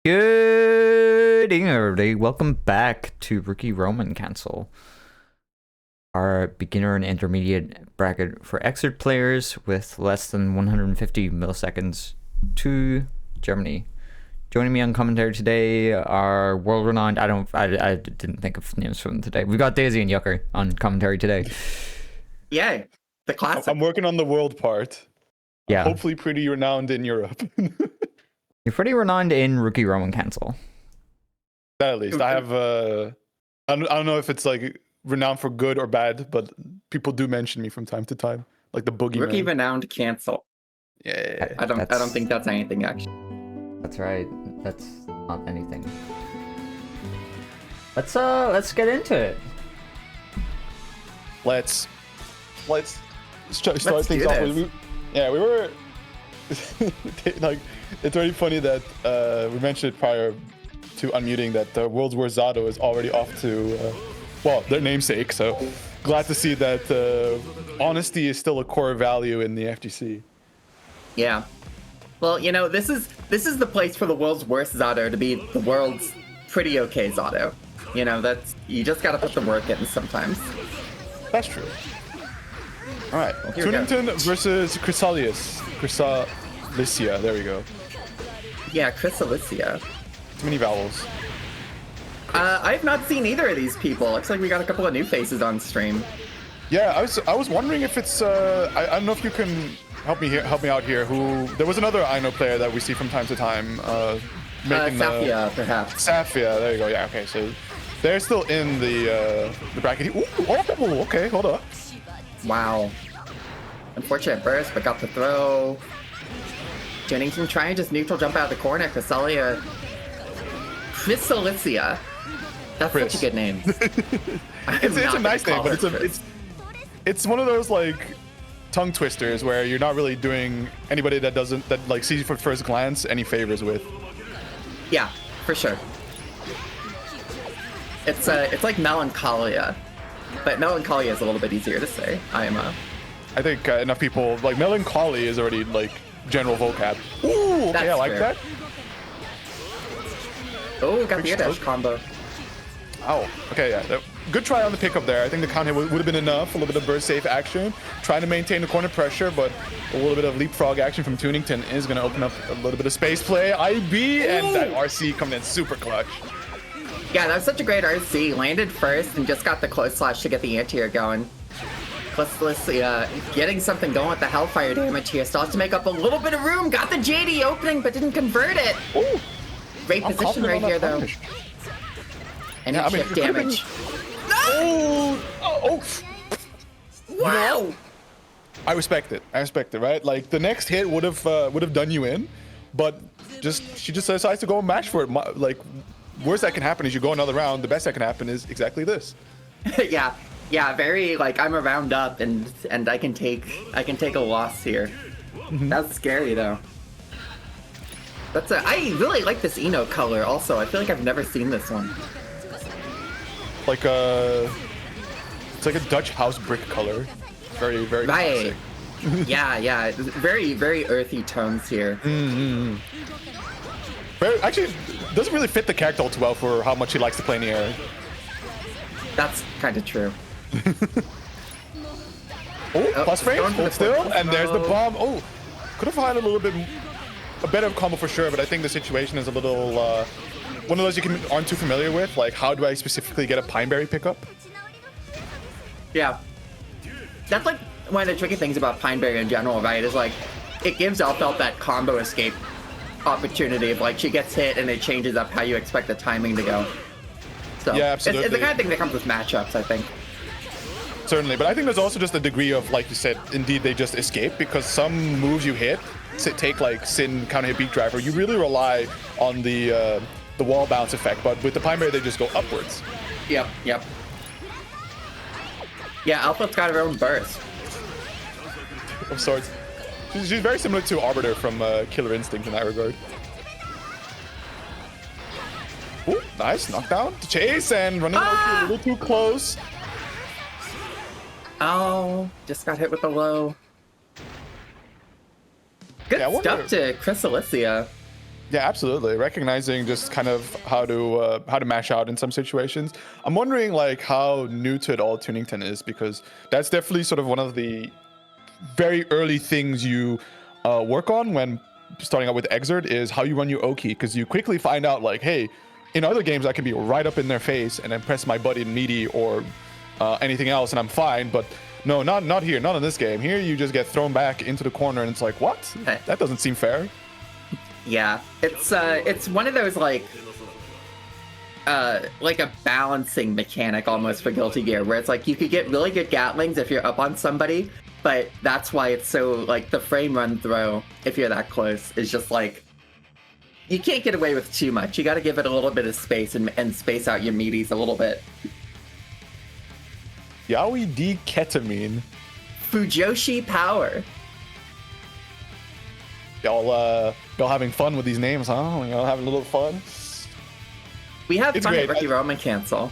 Good evening, everybody. Welcome back to Rookie Roman Cancel, our beginner and intermediate bracket for Xrd players with less than 150 milliseconds to Germany. Joining me on commentary today are world-renowned. I didn't think of names for them today. We've got Daisy and Yucker on commentary today. Yay, the classic. I'm working on the world part. Yeah, Hopefully pretty renowned in Europe. you're pretty renowned in Rookie Roman Cancel. At least I have I don't know if it's like renowned for good or bad, but people do mention me from time to time, like the boogeyman. Rookie renowned cancel. Yeah, I don't think that's anything actually. That's right. That's not anything. Let's get into it. Let's start Let's things do off this. with. We were like, it's really funny that we mentioned prior to unmuting that the World's Worst Zato is already off to well, their namesake. So glad to see that honesty is still a core value in the FGC. Yeah. Well, you know, this is the place for the world's worst Zato to be the world's pretty okay Zato. You know, that's you just gotta put the work in sometimes. That's true. All right, Here we go. Tunington versus Chrysalicia. There we go. Yeah, Chrysalicia. Too many vowels. I have not seen either of these people. Looks like we got a couple of new faces on stream. Yeah, I was wondering if it's I don't know if you can help me out here. Who there was another Aino player that we see from time to time making Safia, perhaps. Safia. There you go. Yeah. Okay. So they're still in the bracket. Ooh, oh, okay. Hold up. Wow. Unfortunate burst, but got the throw. Jennington trying to just neutral jump out of the corner. Chrysalicia. That's Chris. such a good name. It's a nice name, but it's one of those like tongue twisters where you're not really doing anybody that like sees you for first glance any favors with. Yeah, for sure. It's like melancholia, but melancholia is a little bit easier to say. I think enough people like melancholy is already like general vocab. Ooh, okay, That's I like fair. that. Oh, got the air dash combo. Oh, okay, yeah. Good try on the pickup there. I think the count hit would have been enough. A little bit of burst safe action. Trying to maintain the corner pressure, but a little bit of leapfrog action from Tunington is going to open up a little bit of space play. IB and that RC coming in super clutch. Yeah, that was such a great RC. Landed first and just got the close slash to get the anti-air going. Chrysalicia getting something going with the Hellfire damage here. Still has to make up a little bit of room. Got the JD opening, but didn't convert it. Ooh. Great I'm position confident right on here, that though. punish. And Yeah, I mean, chip it could've been- damage. Oh. Wow! I respect it. Right? Like the next hit would have done you in, but she just decides to go and match for it. Like worst that can happen is you go another round. The best that can happen is exactly this. yeah, very like I'm a round up and I can take a loss here. That's scary though. I really like this Eno color also. I feel like I've never seen this one. Like it's like a Dutch house brick color. Very, very Right. classic. yeah. Very, very earthy tones here. Actually, doesn't really fit the character all too well for how much he likes to play in the air. That's kind of true. Oh, plus frame, going for the hold still, quick and there's the combo. bomb. Oh, could have had a little bit a better combo for sure, but I think the situation is a little one of those you aren't too familiar with. Like, how do I specifically get a Pineberry pickup? Yeah. That's like one of the tricky things about Pineberry in general, right? Is like it gives Elfelt that combo escape opportunity of like she gets hit and it changes up how you expect the timing to go. So Yeah, it's the absolutely. kind of thing that comes with matchups, I think. Certainly, but I think there's also just a degree of, like you said, indeed they just escape, because some moves you hit, take like Sin, counter hit beat driver, you really rely on the wall bounce effect, but with the Pineberry they just go upwards. Yep. Yeah, Alpha's got her own burst. Of sorts. She's very similar to Arbiter from Killer Instinct in that regard. Ooh, nice knockdown to chase and running a little too close. Oh, just got hit with a low. Good Yeah, I wonder- stuff to Chrysalicia. Yeah, absolutely. Recognizing just kind of how to mash out in some situations. I'm wondering like how new to it all Tunington is, because that's definitely sort of one of the very early things you work on when starting out with Xrd is how you run your Oki, because you quickly find out like, hey, in other games I can be right up in their face and then press my button meaty or anything else and I'm fine, but no, not here, not in this game. Here you just get thrown back into the corner and it's like, what? That doesn't seem fair. Yeah, it's one of those like a balancing mechanic almost for Guilty Gear, where it's like you could get really good Gatlings if you're up on somebody, but that's why it's so like the frame run throw, if you're that close, is just like you can't get away with too much. You got to give it a little bit of space and space out your meaties a little bit. Yaoi D ketamine. Fujoshi power. Y'all having fun with these names, huh? Y'all having a little fun? We have It's fun great. at Rookie Roman Cancel.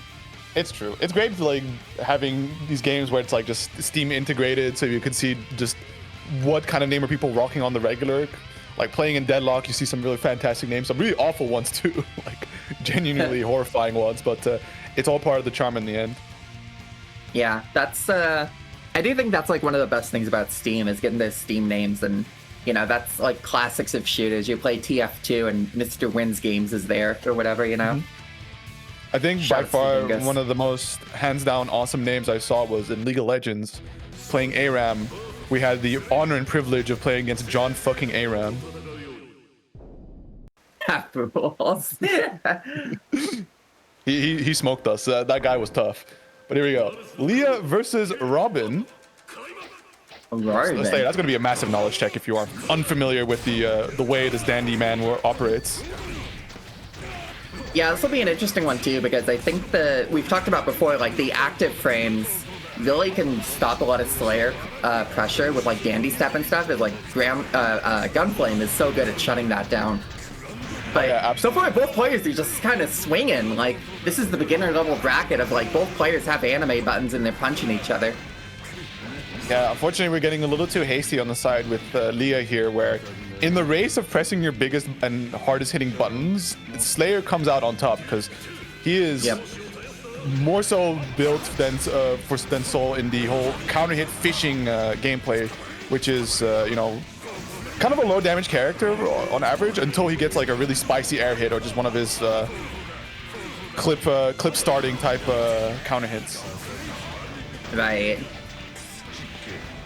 It's true. It's great like having these games where it's like just Steam integrated, so you can see just what kind of name are people rocking on the regular. Like playing in Deadlock, you see some really fantastic names, some really awful ones too, like genuinely horrifying ones. But it's all part of the charm in the end. Yeah, that's I do think that's like one of the best things about Steam is getting those Steam names, and you know, that's like classics of shooters. You play TF2 and Mr. Wins Games is there or whatever, you know? I think Shout by far out to Dingus. one of the most hands down awesome names I saw was in League of Legends. Playing ARAM, we had the honor and privilege of playing against John fucking ARAM. Rules. He smoked us. That guy was tough. But here we go. Leah versus Robin. Right, Let's say that's going to be a massive knowledge check if you are unfamiliar with the way this dandy man operates. Yeah, this will be an interesting one too, because I think we've talked about before, like the active frames really can stop a lot of Slayer pressure with like Dandy Step and stuff. It's like Gunflame is so good at shutting that down. But yeah, so far, both players are just kind of swinging. Like, this is the beginner level bracket of like both players have anime buttons and they're punching each other. Yeah, unfortunately, we're getting a little too hasty on the side with Leah here, where in the race of pressing your biggest and hardest hitting buttons, Slayer comes out on top because he is more so built than Soul in the whole counter hit fishing gameplay, which is, you know, kind of a low damage character on average until he gets like a really spicy air hit or just one of his clip starting type counter hits. Right.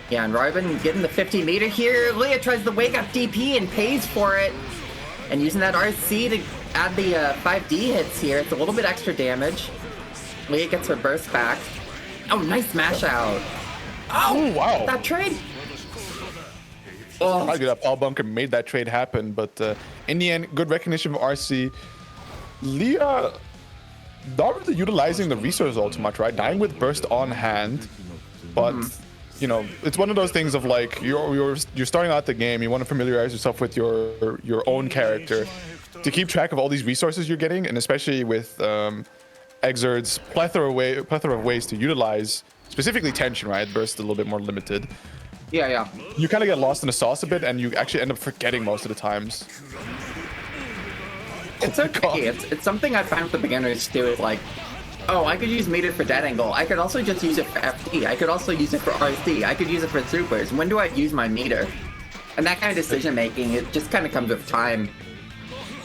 Yeah, and Robin getting the 50 meter here. Leah tries to wake up DP and pays for it. And using that RC to add the 5D hits here. It's a little bit extra damage. Leah gets her burst back. Oh, nice mash out. Oh, wow. That trade. I that Paul Bunker made that trade happen, but in the end, good recognition of RC. Leah not really utilizing the resource all too much, right? Dying with burst on hand, but you know, it's one of those things of like you're starting out the game, you want to familiarize yourself with your own character to keep track of all these resources you're getting, and especially with Xrd's plethora of ways to utilize specifically tension, right? Burst a little bit more limited. Yeah. You kind of get lost in the sauce a bit, and you actually end up forgetting most of the times. It's okay. It's something I find with the beginners too. Is like, oh, I could use meter for dead angle. I could also just use it for FD. I could also use it for RC. I could use it for supers. When do I use my meter? And that kind of decision making, it just kind of comes with time.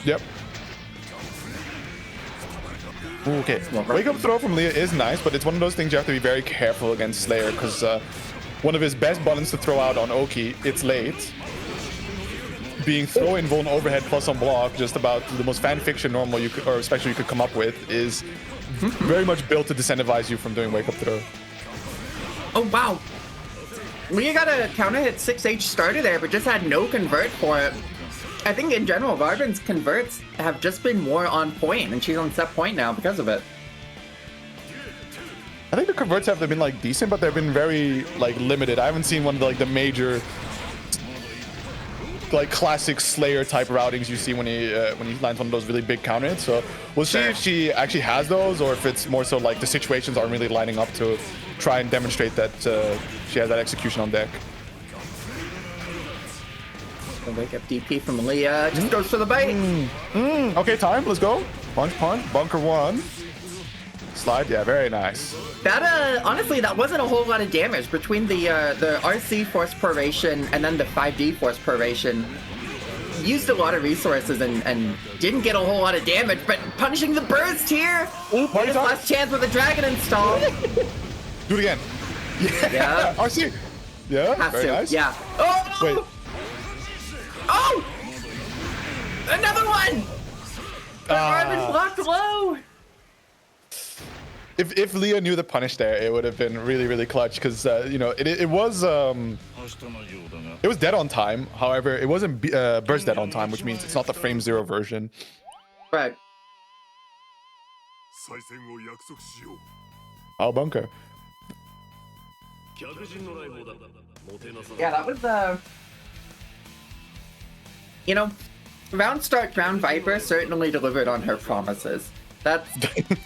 Yep. Okay. Wake up throw from Leah is nice, but it's one of those things you have to be very careful against Slayer, because one of his best buttons to throw out on Oki, it's late. Being throw in vuln overhead plus on block, just about the most fan fiction normal you could, or special you could come up with, is very much built to disincentivize you from doing wake up throw. Oh wow. Leah got a counter hit 6H starter there, but just had no convert for it. I think in general, Varvin's converts have just been more on point, and she's on set point now because of it. I think the converts have been like decent, but they've been very like limited. I haven't seen one of the major like classic Slayer type routings you see when he lands one of those really big counter hits. So we'll see if she actually has those, or if it's more so like the situations aren't really lining up to try and demonstrate that she has that execution on deck. The wake up DP from Leah. Just goes for the bait. Okay, time. Let's go. Punch, punch. Bunker 1. Slide. Yeah, very nice. That honestly, that wasn't a whole lot of damage between the RC force proration and then the 5D force proration. Used a lot of resources and didn't get a whole lot of damage, but punishing the burst here. Ooh, his last chance with a dragon install. Do it again. Yeah. RC. Yeah. Has very to. nice. Yeah. Oh. Wait. Oh. Another one. The arm is blocked low. If Leah knew the punish there, it would have been really clutch because you know it was dead on time. However, it wasn't burst dead on time, which means it's not the frame 0 version. Right. Oh, bunker. Yeah, that was you know, round start ground Viper certainly delivered on her promises. That's,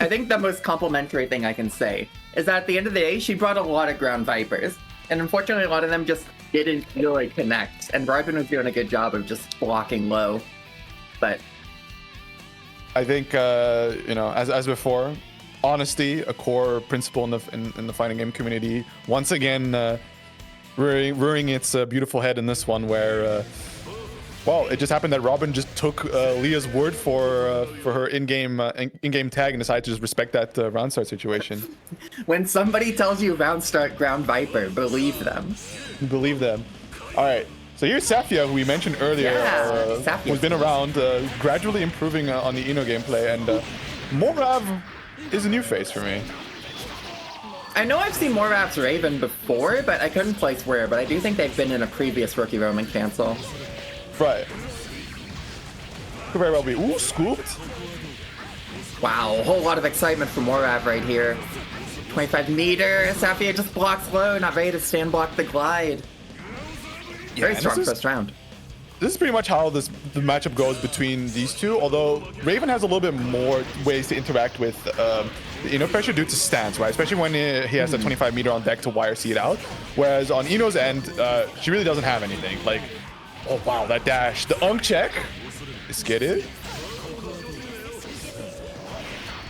I think, the most complimentary thing I can say is that at the end of the day, she brought a lot of ground Vipers, and unfortunately, a lot of them just didn't really connect. And Riven was doing a good job of just blocking low, but I think you know, as before, honesty, a core principle in the fighting game community. Once again, rearing its beautiful head in this one, where. Well, it just happened that Robin just took Leah's word for her in-game tag and decided to just respect that round start situation. When somebody tells you round start ground Viper, believe them. Believe them. All right. So here's Safia, who we mentioned earlier, who's been around, gradually improving on the Ino gameplay, and Morav is a new face for me. I know I've seen Morav's Raven before, but I couldn't place where, but I do think they've been in a previous Rookie Roman cancel. Right. Could very well be. Ooh, scooped. Wow, a whole lot of excitement for Morav right here. 25 meter. Safia just blocks low, not ready to stand block the glide. Very strong first round. This is pretty much how the matchup goes between these two, although Raven has a little bit more ways to interact with Ino pressure due to stance, right? Especially when he has a 25 meter on deck to wire seed out. Whereas on Ino's end, she really doesn't have anything. Like, oh wow, that dash. The unk check. Let's get it.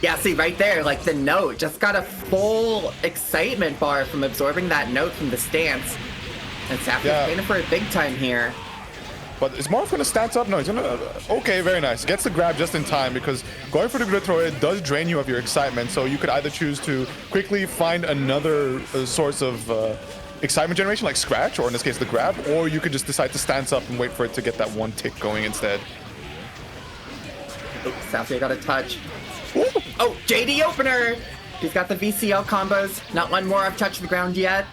Yeah, see right there, like the note just got a full excitement bar from absorbing that note from the stance. And Safia's paying for it big time here. But is Marv gonna stance up? No, he's gonna. Okay, very nice. Gets the grab just in time because going for the grid throw, it does drain you of your excitement. So you could either choose to quickly find another source of excitement generation, like scratch, or in this case the grab, or you could just decide to stance up and wait for it to get that one tick going instead. Oops, Safia got a touch. Ooh. Oh, JD opener! He's got the VCL combos. Not one more I've touched the ground yet.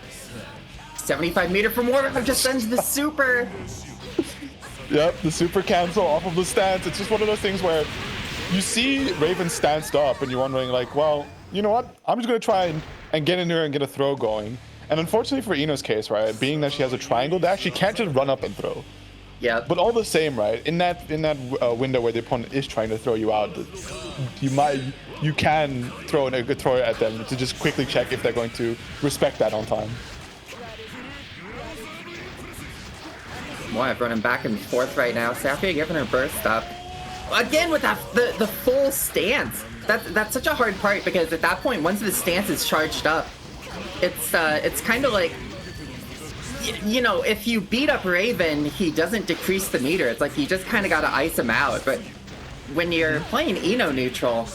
75 meter for more. Just sends the super. Yep, the super cancel off of the stance. It's just one of those things where you see Raven stanced up and you're wondering like, well, you know what? I'm just gonna try and get in there and get a throw going. And unfortunately for Ino's case, right, being that she has a triangle dash, she can't just run up and throw. Yeah. But all the same, right, in that window where the opponent is trying to throw you out, you can throw a good throw at them to just quickly check if they're going to respect that on time. Moab running back and forth right now. Safia giving her burst up. Again with that the full stance. That's such a hard part because at that point, once the stance is charged up, it's kind of like, you know, if you beat up Raven, he doesn't decrease the meter. It's like you just kind of got to ice him out. But when you're playing Ino neutral,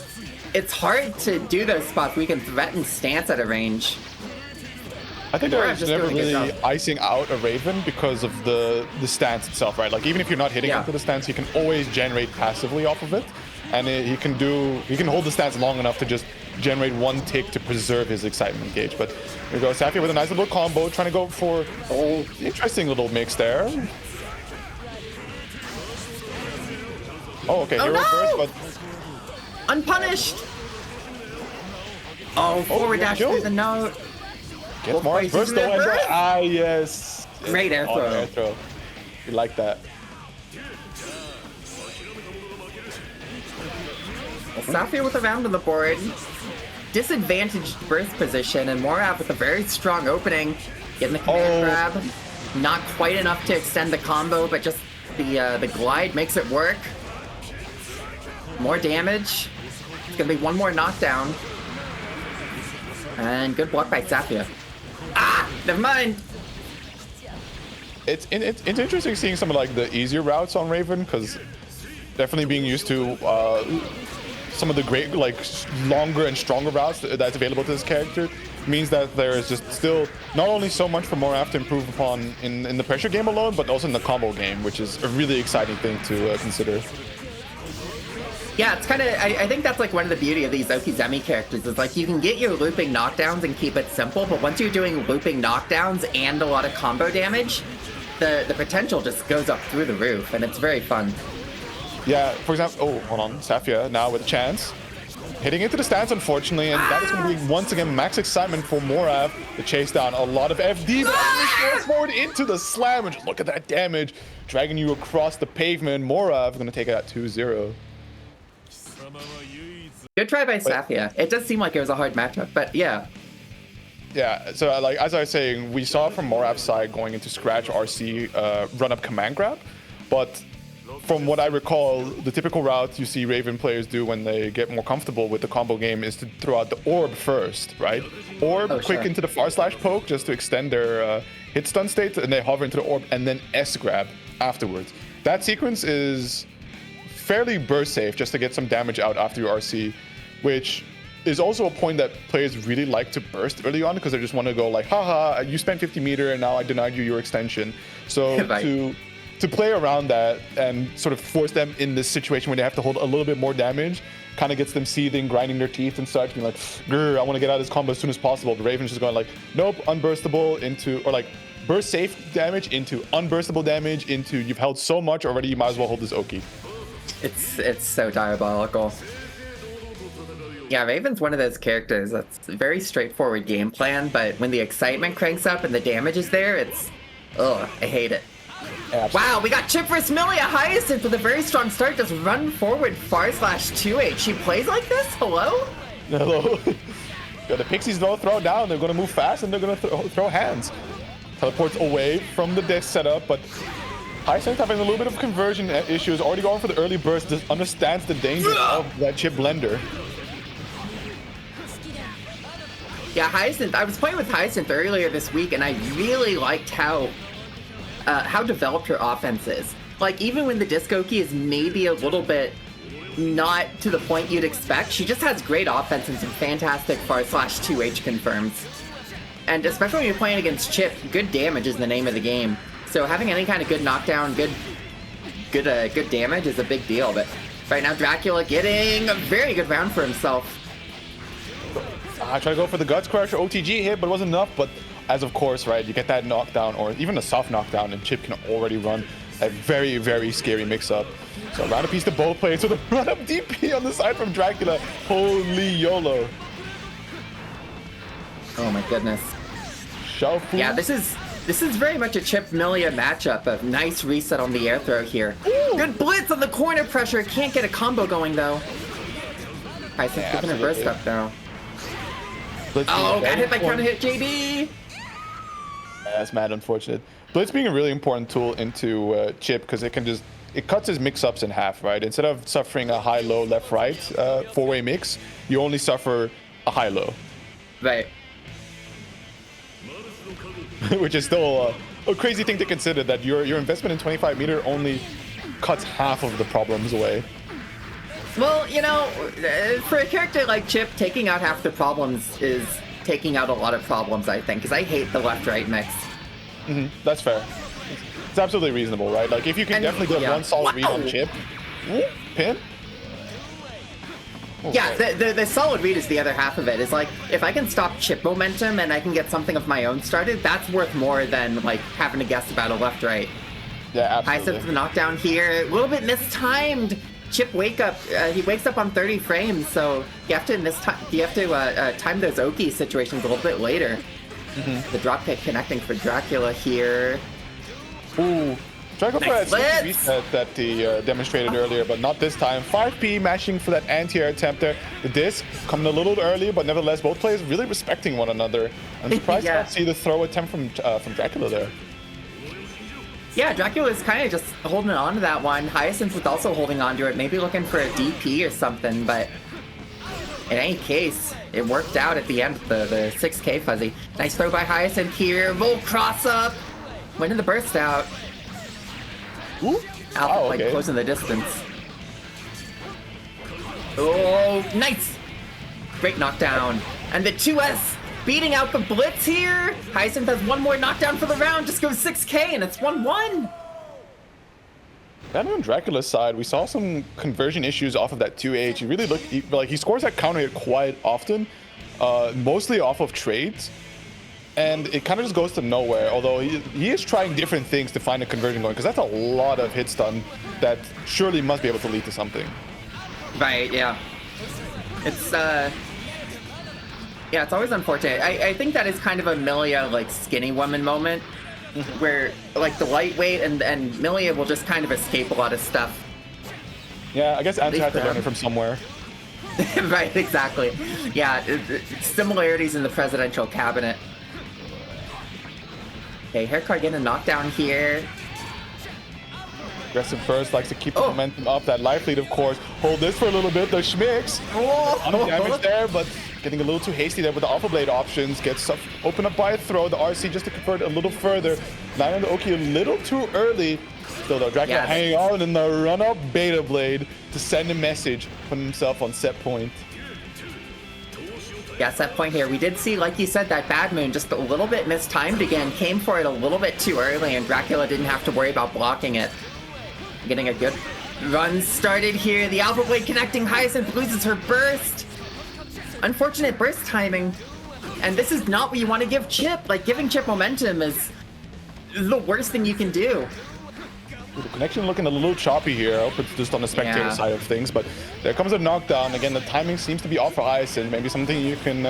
it's hard to do those spots where you can threaten stance at a range. I think they're never really icing out a Raven because of the stance itself, right? Like even if you're not hitting into the stance, he can always generate passively off of it, and he can hold the stance long enough to just generate one tick to preserve his excitement gauge. But here we go, Safia with a nice little combo, trying to go for interesting little mix there. Oh, okay, hero first, but unpunished. Oh, forward dash through the note. Get more first though, and yes. Great air throw. Air throw. You like that. Safia with a round on the board. Disadvantaged burst position, and Morav with a very strong opening. Getting the command grab. Not quite enough to extend the combo, but just The glide makes it work. More damage. It's gonna be one more knockdown. And good block by Safia. Ah! Never mind! It's interesting seeing some of like the easier routes on Raven, because definitely being used to some of the great, like, longer and stronger routes that's available to this character means that there's just still not only so much for Morav to improve upon in the pressure game alone, but also in the combo game, which is a really exciting thing to consider. Yeah, it's kind of, I think that's like one of the beauty of these Okizeme characters is like you can get your looping knockdowns and keep it simple, but once you're doing looping knockdowns and a lot of combo damage, the potential just goes up through the roof, and it's very fun. Yeah, for example, oh, hold on, Safia now with a chance. Hitting into the stands, unfortunately, and that is going to be once again max excitement for Morav to chase down a lot of FD, but forward into the slam, and just look at that damage, dragging you across the pavement. Morav going to take it at 2-0. Good try by Safia. It does seem like it was a hard matchup, but yeah. Yeah, so like as I was saying, we saw from Morav's side going into Scratch RC run-up command grab, but from what I recall, the typical route you see Raven players do when they get more comfortable with the combo game is to throw out the orb first, right? Orb, quick into the far slash poke just to extend their hit stun state, and they hover into the orb, and then S grab afterwards. That sequence is fairly burst safe just to get some damage out after your RC, which is also a point that players really like to burst early on because they just want to go like, haha, you spent 50 meter and now I denied you your extension. So to play around that and sort of force them in this situation where they have to hold a little bit more damage kind of gets them seething, grinding their teeth and such, being like, grr, I want to get out of this combo as soon as possible. The Raven's just going like, nope, unburstable into, or like burst safe damage into unburstable damage into, you've held so much already, you might as well hold this Oki. It's so diabolical. Yeah, Raven's one of those characters that's a very straightforward game plan, but when the excitement cranks up and the damage is there, it's, ugh, I hate it. Absolutely. Wow, we got Chip vs. Millia. Hyacinth with a very strong start, just run forward far slash 2H. She plays like this? Hello? Hello. Yeah, the Pixies don't throw down, they're going to move fast and they're going to throw hands. Teleports away from the disc setup, but Hyacinth having a little bit of conversion issues, already going for the early burst, just understands the danger of that chip blender. Yeah, Hyacinth, I was playing with Hyacinth earlier this week, and I really liked how developed her offense is. Like, even when the Disc-Oki is maybe a little bit not to the point you'd expect, she just has great offense and some fantastic far slash 2H confirms. And especially when you're playing against Chip, good damage is the name of the game. So having any kind of good knockdown, good damage is a big deal. But right now, Dracula getting a very good round for himself. I tried to go for the Guts Crusher OTG hit, but it wasn't enough. But as of course, right, you get that knockdown or even a soft knockdown, and Chip can already run a very, very scary mix-up. So round a piece to both players with a run-up DP on the side from Dracula. Holy YOLO. Oh my goodness. Shuffle. Yeah, this is very much a Chip Millia matchup. A nice reset on the air throw here. Ooh. Good blitz on the corner pressure. Can't get a combo going though. Hyacinth keeping her burst up now. Oh, got hit by counter hit JD. Yeah, that's mad unfortunate. Blitz being a really important tool into Chip because it cuts his mix-ups in half, right? Instead of suffering a high-low left-right four-way mix, you only suffer a high-low. Right. Which is still a crazy thing to consider, that your investment in 25 meter only cuts half of the problems away. Well, you know, for a character like Chip, taking out half the problems is taking out a lot of problems, I think, because I hate the left-right mix. Mm-hmm. That's fair. It's absolutely reasonable, right? Like, if you can definitely get one solid read on Chip. Ooh, pin? Oh, yeah, the solid read is the other half of it. Is like, if I can stop Chip momentum and I can get something of my own started, that's worth more than, like, having to guess about a left-right. Yeah, absolutely. Hyacinth the knockdown here, a little bit mistimed. Chip he wakes up on 30 frames, so you have to time those Oki situations a little bit later. Mm-hmm. The drop kick connecting for Dracula here. Ooh, try to go for that reset that he demonstrated earlier, but not this time. 5P mashing for that anti-air attempt there. The disc coming a little early, but nevertheless, both players really respecting one another. I'm surprised to not see the throw attempt from Dracula there. Yeah, Dracula's kind of just holding on to that one. Hyacinth was also holding on to it, maybe looking for a DP or something, but in any case, it worked out at the end of the 6K Fuzzy. Nice throw by Hyacinth here. Roll cross up. Winning the burst out. Ooh. Alpha Wow, like okay. closing the distance. Oh, nice! Great knockdown. And the 2S beating out the Blitz here. Hyacinth has one more knockdown for the round. Just goes 6K and it's 1-1. Then on Dracula's side, we saw some conversion issues off of that 2H. He really looked like he scores that counter hit quite often, mostly off of trades. And it kind of just goes to nowhere, although he is trying different things to find a conversion going, because that's a lot of hit stun that surely must be able to lead to something. Right, yeah. It's, yeah, it's always unfortunate. I think that is kind of a Milia, like, skinny woman moment, where, like, the lightweight and Milia will just kind of escape a lot of stuff. Yeah, I guess Ants had to learn it from somewhere. Right, exactly. Yeah, similarities in the presidential cabinet. Okay, Haircut getting a knockdown here. Aggressive first, likes to keep the momentum up. That life lead, of course. Hold this for a little bit. The Schmicks. On damage there, but getting a little too hasty there with the Alpha Blade options. Gets open up by a throw. The RC just to convert a little further. Landing the Oki a little too early. Still though, Dracula hanging on in the run-up Beta Blade to send a message, putting himself on set point. Yeah, set point here. We did see, like you said, that Bad Moon just a little bit mistimed again. Came for it a little bit too early, and Dracula didn't have to worry about blocking it. Getting a good run started here. The Alpha Blade connecting. Hyacinth loses her burst. Unfortunate burst timing. And this is not what you want to give Chip. Like, giving Chip momentum is the worst thing you can do. The connection looking a little choppy here. I hope it's just on the spectator side of things, but there comes a knockdown. Again, the timing seems to be off for Hyacinth. Maybe something you can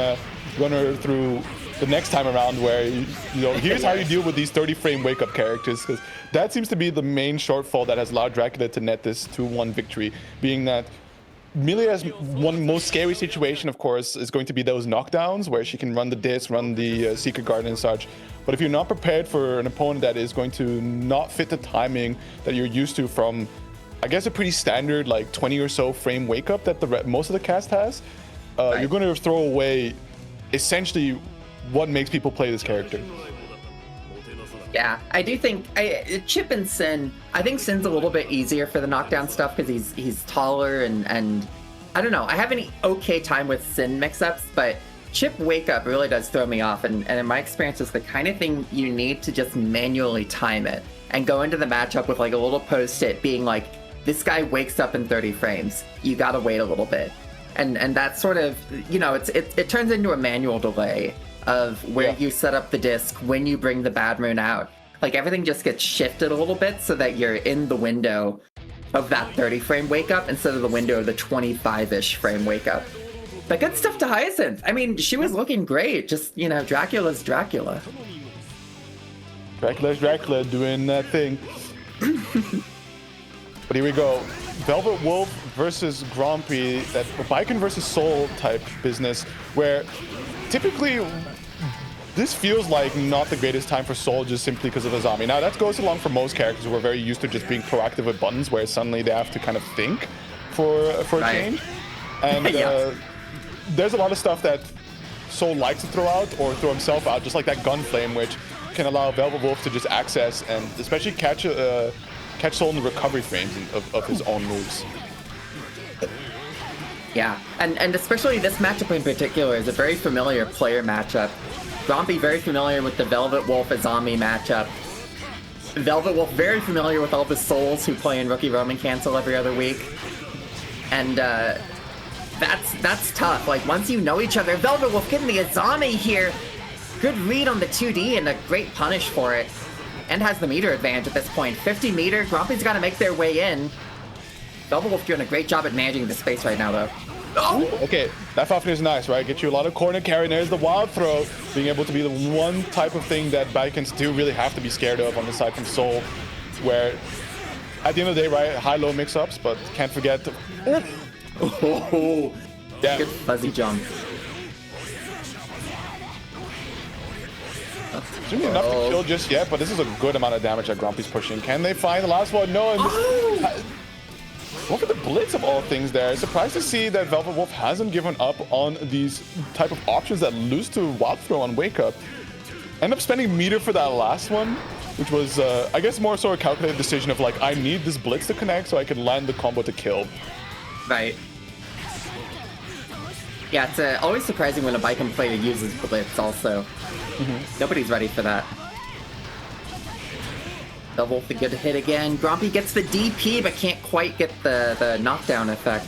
run her through the next time around, where you know, here's how you deal with these 30-frame wake-up characters, because that seems to be the main shortfall that has allowed Dracula to net this 2-1 victory, being that Milia's one most scary situation, of course, is going to be those knockdowns where she can run the disc, run the Secret Garden and such. But if you're not prepared for an opponent that is going to not fit the timing that you're used to from, I guess, a pretty standard like 20 or so frame wake up that most of the cast has, you're going to throw away essentially what makes people play this character. Yeah, I do think Chip and Sin. I think Sin's a little bit easier for the knockdown stuff because he's taller and I don't know. I have an okay time with Sin mix-ups, but Chip wake up really does throw me off, and in my experience, it's the kind of thing you need to just manually time it and go into the matchup with like a little post-it being like, this guy wakes up in 30 frames. You gotta wait a little bit, and that sort of, you know, it turns into a manual delay of where you set up the disc when you bring the Bad Moon out. Like, everything just gets shifted a little bit so that you're in the window of that 30 frame wake up instead of the window of the 25-ish frame wake up. But good stuff to Hyacinth. I mean, she was looking great. Just, you know, Dracula's Dracula. Dracula's Dracula doing that thing. But here we go. Velvet Wolf versus Grumpy, that Baiken versus Soul type business, where typically this feels like not the greatest time for Soul just simply because of Azami. Now, that goes along for most characters who are very used to just being proactive with buttons, where suddenly they have to kind of think for a change. And there's a lot of stuff that Soul likes to throw out or throw himself out, just like that gun flame, which can allow Velvet Wolf to just access and especially catch Soul in the recovery frames of his own moves. Yeah, and especially this matchup in particular is a very familiar player matchup. Zombie very familiar with the Velvet Wolf Azami matchup. Velvet Wolf very familiar with all the Souls who play in Rookie Roman Cancel every other week. And that's tough. Like, once you know each other, Velvet Wolf getting the Azami here. Good read on the 2D and a great punish for it. And has the meter advantage at this point. 50 meter, Grumpy's got to make their way in. Velvet Wolf doing a great job at managing the space right now, though. Oh! Okay, that Fafnir is nice, right? Get you a lot of corner carry, and there's the wild throw, being able to be the one type of thing that Baikens do really have to be scared of on the side from Soul, where at the end of the day, right, high-low mix-ups, but can't forget to... Oh, yeah. Good fuzzy jump. Shouldn't be enough to kill just yet, but this is a good amount of damage that Grumpy's pushing. Can they find the last one? No, and what for the blitz of all things there. Surprised to see that Velvet Wolf hasn't given up on these type of options that lose to Wild Throw on Wake Up. End up spending meter for that last one, which was, I guess, more sort of calculated decision of like, I need this blitz to connect so I can land the combo to kill. Right. Yeah, it's always surprising when a Baiken player uses blitz also. Nobody's ready for that. Double the good hit again. Grumpy gets the DP, but can't quite get the knockdown effect.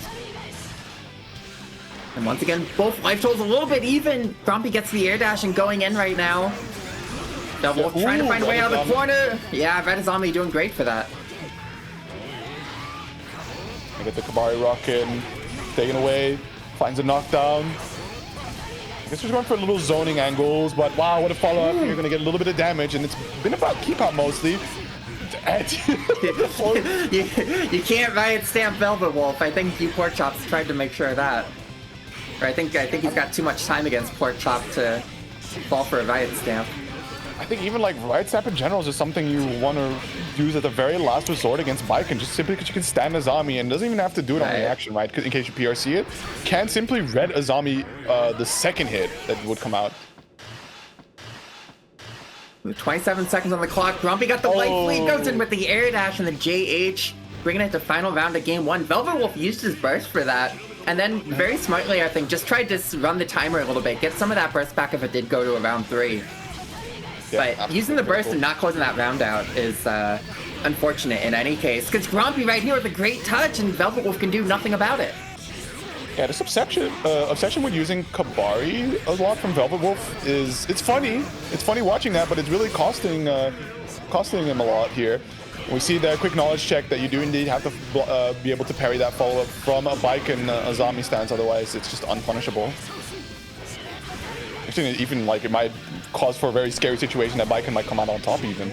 And once again, both life totals a little bit even. Grumpy gets the air dash and going in right now. Double trying to find a way out of the corner. Yeah, Red Zombie doing great for that. I get the Kabari rockin', taken away, finds a knockdown. I guess we're going for little zoning angles, but wow, what a follow-up. You're going to get a little bit of damage, and it's been about keep out mostly. you can't riot stamp Velvet Wolf. I think you Pork Chops tried to make sure of that. Or I think he's got too much time against Pork Chop to fall for a riot stamp. I think even like riot stamp in general is just something you want to use at the very last resort against Baiken, just simply because you can stand Azami and doesn't even have to do it on reaction, right? In case you PRC it, can simply red Azami the second hit that would come out. 27 seconds on the clock. Grumpy got the life lead, goes in with the air dash and the JH, bringing it to final round of game one. Velvet Wolf used his burst for that, and then very smartly, I think, just tried to run the timer a little bit, get some of that burst back if it did go to a round 3. Yeah, but using the burst and not closing that round out is unfortunate in any case, because Grumpy right here with a great touch, and Velvet Wolf can do nothing about it. Yeah, this obsession with using Kabari a lot from Velvet Wolf it's funny. It's funny watching that, but it's really costing him a lot here. We see the quick knowledge check that you do indeed have to be able to parry that follow-up from a Baiken Azami stance, otherwise it's just unpunishable. Actually, even like it might cause for a very scary situation that Baiken might come out on top even.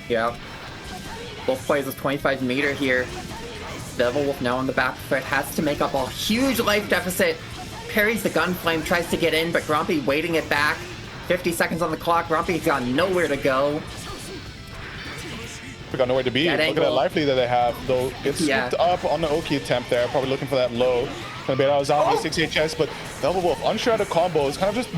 Yeah. Both plays with 25 meter here. Velvet Wolf now on the back foot, has to make up a huge life deficit. Parries the gun flame, tries to get in, but Grumpy waiting it back. 50 seconds on the clock. Grumpy's got nowhere to go. We got nowhere to be. Look at that life lead that they have, though. It's scooped up on the Oki attempt there, probably looking for that low. Gonna bait out Zombie 6 HS, but Velvet Wolf unsure how to combo, is kind of just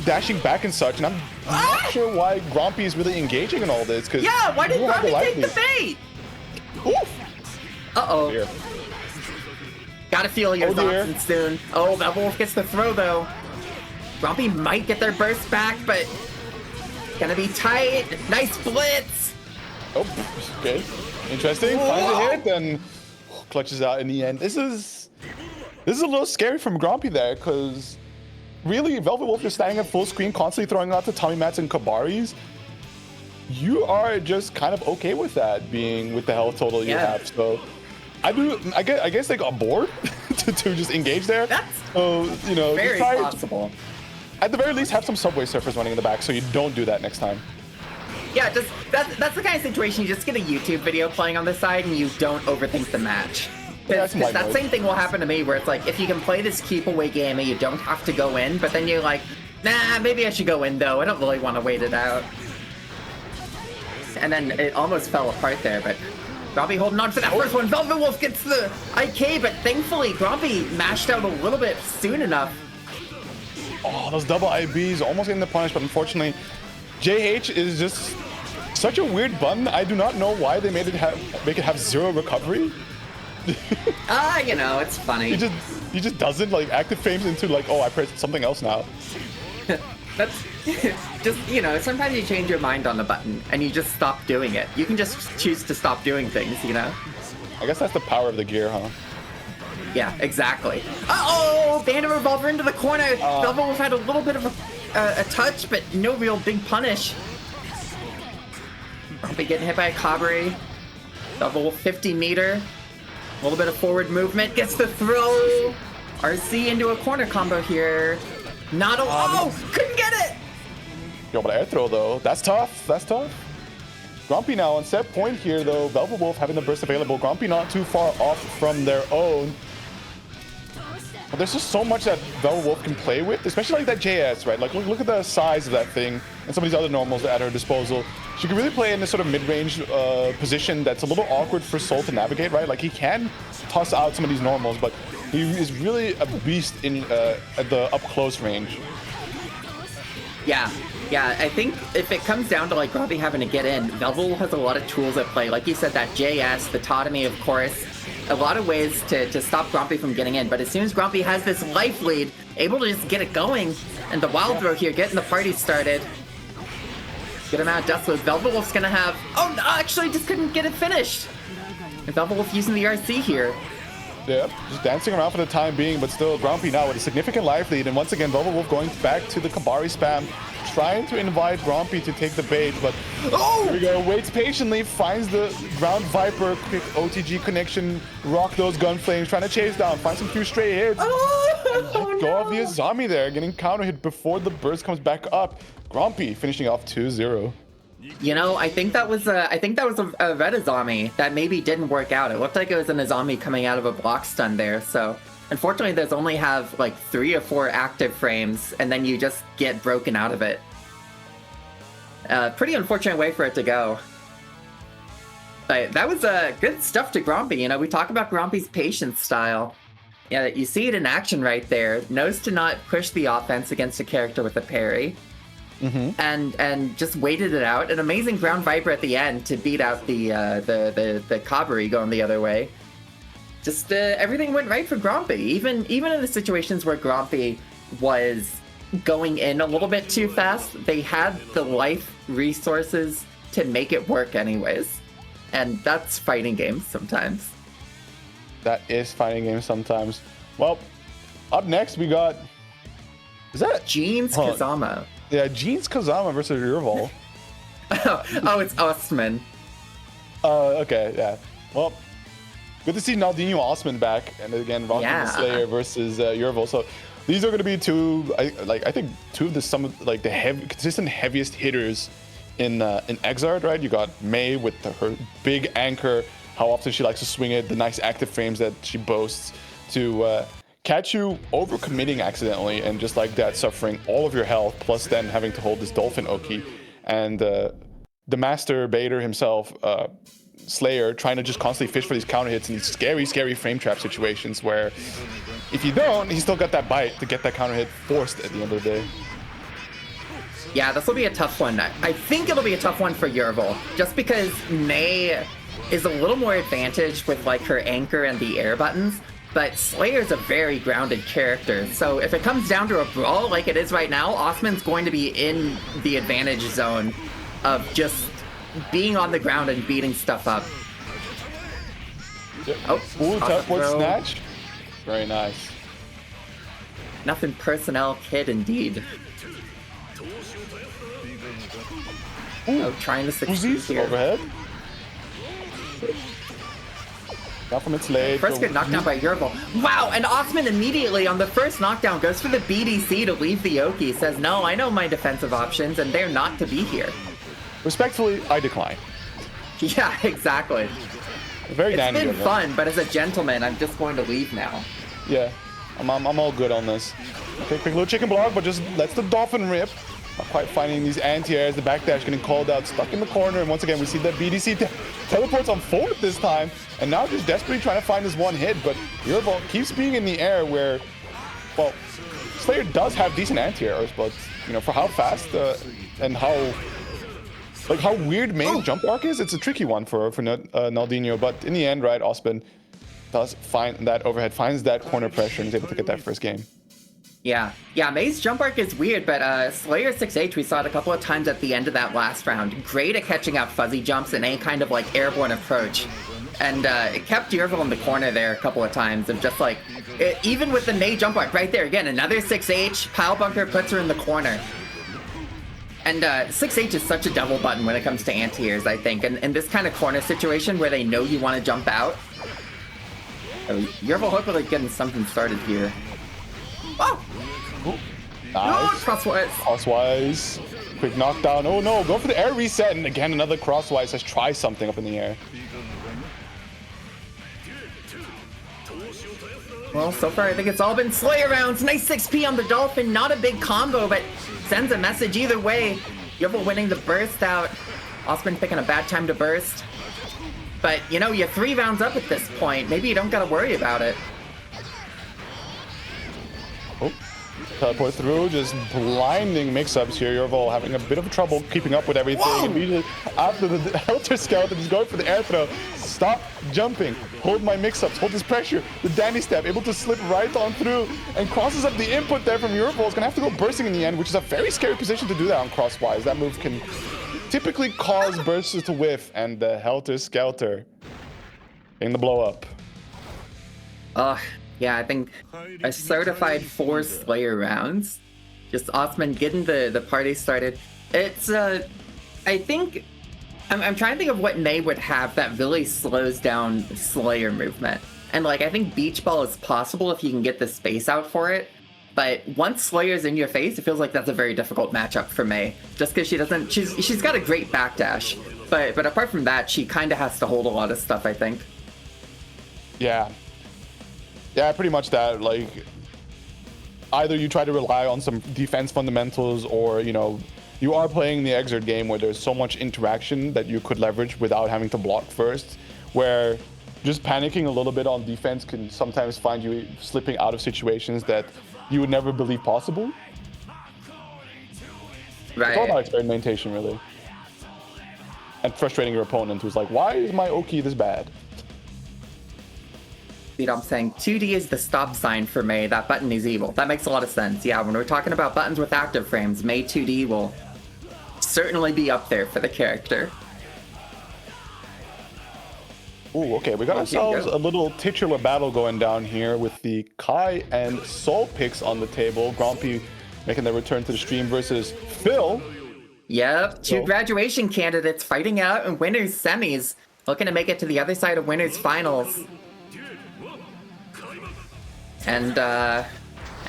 dashing back and such, and I'm not sure why Grumpy is really engaging in all this. Cause yeah, why did Grumpy take the bait? Uh-oh. Dear. Gotta feel your options soon. Oh, Velvet Wolf gets the throw, though. Grumpy might get their burst back, but gonna be tight. Nice blitz. Oh, okay. Interesting. Finds a hit, and clutches out in the end. This is a little scary from Grumpy there, because really, Velvet Wolf is standing at full screen, constantly throwing out the Tommy Mats and Kabaris. You are just kind of okay with that, being with the health total you have. So I guess they got bored to just engage there. That's you know, very possible. At the very least, have some Subway Surfers running in the back so you don't do that next time. Yeah, just that's the kind of situation you just get a YouTube video playing on the side and you don't overthink the match. Because that same thing will happen to me where it's like, if you can play this keep away game and you don't have to go in, but then you're like, nah, maybe I should go in though. I don't really want to wait it out. And then it almost fell apart there, but Grumpy holding on for that first one. Velvet Wolf gets the IK, but thankfully Grumpy mashed out a little bit soon enough. Oh, those double IBs almost getting the punish, but unfortunately, JH is just such a weird button. I do not know why they make it have zero recovery. You know, it's funny. He just doesn't like active frames into like, oh, I pressed something else now. That's just, you know, sometimes you change your mind on the button and you just stop doing it. You can just choose to stop doing things, you know? I guess that's the power of the gear, huh? Yeah, exactly. Uh-oh! Bandit Revolver into the corner! Velvet Wolf had a little bit of a touch, but no real big punish. Grumpy getting hit by a Kabari. Velvet Wolf 50 meter. A little bit of forward movement. Gets the throw! RC into a corner combo here. Not a... couldn't get it! Yo, but air throw, though. That's tough. That's tough. Grumpy now on set point here, though. Velvet Wolf having the burst available. Grumpy not too far off from their own. But there's just so much that Velvet Wolf can play with, especially like that JS, right? Like look at the size of that thing and some of these other normals at her disposal. She can really play in this sort of mid-range position that's a little awkward for Soul to navigate, right? Like he can toss out some of these normals, but he is really a beast in at the up-close range. Yeah, I think if it comes down to like Grumpy having to get in, Velvet Wolf has a lot of tools at play. Like you said, that JS, the Totemy, of course, a lot of ways to stop Grumpy from getting in. But as soon as Grumpy has this life lead, able to just get it going, and the wild throw here, getting the party started. Good amount of dust load. Velvet Wolf's gonna have... Oh, no, actually just couldn't get it finished. And Velvet Wolf using the RC here. Yeah, just dancing around for the time being, but still Grumpy now with a significant life lead. And once again, Velvet Wolf going back to the Kabari spam, trying to invite Grumpy to take the bait, but here we go, waits patiently, finds the Ground Viper, quick OTG connection, rock those gun flames, trying to chase down, find some few stray hits, and let go of the Azami there, getting counter hit before the burst comes back up. Grumpy finishing off 2-0. You know, I think that was a red Azami that maybe didn't work out. It looked like it was an Azami coming out of a block stun there, so unfortunately there's only have like 3 or 4 active frames, and then you just get broken out of it. Pretty unfortunate way for it to go. But that was good stuff to Grumpy. You know, we talk about Grumpy's patience style. Yeah, you see it in action right there. Knows to not push the offense against a character with a parry. And just waited it out. An amazing Ground Viper at the end to beat out the Kabari going the other way. Just everything went right for Grumpy. Even in the situations where Grumpy was going in a little bit too fast, they had the life resources to make it work anyways. And that's fighting games sometimes. That is fighting games sometimes. Well, up next we got... Is that... Jeans Kazama. Yeah, Jeans Kazama versus Yurval. Oh, it's Ostman. Okay, yeah. Well, good to see Naldinho Osman back, and again, Rocky the Slayer versus Yurval. So these are going to be I think two of the consistent heaviest hitters in Xrd, right? You got May with her big anchor, how often she likes to swing it, the nice active frames that she boasts to catch you overcommitting accidentally and just like that suffering all of your health, plus then having to hold this Dolphin Oki. And the master baiter himself, Slayer, trying to just constantly fish for these counter hits in these scary frame trap situations where if you don't, he's still got that bite to get that counter hit forced at the end of the day. Yeah, this will be a tough one. I think it'll be a tough one for Yurval, just because May is a little more advantaged with like her anchor and the air buttons. But Slayer's a very grounded character, so if it comes down to a brawl like it is right now, Osman's going to be in the advantage zone of just being on the ground and beating stuff up. Yep. Ooh, teleport snatch. Very nice. Nothing personnel kid indeed. Ooh, trying to succeed here. Overhead. From its late. First get knocked down by Yurval. Wow, and Osman immediately on the first knockdown goes for the BDC to leave the Oki. Says, no, I know my defensive options, and they're not to be here. Respectfully, I decline. Yeah, exactly. Very It's been fun, but as a gentleman, I'm just going to leave now. Yeah, I'm all good on this. Okay, quick little chicken block, but just lets the Dolphin rip. Not quite finding these anti-airs, the backdash getting called out, stuck in the corner, and once again we see that BDC teleports on forward this time, and now just desperately trying to find this one hit, but Yurval keeps being in the air where, well, Slayer does have decent anti-airs, but, you know, for how fast and how weird main jump arc is, it's a tricky one for Naldinho, but in the end, right, Osman does find that overhead, finds that corner pressure, and is able to get that first game. Yeah, May's jump arc is weird, but Slayer 6H, we saw it a couple of times at the end of that last round. Great at catching out fuzzy jumps and any kind of like airborne approach. And it kept Yurval in the corner there a couple of times of just like, even with the May jump arc right there, again, another 6H, Pile Bunker puts her in the corner. And 6H is such a double button when it comes to anti-airs, I think. And in this kind of corner situation where they know you want to jump out, Yurval hopefully getting something started here. Oh! Nice. Oh, crosswise. Crosswise. Quick knockdown. Oh no, go for the air reset. And again, another crosswise says try something up in the air. Well, so far I think it's all been Slayer rounds. Nice 6P on the Dolphin. Not a big combo, but sends a message either way. Yubel winning the burst out. Osman picking a bad time to burst. But, you know, you're 3 rounds up at this point. Maybe you don't gotta worry about it. Oh, teleport through, just blinding mix-ups here. Yubel having a bit of trouble keeping up with everything. Whoa! Immediately after the Helter Skeleton is going for the air throw. Stop jumping. Hold my mix-ups. Hold this pressure. The Danny Step able to slip right on through and crosses up the input there from Yubel. Is gonna have to go bursting in the end, which is a very scary position to do that on crosswise. That move can typically cause bursts to whiff, and the Helter Skelter in the blow up. Yeah, I think a certified 4 Slayer rounds. Just Osman getting the party started. It's, I think, I'm trying to think of what May would have that really slows down Slayer movement. And, like, I think Beach Ball is possible if you can get the space out for it. But once Slayer's in your face, it feels like that's a very difficult matchup for May. Just because she doesn't, she's got a great backdash. But apart from that, she kind of has to hold a lot of stuff, I think. Yeah. Yeah, pretty much that. Like, either you try to rely on some defense fundamentals, or, you know, you are playing the Xrd game where there's so much interaction that you could leverage without having to block first, where just panicking a little bit on defense can sometimes find you slipping out of situations that you would never believe possible. Right. It's all about experimentation, really. And frustrating your opponent who's like, why is my Oki this bad? You know what I'm saying? 2D is the stop sign for May. That button is evil. That makes a lot of sense. Yeah, when we're talking about buttons with active frames, May 2D will certainly be up there for the character. Ooh, okay, we got ourselves a little titular battle going down here with the Kai and Soul picks on the table. Grumpy making their return to the stream versus Phil. Yep, 2 graduation candidates fighting out in winners semis, looking to make it to the other side of winners finals. And I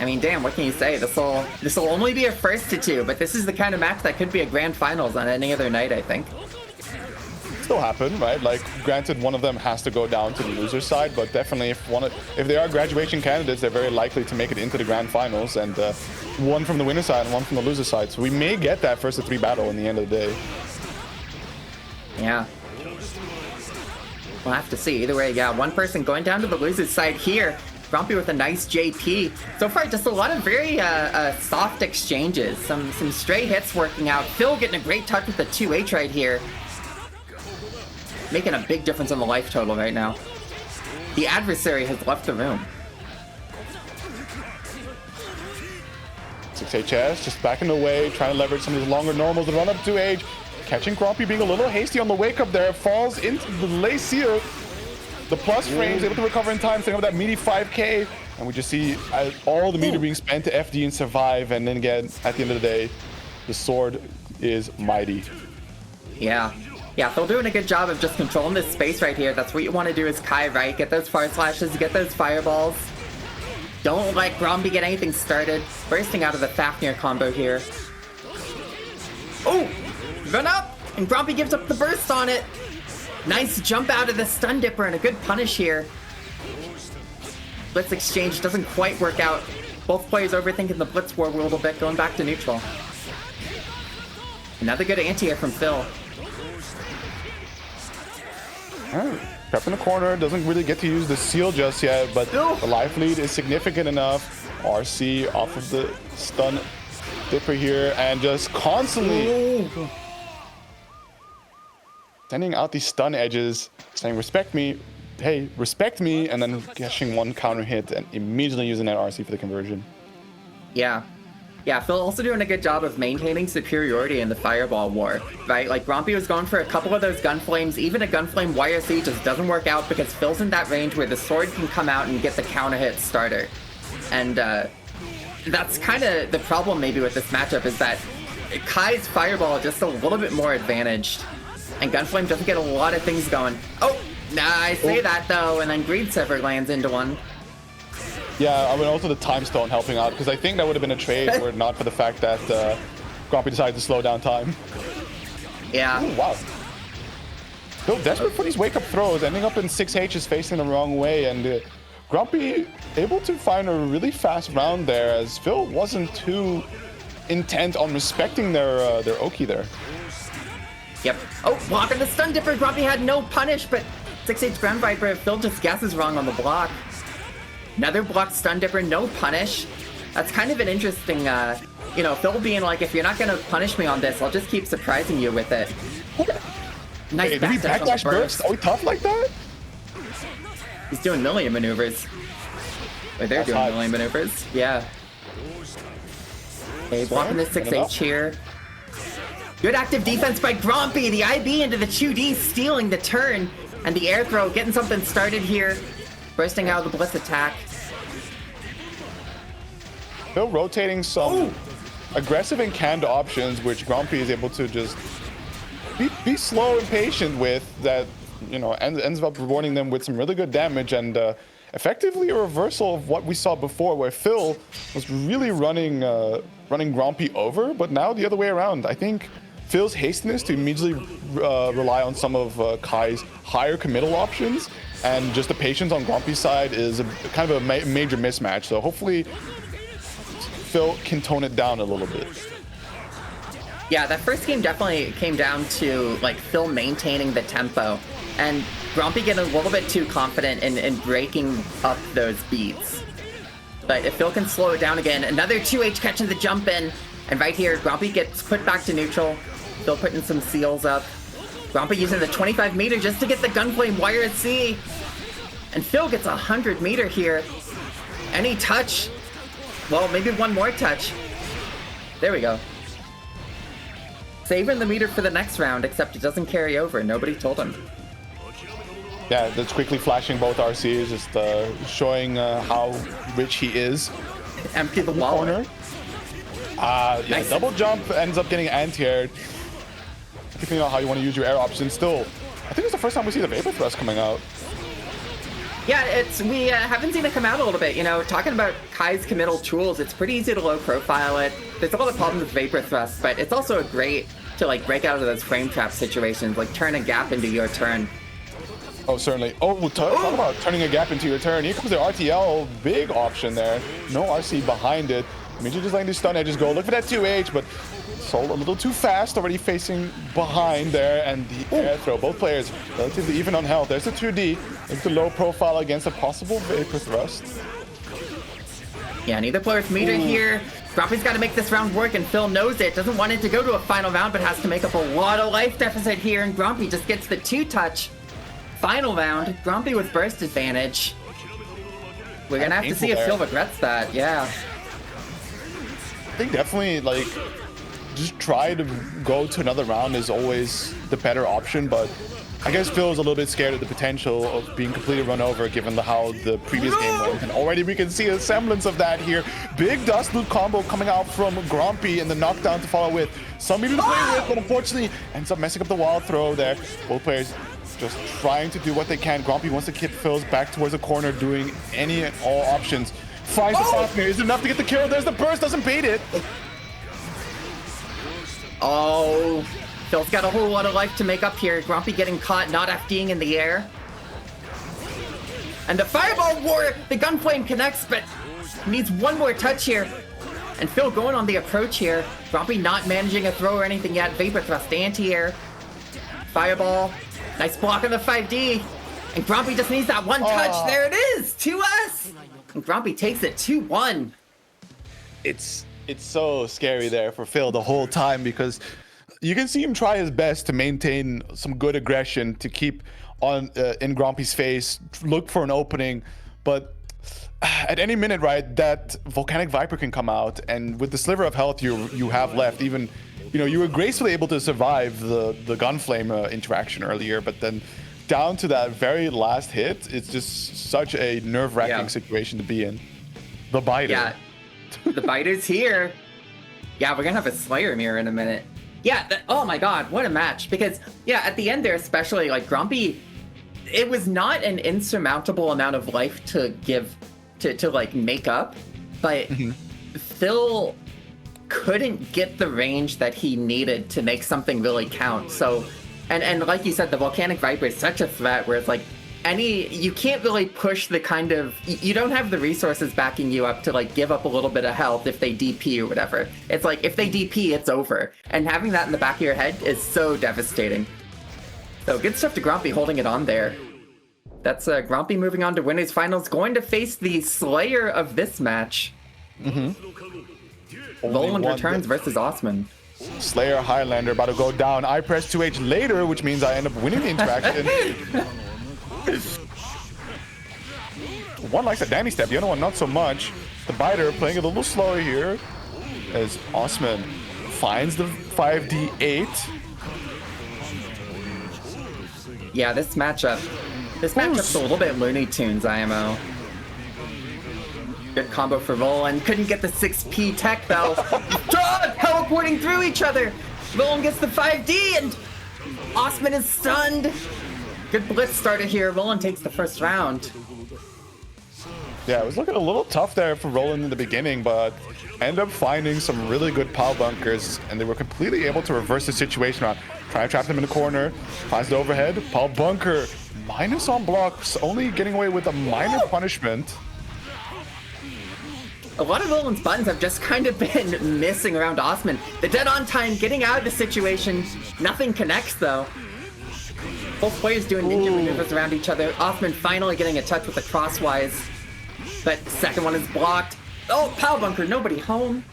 mean, damn, what can you say? This will only be a first to 2, but this is the kind of match that could be a grand finals on any other night, I think. Still happen, right? Like, granted, one of them has to go down to the loser side, but definitely if they are graduation candidates, they're very likely to make it into the grand finals, and one from the winner side and one from the loser side. So we may get that first to 3 battle in the end of the day. Yeah. We'll have to see. Either way, yeah, one person going down to the loser's side here. Grumpy with a nice JP. So far, just a lot of very soft exchanges. Some stray hits working out. Phil getting a great touch with the 2H right here. Making a big difference on the life total right now. The adversary has left the room. 6HS just backing away, trying to leverage some of the longer normals and run up 2H. Catching Grumpy being a little hasty on the wake up there. Falls into the lay seal. The plus frames able to recover in time, setting up that meaty 5k. And we just see all the meter being spent to FD and survive. And then again, at the end of the day, the sword is mighty. Yeah. Yeah, Phil doing a good job of just controlling this space right here. That's what you want to do as Kai, right? Get those fire slashes, get those fireballs. Don't let Gromby get anything started. Bursting out of the Fafnir combo here. Oh! Run up! And Gromby gives up the burst on it. Nice jump out of the stun dipper and a good punish here. Blitz exchange doesn't quite work out. Both players overthinking the Blitz war a little bit, going back to neutral. Another good anti-air from Phil. Alright, Prep in the corner, doesn't really get to use the seal just yet, but the life lead is significant enough. RC off of the stun dipper here, and just constantly sending out these stun edges, saying respect me, hey, respect me, and then catching one counter hit and immediately using that RC for the conversion. Yeah. Yeah, Phil also doing a good job of maintaining superiority in the Fireball war, right? Like, Grumpy was going for a couple of those Gunflames. Even a Gunflame YRC just doesn't work out because Phil's in that range where the sword can come out and get the counter hit starter. And that's kind of the problem maybe with this matchup, is that Kai's Fireball is just a little bit more advantaged. And Gunflame doesn't get a lot of things going. Oh, nah, I say that though, and then Greed Sever lands into one. Yeah, I mean, also the time stone helping out, because I think that would have been a trade were it not for the fact that Grumpy decided to slow down time. Yeah. Ooh, wow. Still desperate for these wake-up throws, ending up in 6H's facing the wrong way, and Grumpy able to find a really fast round there, as Phil wasn't too intent on respecting their Oki there. Yep. Oh, blocking the stun dipper. Grumpy had no punish, but 6H Ground Viper. Phil just guesses wrong on the block. Another blocked stun dipper, no punish. That's kind of an interesting, you know, Phil being like, if you're not going to punish me on this, I'll just keep surprising you with it. Nice Hey, did he backdash burst? Are we tough like that? He's doing million maneuvers. Wait, they're doing million maneuvers? Yeah. Okay, blocking the 6H here. Good active defense by Grumpy. The IB into the 2D, stealing the turn. And the air throw, getting something started here. Bursting out of the blitz attack. Still rotating some aggressive and canned options, which Grumpy is able to just be slow and patient with. That, you know, ends up rewarding them with some really good damage, and effectively a reversal of what we saw before, where Phil was really running Grumpy over, but now the other way around. I think Phil's hastiness to immediately rely on some of Kai's higher committal options, and just the patience on Grumpy's side is kind of a major mismatch. So hopefully Phil can tone it down a little bit. Yeah, that first game definitely came down to like Phil maintaining the tempo and Grumpy getting a little bit too confident in breaking up those beats. But if Phil can slow it down again, another 2H catching the jump in, and right here Grumpy gets put back to neutral. Phil putting some seals up. Grumpy using the 25 meter just to get the Gunflame Wire C. And Phil gets a 100 meter here. Any touch? Well, maybe one more touch. There we go. Saving the meter for the next round, except it doesn't carry over. Nobody told him. Yeah, that's quickly flashing both RCs, just showing how rich he is. Empty the wallet. Yeah, Nice. Double jump ends up getting anti-aired. Figuring out how you want to use your air option. Still, I think it's the first time we see the Vapor Thrust coming out. Yeah, we haven't seen it come out a little bit. You know, talking about Kai's committal tools, it's pretty easy to low profile it. There's a lot of problems with Vapor Thrust, but it's also great to like break out of those frame trap situations, like turn a gap into your turn. Oh, certainly. Oh, talk about turning a gap into your turn. Here comes the RTL, big option there. No RC behind it. I mean, you're just letting these stun edges go. Look for that 2H, but sold a little too fast, already facing behind there, and the air throw. Both players relatively even on health. There's the 2D. It's the low profile against a possible Vapor Thrust. Yeah, neither player's meter here. Grumpy's got to make this round work, and Phil knows it. Doesn't want it to go to a final round, but has to make up a lot of life deficit here, and Grumpy just gets the 2-touch. Final round, Grumpy with burst advantage. We're gonna have to see if Phil regrets that, yeah. I think definitely, like, just try to go to another round is always the better option, but I guess Phil is a little bit scared of the potential of being completely run over given how the previous game went, and already we can see a semblance of that here. Big dust loop combo coming out from Grumpy, and the knockdown to follow with. Some meter to play with, but unfortunately ends up messing up the wild throw there. Both players just trying to do what they can. Grumpy wants to keep Phil's back towards the corner, doing any and all options. Fires the soft mirror. Is it enough to get the kill? There's the burst, doesn't bait it. Oh, Phil's got a whole lot of life to make up here. Grumpy getting caught, not FDing in the air. And the Fireball War, the Gunflame connects, but needs one more touch here. And Phil going on the approach here. Grumpy not managing a throw or anything yet. Vapor Thrust, anti-air. Fireball. Nice block on the 5D. And Grumpy just needs that one touch. There it is, 2S. And Grumpy takes it 2-1. It's so scary there for Phil the whole time, because you can see him try his best to maintain some good aggression, to keep on in Grumpy's face, look for an opening, but at any minute, right, that Volcanic Viper can come out, and with the sliver of health you have left, even, you know, you were gracefully able to survive the Gunflame interaction earlier, but then down to that very last hit, it's just such a nerve-wracking situation to be in. The biter. Yeah, the biter's here. Yeah, we're gonna have a Slayer mirror in a minute. Yeah, oh my god, what a match. Because, yeah, at the end there especially, like, Grumpy, it was not an insurmountable amount of life to give, to like, make up, but Phil couldn't get the range that he needed to make something really count. So, and like you said, the Volcanic Viper is such a threat where it's like, you can't really push the kind of, you don't have the resources backing you up to like give up a little bit of health if they DP or whatever. It's like if they DP, it's over. And having that in the back of your head is so devastating. So good stuff to Grumpy holding it on there. That's Grumpy moving on to winners finals, going to face the slayer of this match. Roland returns versus Osman. Slayer Highlander about to go down. I press 2H later, which means I end up winning the interaction. One likes a Danny step, the other one not so much. The biter playing it a little slower here as Osman finds the 5D8. Yeah, this matchup's a little bit Looney Tunes, IMO. Good combo for Roland. Couldn't get the 6P tech though. Teleporting through each other. Roland gets the 5D and Osman is stunned. Good blitz started here. Roland takes the first round. Yeah, it was looking a little tough there for Roland in the beginning, but ended up finding some really good power bunkers, and they were completely able to reverse the situation around. Trying to trap them in the corner. Finds the overhead. Power bunker. Minus on blocks. Only getting away with a minor punishment. A lot of Roland's buttons have just kind of been missing around Osman. The dead on time, getting out of the situation. Nothing connects though. Both players doing ninja maneuvers around each other. Osman finally getting a touch with the crosswise. But second one is blocked. Oh, power bunker, nobody home.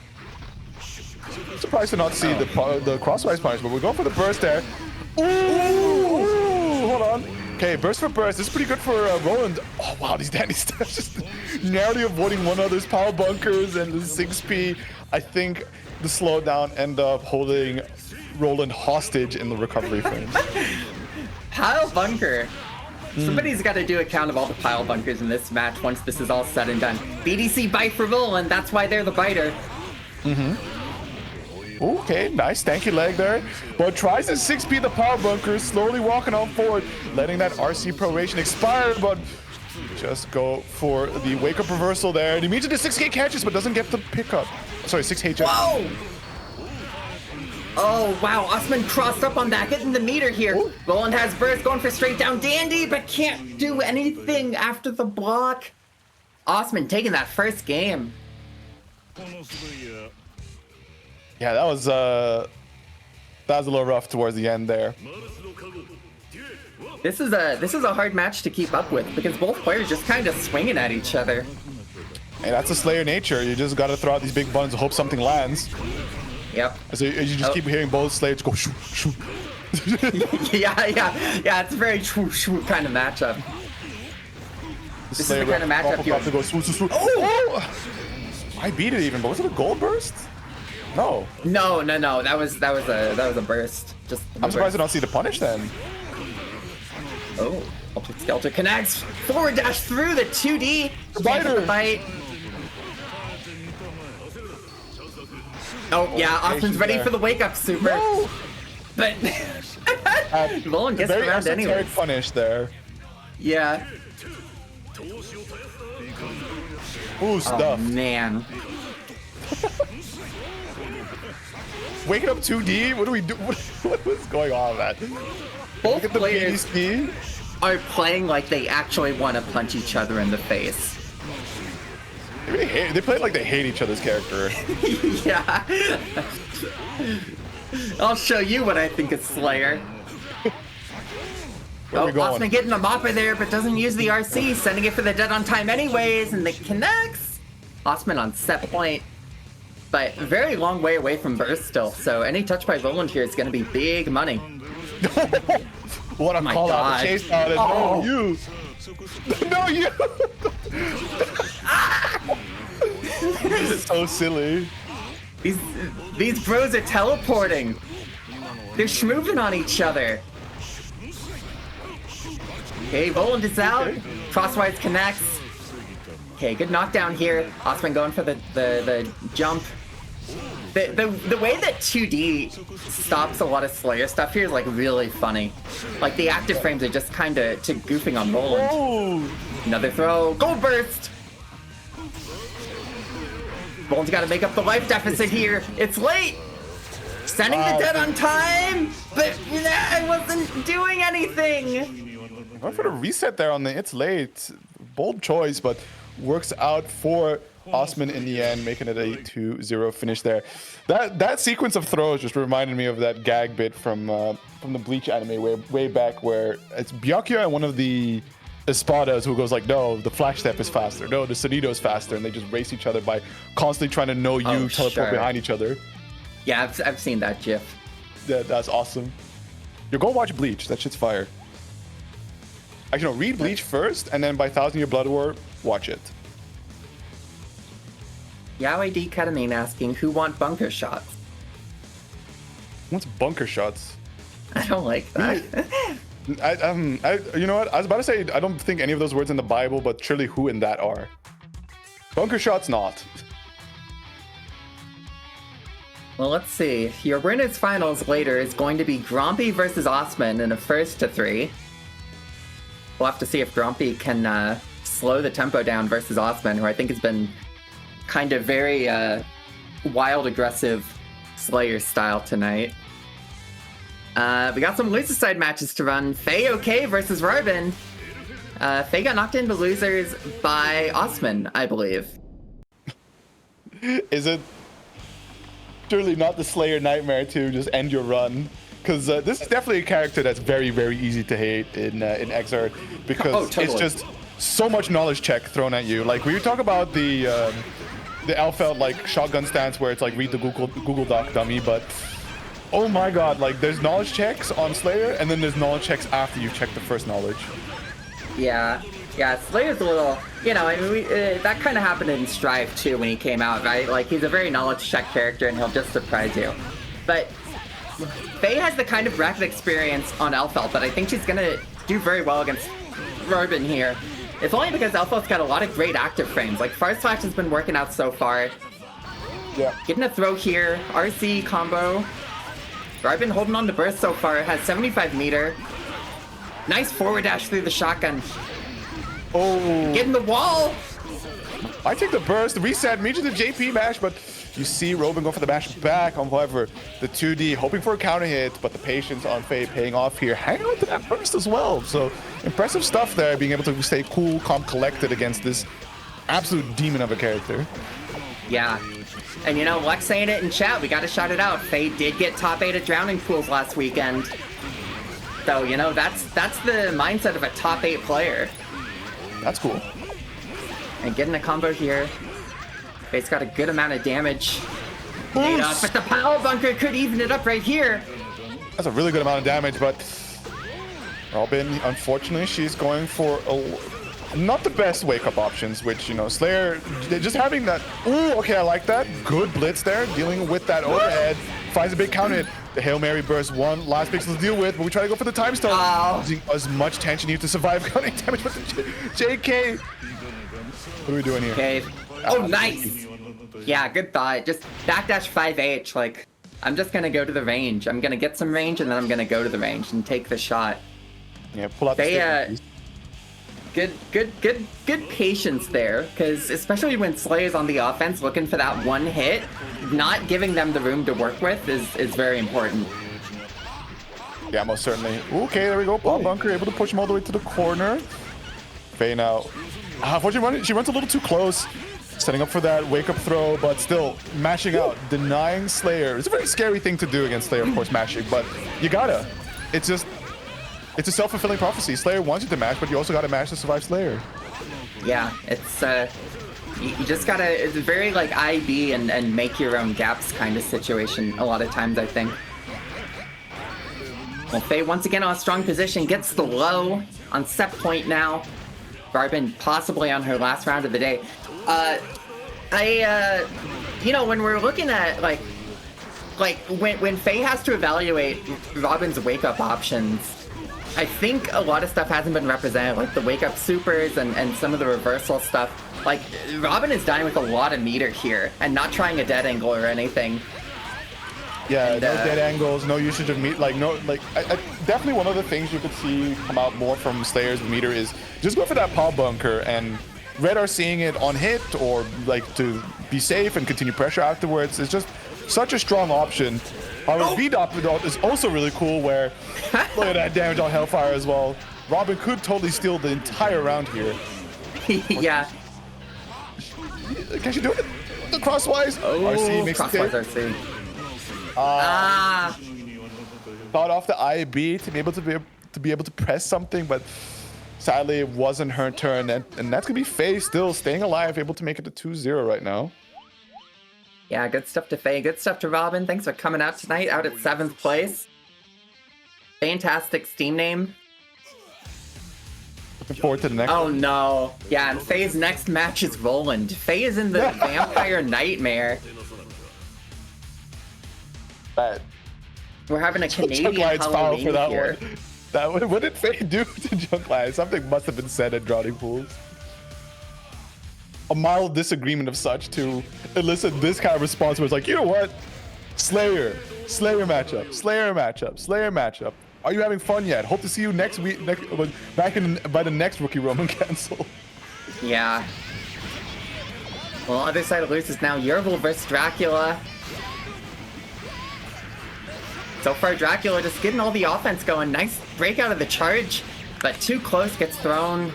Surprised to not see the crosswise punch, but we're going for the burst there. Ooh, hold on. Okay, burst for burst. This is pretty good for Roland. Oh, wow, these Danny steps just narrowly avoiding one another's power bunkers and the 6P. I think the slowdown ended up holding Roland hostage in the recovery frame. Pile bunker. Somebody's got to do a count of all the pile bunkers in this match once this is all said and done. BDC bite for Roland. That's why they're the biter. Okay, nice stanky leg there. But tries to 6P the power bunker, slowly walking on forward, letting that RC proration expire, but just go for the wake up reversal there. And he meets it to 6K catches, but doesn't get the pickup. Sorry, 6H. Whoa! Oh, wow, Osman crossed up on that, getting the meter here. Ooh. Roland has burst, going for straight down dandy, but can't do anything after the block. Osman taking that first game. Yeah, that was a little rough towards the end there. This is a hard match to keep up with because both players just kind of swinging at each other. Hey, that's a Slayer nature. You just gotta throw out these big buttons and hope something lands. Yep. So you just keep hearing both Slayers go shoot, shoot. yeah. It's a very shoot kind of matchup. This is the kind of matchup you have to go swoop, swoop. Oh! I beat it even, but was it a gold burst? No. No. That was a burst. Just. I'm surprised I don't see the punish then. Oh, Ultimate Skelter connects. Forward dash through the 2D. Biter. Bite. Oh yeah, Austin's ready for the wake up super. No. But Roland gets around anyway. Punish there. Yeah. Ooh, stuff. Oh man. Waking up 2D? What do we do? What was going on with that? Both Look at players the BDC. are playing like they actually want to punch each other in the face. They play like they hate each other's character. Yeah. I'll show you what I think is Slayer. Osman getting a mopper there, but doesn't use the RC, sending it for the dead on time anyways, and it connects. Osman on set point, but very long way away from burst still, so any touch by Roland here is going to be big money. What a call out, chase out, no, you. No, you. This is so silly. These bros are teleporting. They're schmooving on each other. Okay, Roland is out. Okay. Crosswise connects. Okay, good knockdown here. Osman going for the jump. The way that 2D stops a lot of Slayer stuff here is like really funny. Like the active frames are just kind of goofing on Roland. Oh. Another throw. Gold burst. Roland's got to make up the life deficit here. It's late. Sending the dead on time, but I wasn't doing anything. Going for the reset there on the It's Late. Bold choice, but works out for Osman in the end, making it a 2-0 finish there. That sequence of throws just reminded me of that gag bit from the Bleach anime way back, where it's Byakuya and one of the Espadas who goes like, no, the flash step is faster, no, the Sonido is faster, and they just race each other by constantly trying to know you, teleport behind each other. Yeah, I've seen that GIF. That's awesome. You go watch Bleach. That shit's fire. Actually, no, read Bleach first, and then by Thousand Year Blood War, watch it. Yaoi D. Ketamine asking, who want bunker shots? What's bunker shots? I don't like that. You know what? I was about to say, I don't think any of those words in the Bible, but surely who in that are. Bunker shots, not. Well, let's see. Your winners finals later is going to be Grompy versus Osman in a 1st-to-3. We'll have to see if Grompy can slow the tempo down versus Osman, who I think has been kind of very wild, aggressive Slayer style tonight. We got some loser side matches to run. Faye OK versus Robin. Faye got knocked into losers by Osman, I believe. Is it surely not the Slayer nightmare to just end your run? Because this is definitely a character that's very, very easy to hate in Xrd, because totally. It's just so much knowledge check thrown at you. Like when you talk about the Elfeld like shotgun stance where it's like read the Google Doc dummy, but oh my god, like there's knowledge checks on Slayer, and then there's knowledge checks after you've checked the first knowledge. Yeah, Slayer's a little, you know, I mean, that kind of happened in Strive too when he came out, right? Like he's a very knowledge check character and he'll just surprise you. But Faye has the kind of rapid experience on Elfeld that I think she's gonna do very well against Robin here. If only because Elfeld's got a lot of great active frames. Like Far Slash has been working out so far. Yeah. Getting a throw here, RC combo. Robin holding on to burst so far, has 75 meter. Nice forward dash through the shotgun. Oh. Getting the wall! I take the burst, the reset, me to the JP mash, but you see Robin go for the mash back. However, the 2D hoping for a counter hit, but the patience on Faye paying off here. Hang on to that burst as well. So impressive stuff there, being able to stay cool, calm, collected against this absolute demon of a character. Yeah. And you know, Lex saying it in chat, we gotta shout it out. Faye did get top 8 at Drowning Pools last weekend. So, you know, that's the mindset of a top 8 player. That's cool. And getting a combo here. Faye's got a good amount of damage. But the power bunker could even it up right here. That's a really good amount of damage, but Robin, unfortunately, she's going for not the best wake-up options, which, you know, Slayer, just having that, ooh, okay, I like that. Good blitz there, dealing with that overhead. Finds a big counter hit. The Hail Mary burst, one last pixel to deal with, but we try to go for the time stone. Using as much tension you to survive counting damage, but the JK. What are we doing here? Okay. Oh, nice. Yeah, good thought. Just backdash 5H, like, I'm just gonna go to the range. I'm gonna get some range, and then I'm gonna go to the range and take the shot. Yeah, pull out the Good patience there, because especially when Slayer's on the offense looking for that one hit, not giving them the room to work with is very important. Yeah, most certainly. Okay, there we go. Bob Bunker able to push him all the way to the corner. Faye now. Unfortunately, she runs a little too close. Setting up for that wake-up throw, but still mashing out, denying Slayer. It's a very scary thing to do against Slayer, of course, mashing, but you gotta. It's a self-fulfilling prophecy. Slayer wants you to mash, but you also gotta mash to survive Slayer. Yeah, it's you just gotta. It's very like IB and make your own gaps kind of situation. A lot of times, I think. Well, Faye once again on a strong position, gets the low on set point now. Robin possibly on her last round of the day. You know, when we're looking at like when Faye has to evaluate Robin's wake-up options, I think a lot of stuff hasn't been represented, like the wake-up supers and some of the reversal stuff. Like, Robin is dying with a lot of meter here and not trying a dead angle or anything. Yeah, no dead angles, no usage of meter. Like, no, like, I definitely one of the things you could see come out more from Slayer's meter is just go for that paw bunker, and Red are seeing it on hit or like to be safe and continue pressure afterwards. It's just such a strong option. Our V-Dot is also really cool, where look at that damage on Hellfire as well. Robin could totally steal the entire round here. Yeah. Can she do it? The crosswise. Oh, RC makes it. crosswise RC. Ah. Thought off the IB to be able to press something, but sadly it wasn't her turn. And that's gonna be Faye still staying alive, able to make it to 2-0 right now. Yeah, good stuff to Faye. Good stuff to Robin. Thanks for coming out tonight, out at 7th place. Fantastic Steam name. Looking forward to the next. Oh no. Yeah, and Faye's next match is Roland. Faye is in the Vampire Nightmare. Bad. We're having a Canadian Junkline's foul Halloween for that here. one. What did Faye do to Junkline? Something must have been said at Drowning Pools. A mild disagreement of such to elicit this kind of response where it's like, you know what? Slayer matchup, Slayer matchup. Are you having fun yet? Hope to see you next week, by the next Rookie Roman cancel. Yeah. Well, other side of loose is now Yervil versus Dracula. So far, Dracula just getting all the offense going. Nice break out of the charge, but too close, gets thrown.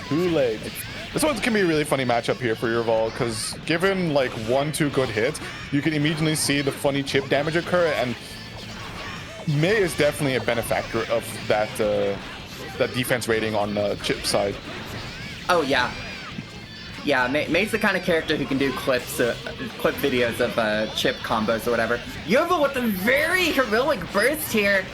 Too late. This one can be a really funny matchup here for Yervil, because given like 1-2 good hits, you can immediately see the funny chip damage occur, and May is definitely a benefactor of that that defense rating on the chip side. Oh yeah. Yeah, May's the kind of character who can do clip videos of chip combos or whatever. Yervil with a very heroic burst here.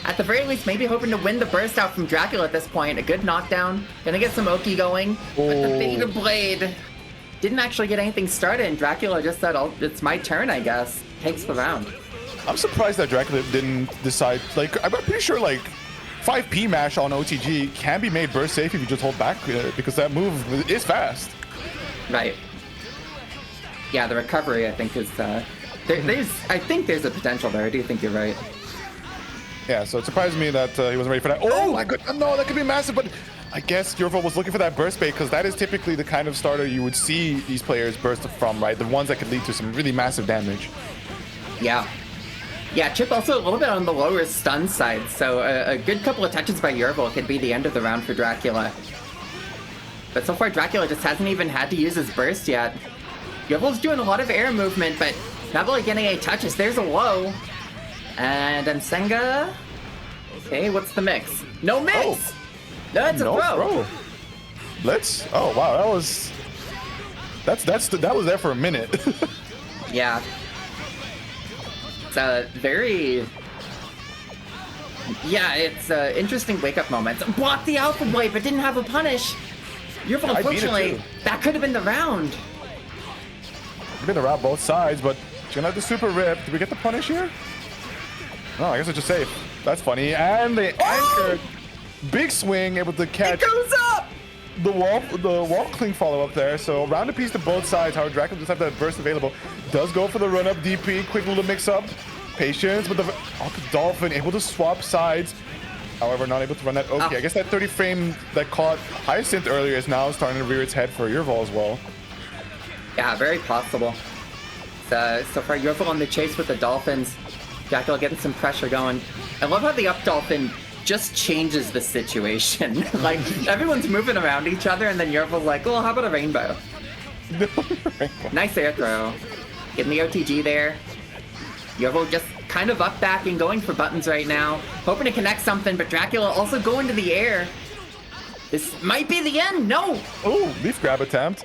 At the very least, maybe hoping to win the burst out from Dracula at this point. A good knockdown. Gonna get some Oki going. But the Beta Blade didn't actually get anything started, and Dracula just said, oh, it's my turn, I guess. Takes the round. I'm surprised that Dracula didn't decide, like, I'm pretty sure, like, 5P mash on OTG can be made burst safe if you just hold back, because that move is fast. Right. Yeah, the recovery, I think, is, I think there's a potential there. I do think you're right. Yeah, so it surprised me that he wasn't ready for that. Oh my goodness, no, that could be massive, but I guess Yervil was looking for that burst bait, because that is typically the kind of starter you would see these players burst from, right? The ones that could lead to some really massive damage. Yeah. Yeah, Chip also a little bit on the lower stun side, so a good couple of touches by Yervil could be the end of the round for Dracula. But so far, Dracula just hasn't even had to use his burst yet. Yervil's doing a lot of air movement, but not really getting any touches. There's a low. And Nsenga. Okay, what's the mix? No mix! Oh. No, it's a throw. Blitz? Oh wow, that was there for a minute. Yeah. It's a very... Yeah, it's interesting wake-up moments. Blocked the Alpha Blade, but didn't have a punish. Yervil, unfortunately, that could have been the round. Been around both sides, but she's gonna have the super rip. Did we get the punish here? No, I guess it's just safe. That's funny. And they anchored. Big swing, able to catch. It goes up! The wall cling follow up there. So round a piece to both sides. However, Dracula just have that burst available. Does go for the run up DP. Quick little mix up. Patience with the Dolphin, able to swap sides. However, not able to run that. Okay, I guess that 30 frame that caught Hyacinth earlier is now starting to rear its head for Yervil as well. Yeah, very possible. So far, Yervil on the chase with the Dolphins. Dracula getting some pressure going. I love how the up Dolphin just changes the situation. Like, everyone's moving around each other, and then Yervil's like, well, how about a rainbow? Nice air throw. Getting the OTG there. Yervil just kind of up back and going for buttons right now. Hoping to connect something, but Dracula also going to the air. This might be the end. No! Oh, leaf grab attempt.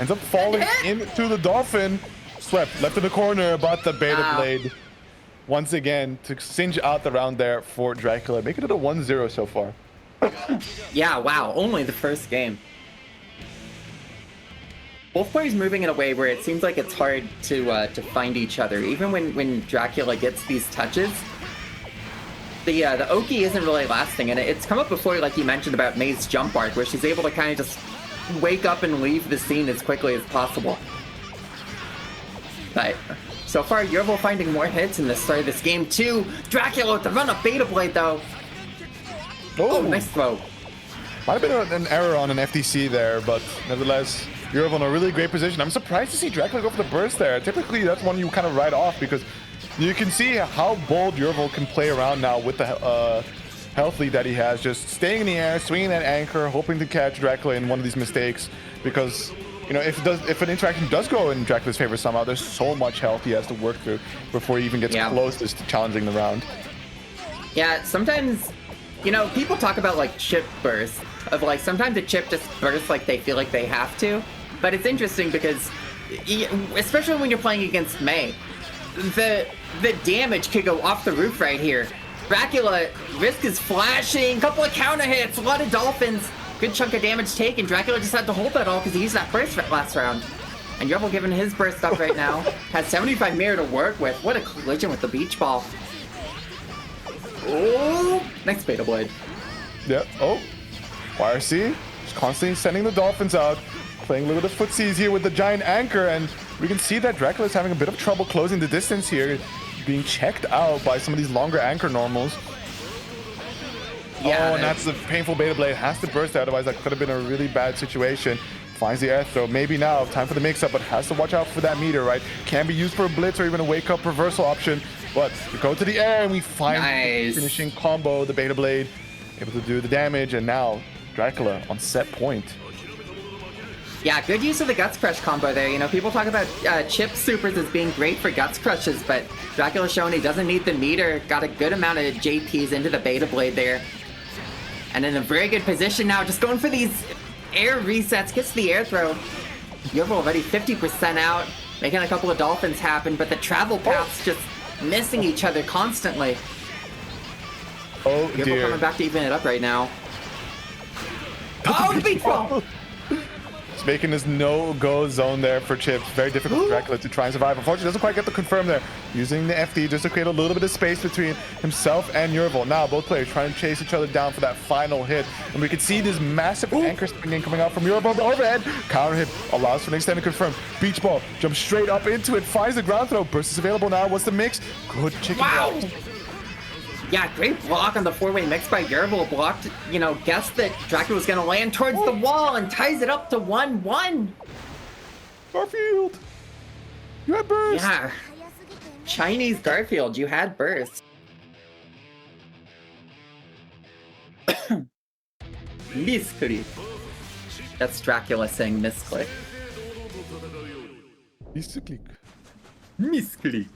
Ends up falling into the Dolphin. Swept, left in the corner, but the Beta Blade once again to singe out the round there for Dracula. Making it a 1-0 so far. Yeah, wow. Only the first game. Both players moving in a way where it seems like it's hard to find each other. Even when Dracula gets these touches, the Oki isn't really lasting, and it's come up before, like you mentioned about May's jump arc, where she's able to kind of just wake up and leave the scene as quickly as possible. But so far, Yervil finding more hits in the start of this game too. Dracula with the run-up Beta Blade though. Oh, nice throw. Might have been an error on an FTC there, but nevertheless, Yervil in a really great position. I'm surprised to see Dracula go for the burst there. Typically, that's one you kind of write off because You can see how bold Yervil can play around now with the health lead that he has, just staying in the air, swinging that anchor, hoping to catch Dracula in one of these mistakes. Because, you know, if an interaction does go in Dracula's favor somehow, there's so much health he has to work through before he even gets close to challenging the round. Yeah, sometimes, you know, people talk about like chip bursts, of like sometimes a chip just bursts like they feel like they have to. But it's interesting because, especially when you're playing against Mei, the damage could go off the roof right here. Dracula, Risk is flashing, couple of counter hits, a lot of dolphins, good chunk of damage taken. Dracula just had to hold that all because he used that burst last round. And Yervil giving his burst up right now. Has 75 mirror to work with. What a collision with the beach ball. Oh, next Beta Blade. Yep. Oh, YRC just constantly sending the dolphins out, playing a little bit of footsies here with the giant anchor, and we can see that Dracula is having a bit of trouble closing the distance here, being checked out by some of these longer anchor normals. Yeah, and that's the painful Beta Blade. Has to burst, otherwise that could have been a really bad situation. Finds the air throw. Maybe now, time for the mix-up, but has to watch out for that meter, right? Can be used for a blitz or even a wake-up reversal option. But we go to the air and we find the finishing combo, the Beta Blade, able to do the damage, and now Dracula on set point. Yeah, good use of the Guts Crush combo there. You know, people talk about chip supers as being great for Guts Crushes, but Dracula's showing he doesn't need the meter. Got a good amount of JPs into the Beta Blade there. And in a very good position now, just going for these air resets, gets the air throw. Yervil already 50% out, making a couple of dolphins happen, but the travel paths just missing each other constantly. Oh Yervil dear. coming back to even it up right now. Oh, the beach ball! It's making this no-go zone there for Chips. Very difficult for Dracula to try and survive. Unfortunately, doesn't quite get the confirm there. Using the FD just to create a little bit of space between himself and Yervil. Now, both players trying to chase each other down for that final hit. And we can see this massive anchor spinning coming out from Yervil. The overhead counter hit allows for an extended confirm. Beach ball jumps straight up into it. Finds the ground throw. Burst is available now. What's the mix? Good chicken. Wow! Yeah, great block on the four-way mix by Yervil. Blocked, you know, guessed that Dracula was going to land towards the wall and ties it up to 1-1. Garfield, you had burst. Yeah. Chinese Garfield, you had burst. Misclick. That's Dracula saying misclick. Misclick. Misclick.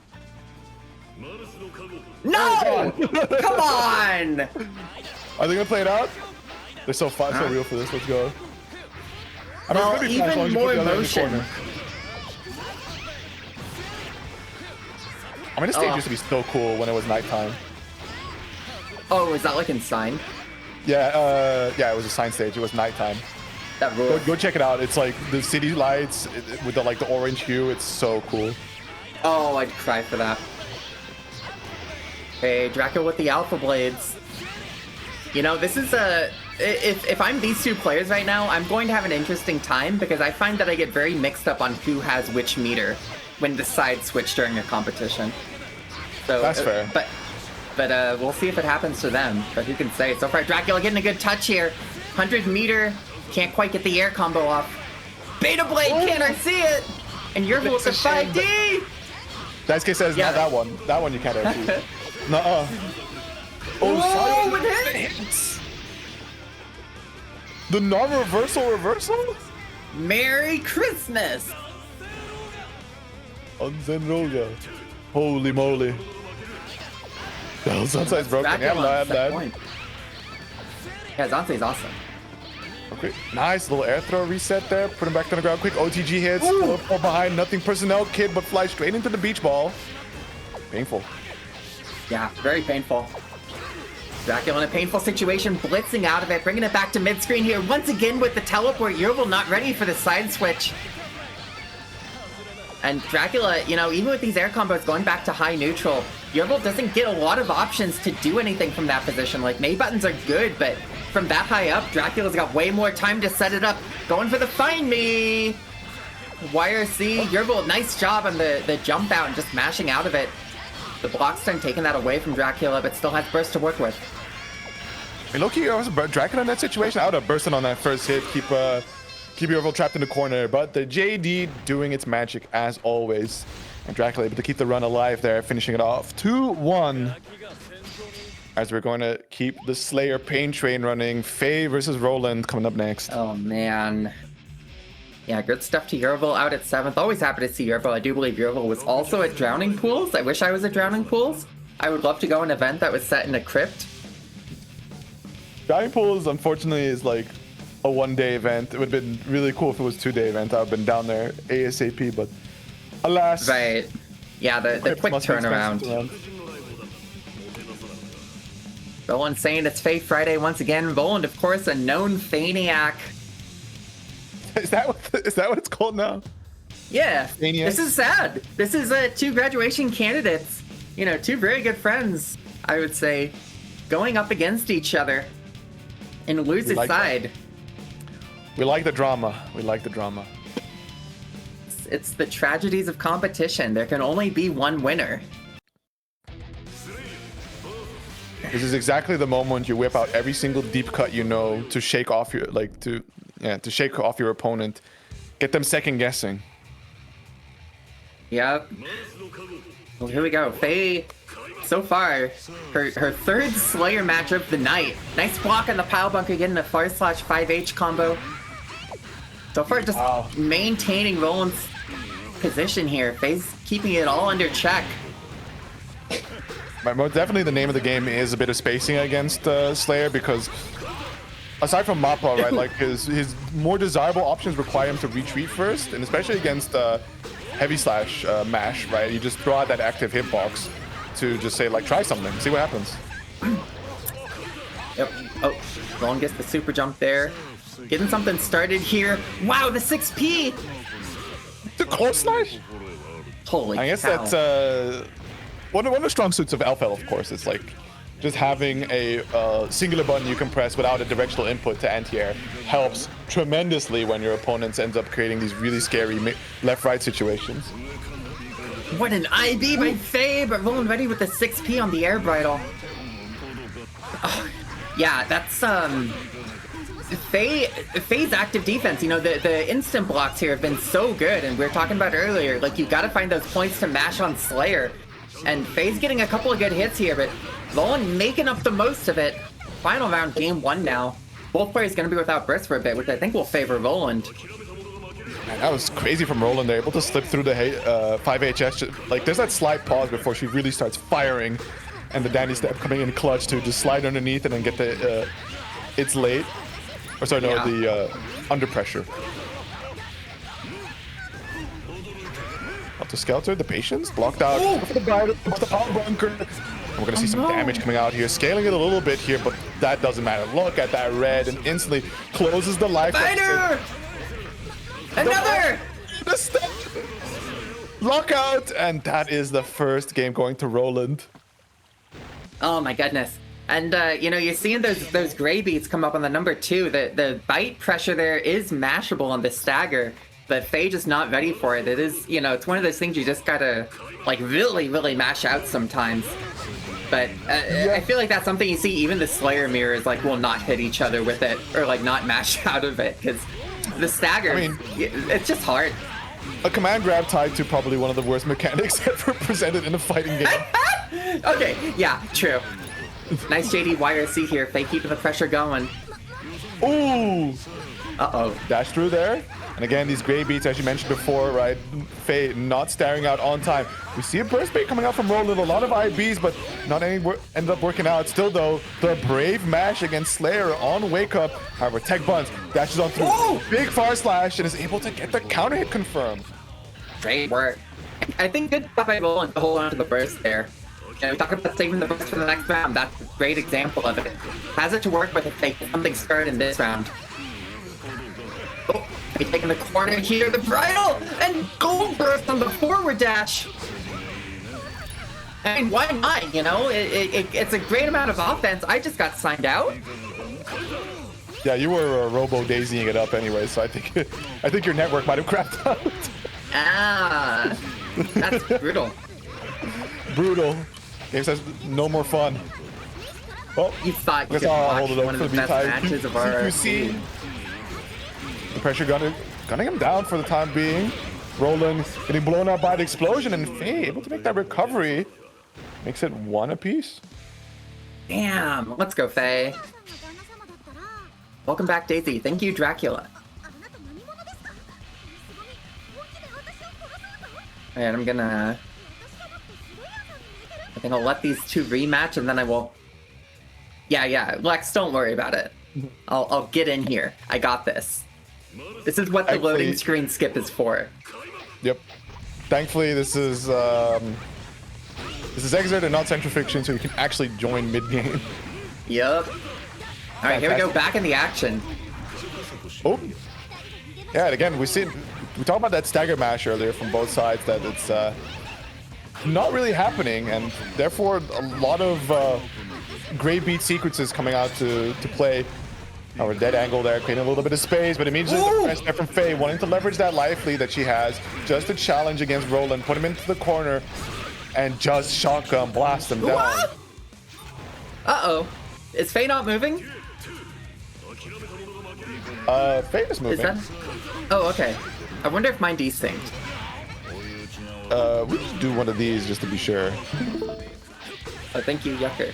No! Come on! Are they gonna play it out? They're so fun, so real for this. Let's go. I mean, Well, it's gonna be fun as long even as you put more the other in the motion. corner. I mean, this stage used to be so cool when it was nighttime. Oh, was that like in Sign? Yeah, yeah, it was a sign stage. It was nighttime. That rule. Go check it out. It's like the city lights with the like the orange hue. It's so cool. Oh, I'd cry for that. Hey, Dracula with the Alpha Blades. You know, this is a... If I'm these two players right now, I'm going to have an interesting time because I find that I get very mixed up on who has which meter when the sides switch during a competition. So, That's fair. But we'll see if it happens to them. But who can say? So far, Dracula getting a good touch here. 100 meter. Can't quite get the air combo off. Beta Blade, can't I see it? And Yervil with the 5D! Daisuke says, Yeah. not that one. That one you can't actually. Nuh-uh. Oh, with it hit! hits. The non-reversal reversal? Merry Christmas! Unzenroga. Holy moly. Oh, Sunside's broken. Yeah, Dracula on I'm set dead. point. Yeah, Zante's awesome. Okay, nice little air throw reset there. Put him back on the ground. Quick OTG hits. Fall behind. Nothing personnel kid, but fly straight into the beach ball. Painful. Yeah, very painful. Dracula in a painful situation, blitzing out of it, bringing it back to mid-screen here. Once again with the teleport, Yervil not ready for the side switch. And Dracula, you know, even with these air combos going back to high neutral, Yervil doesn't get a lot of options to do anything from that position. Like, May buttons are good, but from that high up, Dracula's got way more time to set it up. Going for the find me! YRC, Yervil, nice job on the jump out and just mashing out of it. The block stun taking that away from Dracula, but still has burst to work with. Hey, low-key, Dracula in that situation, I would have bursted on that first hit, keep Yervil trapped in the corner, but the JD doing its magic as always. And Dracula able to keep the run alive there, finishing it off 2-1. As we're going to keep the Slayer pain train running. Faye versus Roland coming up next. Oh, man. Yeah, good stuff to Yervil out at 7th. Always happy to see Yervil. I do believe Yervil was also at Drowning Pools. I wish I was at Drowning Pools. I would love to go an event that was set in a crypt. Drowning Pools, unfortunately, is like a one-day event. It would have been really cool if it was a two-day event. I would have been down there ASAP, but alas. Right. Yeah, the quick turnaround. Roland saying it's Faye Friday once again. Roland, of course, a known Faniac. Is that what it's called now? Yeah. Faniac? This is sad. This is two graduation candidates. You know, two very good friends, I would say, going up against each other in loser's side. That. We like the drama. We like the drama. It's the tragedies of competition. There can only be one winner. This is exactly the moment you whip out every single deep cut you know to shake off your to shake off your opponent, get them second guessing. Yep. Well, here we go. Faye, so far, her third Slayer match of the night. Nice block on the pile bunker, getting a /5H combo. So far, just maintaining Roland's position here. Faye's keeping it all under check. Definitely the name of the game is a bit of spacing against Slayer, because aside from Mappa, right, like his more desirable options require him to retreat first, and especially against heavy slash mash, right? You just throw out that active hitbox to just say, like, try something, see what happens. Yep. Oh, Roland gets the super jump there. Getting something started here. Wow, the 6P! The close slash? Holy I guess cow. that's one of the strong suits of Alpha, of course. It's like just having a singular button you can press without a directional input to anti-air helps tremendously when your opponents end up creating these really scary left-right situations. What an IB by Faye, but Roland ready with the 6P on the air bridle. Oh, yeah, that's Faye's active defense. You know, the instant blocks here have been so good, and we were talking about earlier, like, you gotta find those points to mash on Slayer. And Faye's getting a couple of good hits here, but Roland making up the most of it. Final round, game 1 now. Both players gonna be without burst for a bit, which I think will favor Roland. Man, that was crazy from Roland. They're able to slip through the 5HS. Like, there's that slight pause before she really starts firing, and the Danny step coming in clutch to just slide underneath and then get the it's late. Or sorry, no, Yeah. the under pressure. Helter Skelter, the patience, blocked out for the power bunker. And we're gonna see some damage coming out here, scaling it a little bit here, but that doesn't matter. Look at that red, and instantly closes the life. Fighter! Another! The step! Lockout, and that is the first game going to Roland. Oh my goodness. And, you know, you're seeing those gray beats come up on the number 2. The bite pressure there is mashable on the stagger, but Faye just not ready for it. It is, you know, it's one of those things you just gotta, like, really, really mash out sometimes. But I feel like that's something you see even the Slayer mirrors, like, will not hit each other with it, or, like, not mash out of it, because the stagger, I mean, it's just hard. A command grab tied to probably one of the worst mechanics ever presented in a fighting game. Okay, yeah, true. Nice JD YRC here. Faye keeping the pressure going. Ooh! Uh-oh. Dash through there. And again, these gray beats, as you mentioned before, right? Faye not staring out on time. We see a burst bait coming out from Roland. A lot of IBs, but not any ended up working out. Still, though, the brave mash against Slayer on Wake Up. However, Tech Buns dashes on through. Whoa! Big far slash and is able to get the counter hit confirmed. Great work. I think good stuff by Roland to hold on to the burst there. You know, we talk about saving the burst for the next round. That's a great example of it. Has it to work with if they get something started in this round. Oh, he's taking the corner here, the bridle, and gold burst on the forward dash. I mean, why not? You know, it's a great amount of offense. I just got signed out. Yeah, you were robo-daisying it up anyway, so I think your network might have crapped out. Ah, that's brutal. Brutal. Game says no more fun. Well, You thought you guess could I'll watch hold it up one of for the the best meantime. matches of our CQC. season. The pressure gunning him down for the time being. Roland getting blown up by the explosion, and Faye able to make that recovery. Makes it 1 apiece. Damn. Let's go, Faye. Welcome back, Daisy. Thank you, Dracula. Alright, I think I'll let these two rematch, and then I will... Yeah, Lex, don't worry about it. I'll get in here. I got this. This is what the loading screen skip is for. Yep. Thankfully, this is Xrd and not Central Fiction, so you can actually join mid-game. Yep. Alright, here we go, back in the action. Oh. Yeah, and again, we talked about that stagger mash earlier from both sides, that it's not really happening, and therefore a lot of great beat sequences coming out to play. Our dead angle there, creating a little bit of space, but immediately the press there from Faye, wanting to leverage that life lead that she has, just to challenge against Roland, put him into the corner, and just shotgun blast him down. What? Uh-oh. Is Faye not moving? Faye is moving. Is that... Oh, okay. I wonder if mine desynced. We just do one of these just to be sure. Oh, thank you, Yucker.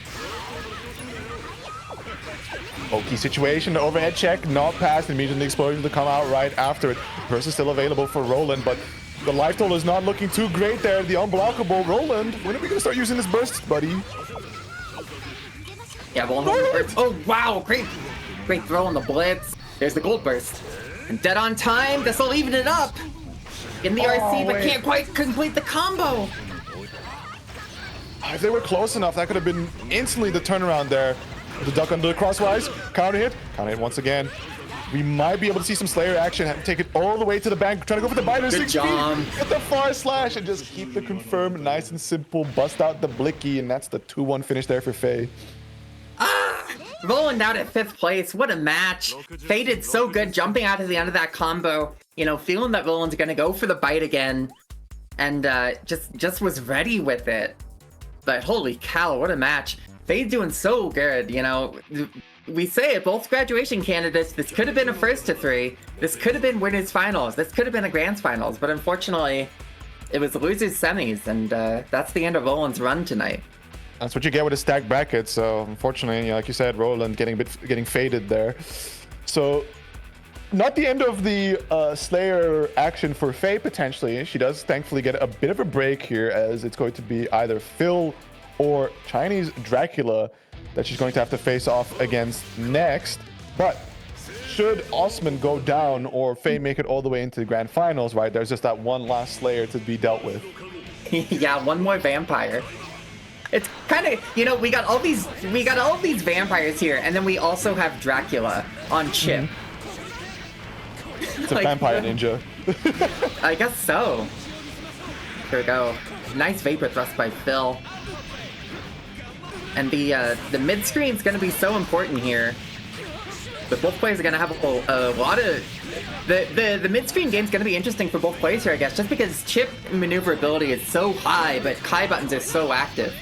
Okey situation, the overhead check, not passed, immediately the explosion to come out right after it. Burst is still available for Roland, but the life total is not looking too great there. The unblockable Roland. When are we gonna start using this burst, buddy? Yeah, well, oh wow, great throw on the blitz. There's the gold burst. And dead on time, this'll even it up. In the RC, but can't quite complete the combo. If they were close enough, that could have been instantly the turnaround there. The duck under the crosswise, counter hit once again. We might be able to see some Slayer action, take it all the way to the bank, trying to go for the biter. Good 6 job. feet, get the far slash, and just keep the confirm nice and simple. Bust out the blicky, and that's the 2-1 finish there for Faye. Rolling out at 5th place. What a match. Faye did so good jumping out at the end of that combo. You know, feeling that Roland's gonna go for the bite again. And just was ready with it. But holy cow, what a match. Faye's doing so good, you know. We say it, both graduation candidates, this could have been a first to 3. This could have been winners finals. This could have been a grands finals. But unfortunately, it was losers semis. And that's the end of Roland's run tonight. That's what you get with a stacked bracket. So unfortunately, like you said, Roland getting faded there. So not the end of the Slayer action for Faye potentially. She does thankfully get a bit of a break here, as it's going to be either Phil or Chinese Dracula that she's going to have to face off against next. But should Osman go down or Faye make it all the way into the grand finals, right, there's just that one last Slayer to be dealt with. Yeah, one more vampire. It's kind of, you know, we got all these vampires here, and then we also have Dracula on Chip. It's a vampire ninja. I guess so. Here we go. Nice vapor thrust by Phil. And the mid screen's gonna be so important here. But both players are gonna have a lot of the mid screen game's gonna be interesting for both players here, I guess, just because Chip maneuverability is so high, but Kai buttons are so active.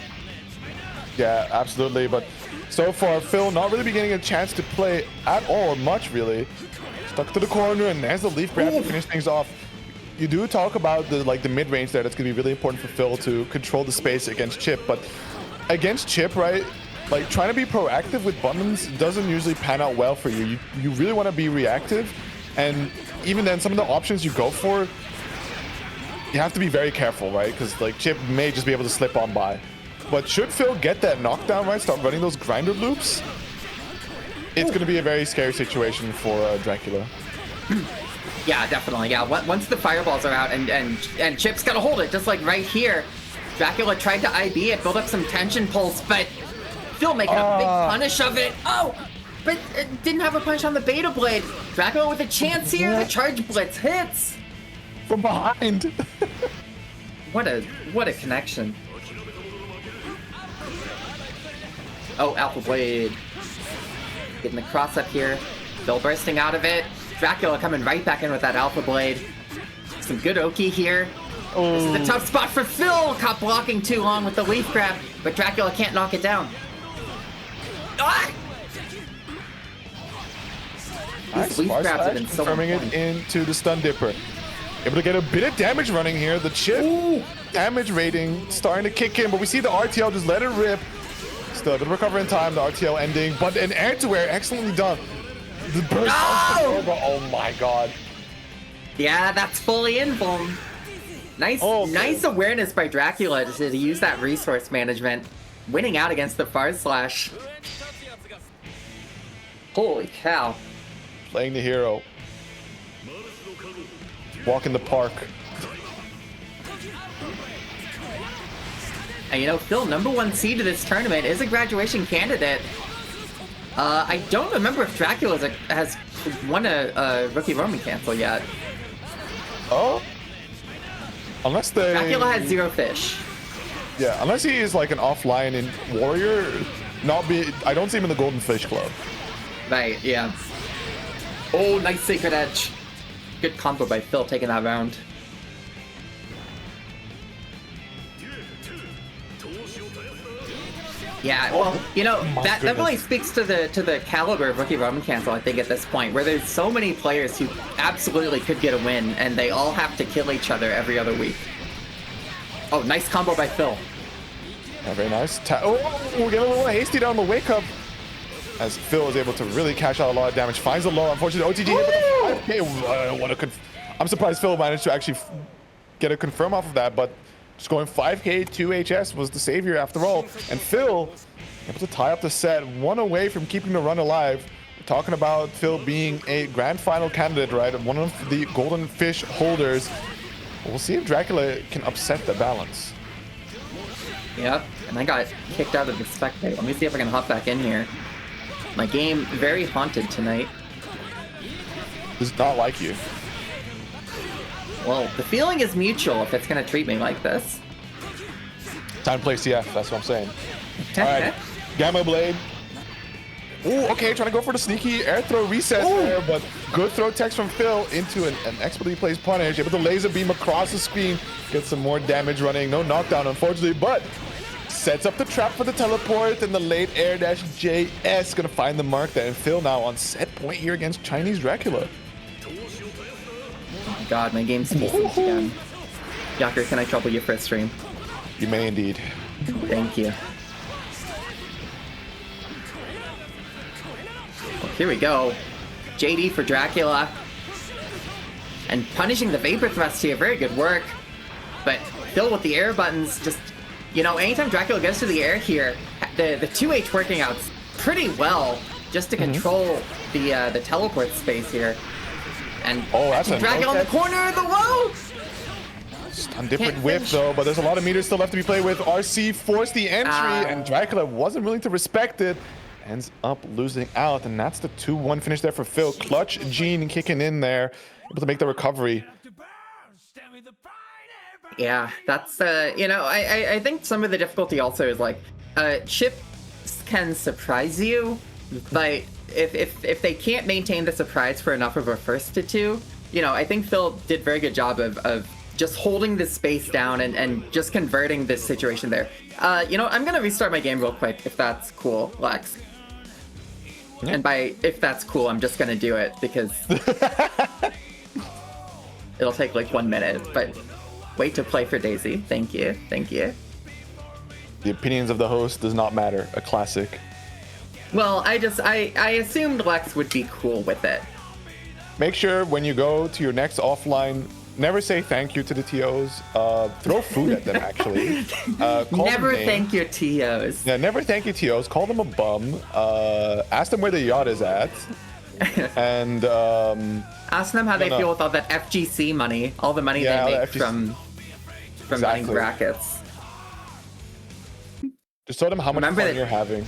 Yeah, absolutely. But so far, Phil not really getting a chance to play at all, or much really. Stuck to the corner, and there's the leaf grab to finish things off. You do talk about the mid range there. That's gonna be really important for Phil to control the space against Chip, but against Chip, right? Like, trying to be proactive with buttons doesn't usually pan out well for you. You really want to be reactive, and even then, some of the options you go for, you have to be very careful, right? Because like Chip may just be able to slip on by. But should Phil get that knockdown right, start running those grinder loops, it's going to be a very scary situation for Dracula. Yeah, definitely. Yeah, once the fireballs are out and Chip's got to hold it, just like right here. Dracula tried to IB it, build up some tension pulse, but Phil making a big punish of it. Oh, but it didn't have a punch on the Beta Blade. Dracula with a chance here. The Charge Blitz hits. From behind. What a connection. Oh, Alpha Blade. Getting the cross up here. Phil bursting out of it. Dracula coming right back in with that Alpha Blade. Some good Oki here. Oh. This is a tough spot for Phil. Caught blocking too long with the leaf grab, but Dracula can't knock it down. Ah! Nice. These leaf grabs have been so confirming it into the stun dipper. Able to get a bit of damage running here. The chip damage rating starting to kick in, but we see the RTL just let it rip. Still a bit of recovery in time, the RTL ending, but an air-to-air, excellently done. The burst oh my god. Yeah, that's fully in boom. Nice, nice awareness by Dracula to use that resource management. Winning out against the Far Slash. Holy cow. Playing the hero. Walk in the park. And you know, Phil, #1 seed of this tournament, is a graduation candidate. I don't remember if Dracula has won a Rookie Roman cancel yet. Oh? Unless they... Dracula has 0 fish. Yeah, unless he is like an offline in Warrior, I don't see him in the Golden Fish Club. Right, yeah. Oh, nice Sacred Edge. Good combo by Phil taking that round. Yeah, well, you know, that really speaks to the caliber of Rookie Roman cancel, I think, at this point, where there's so many players who absolutely could get a win, and they all have to kill each other every other week. Oh, nice combo by Phil. Yeah, very nice. We're getting a little hasty down the wake up, as Phil is able to really cash out a lot of damage. Finds the low. Unfortunately, OTG hit with a 5K. I'm surprised Phil managed to actually get a confirm off of that, but just going 5K, 2 HS was the savior after all. And Phil able to tie up the set, 1 away from keeping the run alive. We're talking about Phil being a grand final candidate, right? One of the Golden Fish holders. We'll see if Dracula can upset the balance. Yep, and I got kicked out of the spectate. Let me see if I can hop back in here. My game very haunted tonight. Does not like you. Well, the feeling is mutual if it's gonna treat me like this. Time to play CF, that's what I'm saying. Alright, Gamma Blade. Ooh, okay, trying to go for the sneaky air throw reset there, but good throw text from Phil into an expertly placed punish. Able to laser beam across the screen, get some more damage running. No knockdown, unfortunately, but sets up the trap for the teleport, and the late air dash JS gonna find the mark there. And Phil now on set point here against Chinese Dracula. Oh my god, my game's speaking again. Yaker, can I trouble you for a stream? You may indeed. Thank you. Well, here we go. JD for Dracula. And punishing the Vapor Thrust here, very good work. But Phil with the air buttons, just, you know, anytime Dracula gets to the air here, the 2H working out pretty well just to control the teleport space here. And that's a Dracula on the corner, the low! On different whip though, but there's a lot of meters still left to be played with. RC forced the entry, and Dracula wasn't willing to respect it. Ends up losing out, and that's the 2-1 finish there for Phil. Clutch Gene kicking in there, able to make the recovery. Yeah, that's, you know, I think some of the difficulty also is like, chips can surprise you, but if they can't maintain the surprise for enough of a first to two, you know, I think Phil did a very good job of just holding this space down and just converting this situation there. You know, I'm gonna restart my game real quick, if that's cool, Lex. Yeah. And by if that's cool, I'm just gonna do it because it'll take like 1 minute, but wait to play for Daisy. Thank you, thank you. The opinions of the host does not matter, a classic. Well, I assumed Lex would be cool with it. Make sure when you go to your next offline, never say thank you to the TOs. Throw food at them, actually. Never thank your TOs. Yeah, never thank your TOs. Call them a bum. Ask them where the yacht is at. And ask them how they feel with all that FGC money, all the money they make from running brackets. Just show them how much fun you're having.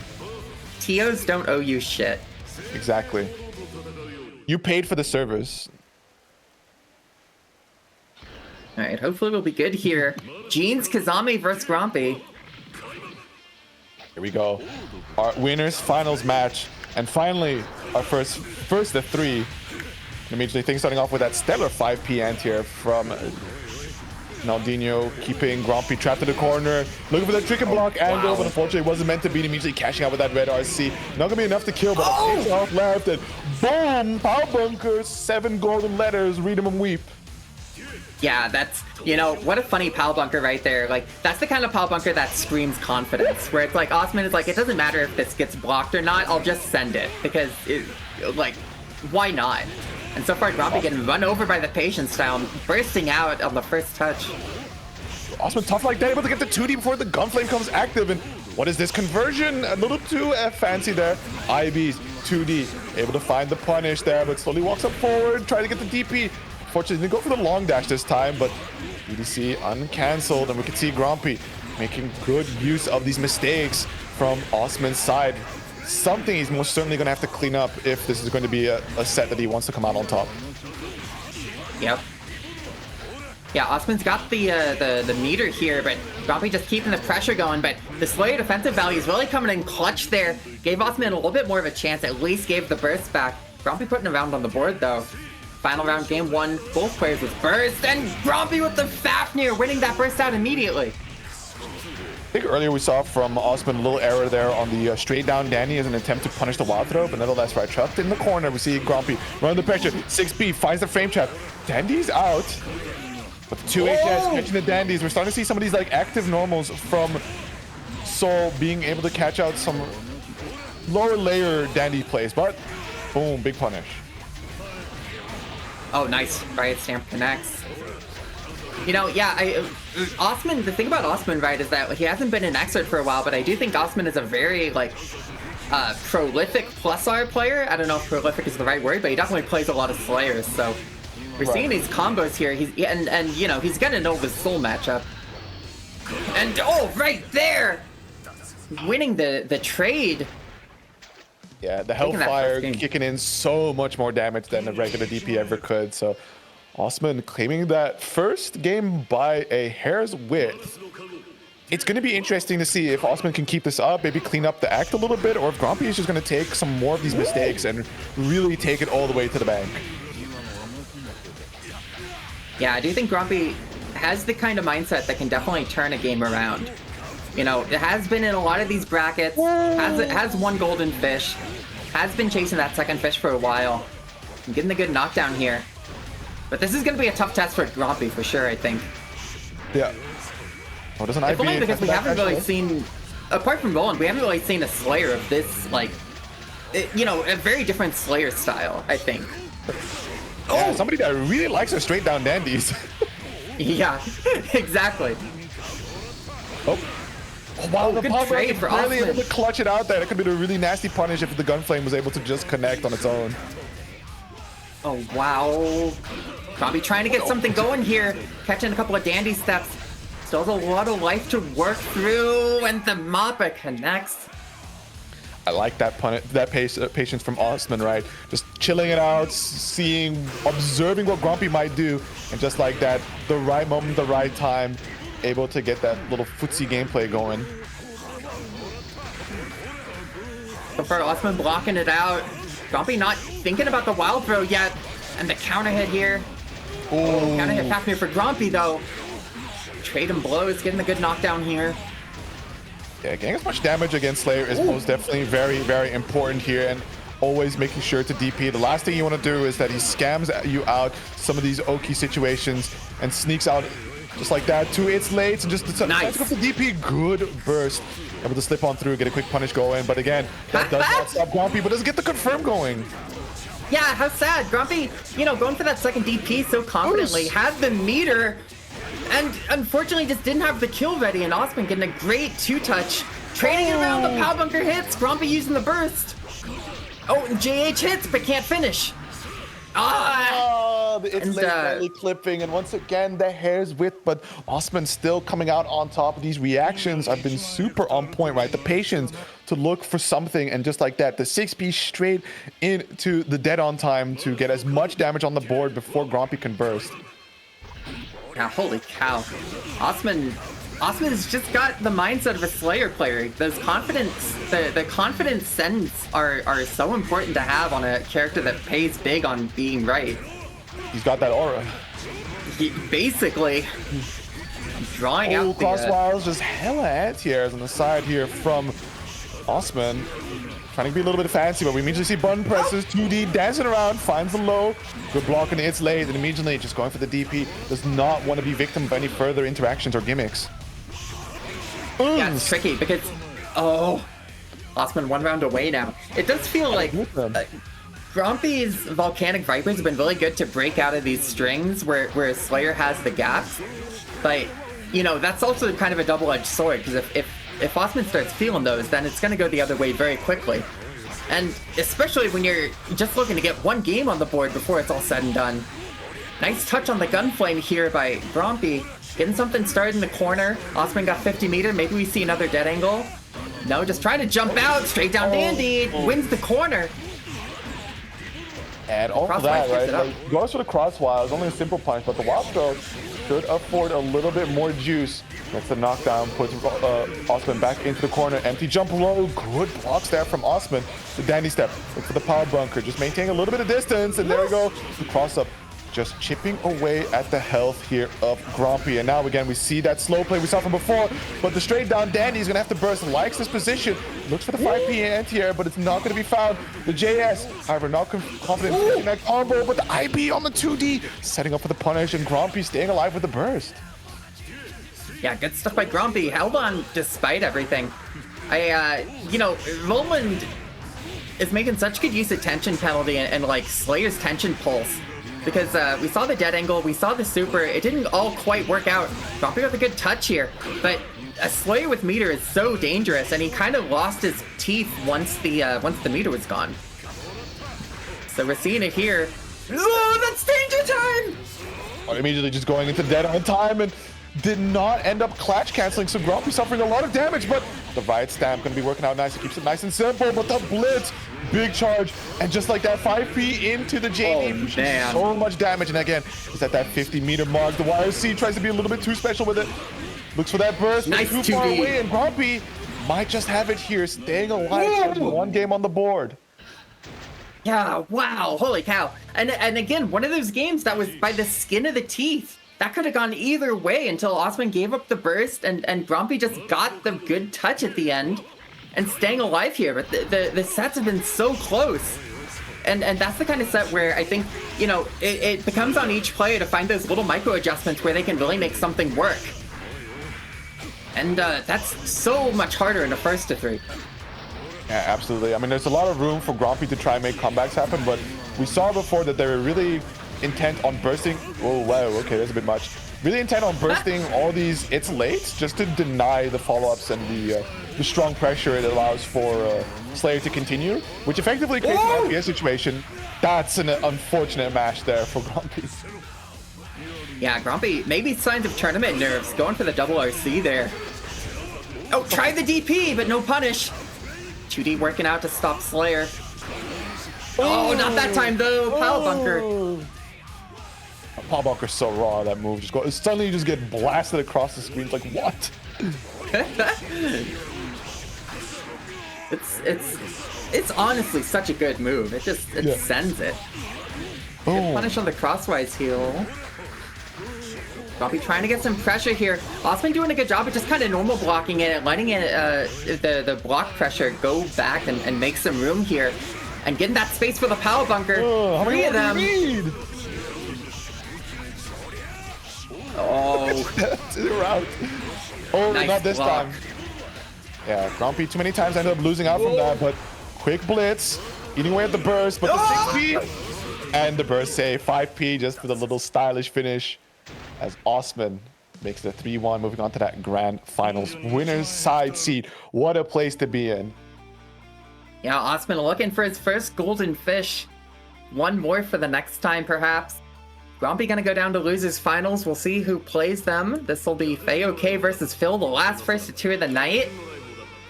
TOs don't owe you shit. Exactly. You paid for the servers. Alright, hopefully we'll be good here. Jeans Kazami versus Grumpy. Here we go. Our winners finals match. And finally, our first of three. Immediately things starting off with that stellar 5P anti-air from Naldinho, keeping Grumpy trapped in the corner, looking for the trick and block angle, but unfortunately it wasn't meant to be. Immediately cashing out with that red RC. Not gonna be enough to kill, but off left, and boom! Power bunker, 7 golden letters, read them and weep. Yeah, that's, you know, what a funny pal bunker right there. Like, that's the kind of pal bunker that screams confidence, where it's like, Osman is like, it doesn't matter if this gets blocked or not, I'll just send it, because, like, why not? And so far, Grumpy getting run over by the Patience style, bursting out on the first touch. Osman tough like that, able to get the 2D before the Gunflame comes active, and what is this conversion? A little too fancy there. IBs, 2D, able to find the punish there, but slowly walks up forward, trying to get the DP. Fortunately, didn't go for the long dash this time, but EDC uncancelled, and we can see Grumpy making good use of these mistakes from Osman's side. Something he's most certainly going to have to clean up if this is going to be a set that he wants to come out on top. Yep. Yeah, Osman's got the meter here, but Grumpy just keeping the pressure going, but the Slayer defensive value is really coming in clutch there. Gave Osman a little bit more of a chance, at least gave the burst back. Grumpy putting a round on the board, though. Final round, game 1, both players with burst, and Grumpy with the Fafnir, winning that burst out immediately. I think earlier we saw from Osman a little error there on the straight down Danny as an attempt to punish the wild throw, but nevertheless, right, trapped in the corner, we see Grumpy run the pressure. 6B finds the frame trap. Dandy's out. But the 2 HS catching the Dandies. We're starting to see some of these like active normals from Soul being able to catch out some lower layer Dandy plays, but boom, big punish. Oh, nice. Riot Stamp connects. You know, yeah, Osman, the thing about Osman, right, is that he hasn't been in Xrd for a while, but I do think Osman is a very, like, prolific plus R player. I don't know if prolific is the right word, but he definitely plays a lot of Slayers, so we're seeing these combos here. And you know, he's gonna know the Soul matchup. And, oh, right there! Winning the trade. Yeah, the Hellfire kicking in so much more damage than a regular DP ever could. So Osman claiming that first game by a hair's width. It's going to be interesting to see if Osman can keep this up, maybe clean up the act a little bit, or if Grumpy is just going to take some more of these mistakes and really take it all the way to the bank. Yeah, I do think Grumpy has the kind of mindset that can definitely turn a game around. You know, it has been in a lot of these brackets, has one golden fish, has been chasing that second fish for a while, and getting a good knockdown here. But this is going to be a tough test for Grumpy for sure, I think. Yeah. Oh, doesn't if only because we haven't really seen, apart from Roland, we haven't really seen a Slayer of this, like, you know, a very different Slayer style, I think. Yeah, somebody that really likes her straight down dandies. Yeah, exactly. Oh. Wow, the good pop trade for really Osman. able to clutch it out there. That could be a really nasty punish if the Gunflame was able to just connect on its own. Oh, wow. Probably trying to get something going here. Catching a couple of dandy steps. Still has a lot of life to work through, and the Mappa connects. I like that patience from Osman, right? Just chilling it out, observing what Grumpy might do, and just like that, the right moment, the right time, able to get that little footsie gameplay going. So far, Osman blocking it out. Grumpy not thinking about the wild throw yet, and the counter hit here. Oh, counter hit Fafnir for Grumpy though. Trade and blows, getting a good knockdown here. Yeah, getting as much damage against Slayer is most definitely very, very important here, and always making sure to DP. The last thing you want to do is that he scams you out some of these Oki situations and sneaks out just like that to its late and just nice. Go for DP. Good burst. Able to slip on through, get a quick punish going, but again, that does not stop Grumpy, but doesn't get the confirm going. Yeah, how sad. Grumpy, you know, going for that second DP so confidently, had the meter, and unfortunately just didn't have the kill ready, and Osman getting a great two-touch. Trading it around, the pow bunker hits, Grumpy using the burst. Oh, and JH hits, but can't finish. It's late clipping, and once again, the hair's width, but Osman still coming out on top. These reactions have been super on point, right? The patience to look for something, and just like that, the 6B straight into the dead on time to get as much damage on the board before Grumpy can burst. Now, holy cow. Osman's just got the mindset of a Slayer player. Those confidence, the confidence sends are so important to have on a character that pays big on being right. He's got that aura. Basically, drawing out Crosswiles just hella anti-airs on the side here from Osman. trying to be a little bit fancy, but we immediately see button presses. 2D dancing around, finds the low. Good block, and it's late, and immediately just going for the DP. Does not want to be victim of any further interactions or gimmicks. Yeah, it's tricky because, Osman 1 round away now. It does feel like Grumpy's Volcanic Vipers have been really good to break out of these strings where Slayer has the gaps. But, you know, that's also kind of a double-edged sword, because if Osman starts feeling those, then it's going to go the other way very quickly. And especially when you're just looking to get one game on the board before it's all said and done. Nice touch on the Gunflame here by Grumpy. Getting something started in the corner. Osman got 50 meter. Maybe we see another dead angle. No, just trying to jump out. Straight down Dandy. Wins the corner. And all of that, right? Like, goes for the crosswise. Only a simple punch, but the wild throw should afford a little bit more juice. Gets the knockdown, puts Osman back into the corner. Empty jump low. Good blocks there from Osman. The Dandy step. Look for the power bunker. Just maintaining a little bit of distance. And there we go. The cross up. Just chipping away at the health here of Grumpy. And now again, we see that slow play we saw from before, but the straight down Dandy is gonna have to burst. Likes this position, looks for the 5P anti-air, but it's not gonna be found. The JS, however, not confident in that combo, but the IB on the 2D, setting up for the punish, and Grumpy staying alive with the burst. Yeah, good stuff by Grumpy. Held on despite everything. You know, Roland is making such good use of tension penalty and like Slayer's tension pulse. Because we saw the dead angle, we saw the super, it didn't all quite work out. Grumpy with a good touch here, but a Slayer with meter is so dangerous, and he kind of lost his teeth once the meter was gone. So we're seeing it here. Oh, that's danger time! Immediately just going into dead on time, and did not end up clutch canceling, so Grumpy suffering a lot of damage, but the Riot Stamp gonna be working out nice. It keeps it nice and simple, but the Blitz, big charge, and just like that, 5P into the JD, pushing so much damage, and again, it's at that 50 meter mark. The YOC tries to be a little bit too special with it. Looks for that burst, nice too far away, and Grumpy might just have it here, staying alive, one game on the board. Yeah, wow, holy cow. And again, one of those games that was by the skin of the teeth. That could have gone either way until Osman gave up the burst and Grumpy just got the good touch at the end and staying alive here. But the sets have been so close. And that's the kind of set where I think, you know, it becomes on each player to find those little micro adjustments where they can really make something work. And that's so much harder in the first to three. Yeah, absolutely. I mean, there's a lot of room for Grumpy to try and make comebacks happen, but we saw before that they were really intent on bursting. Oh wow, okay, that's a bit much. Really intent on bursting all these it's late just to deny the follow-ups and the strong pressure it allows for Slayer to continue, which effectively creates an FPS situation. That's an unfortunate match there for Grumpy. Yeah, Grumpy, maybe signs of tournament nerves, going for the double RC there. Oh, try the DP, but no punish. 2D working out to stop Slayer. Oh, not that time though, Power Bunker. Power Bunker's so raw, that move. Suddenly you just get blasted across the screen. It's like, what? It's honestly such a good move. It sends it. Good punish on the crosswise heal. Grumpy trying to get some pressure here. Osman doing a good job of just kind of normal blocking it and letting it the block pressure go back and make some room here. And getting that space for the Power Bunker. Three of them. Oh, nice not this block. time. Yeah, Grumpy too many times ended up losing out from that, but quick blitz, eating away at the burst, but the 6P and the burst save. 5P just for the little stylish finish as Osman makes the 3-1, moving on to that grand finals winner's side seat. What a place to be in. Yeah, Osman looking for his first golden fish. One more for the next time, perhaps. Grumpy gonna go down to losers finals. We'll see who plays them. This will be Faye versus Phil, the last first to two of the night.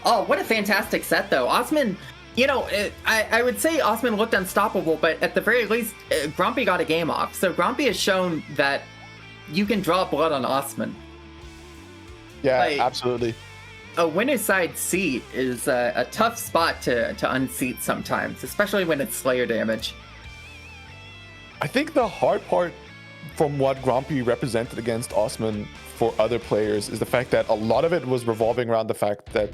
Oh, what a fantastic set, though. Osman, you know, I would say Osman looked unstoppable, but at the very least, Grumpy got a game off. So Grumpy has shown that you can draw blood on Osman. Yeah, absolutely. A winner's side seat is a tough spot to unseat sometimes, especially when it's Slayer damage. I think the hard part from what Grumpy represented against Osman for other players is the fact that a lot of it was revolving around the fact that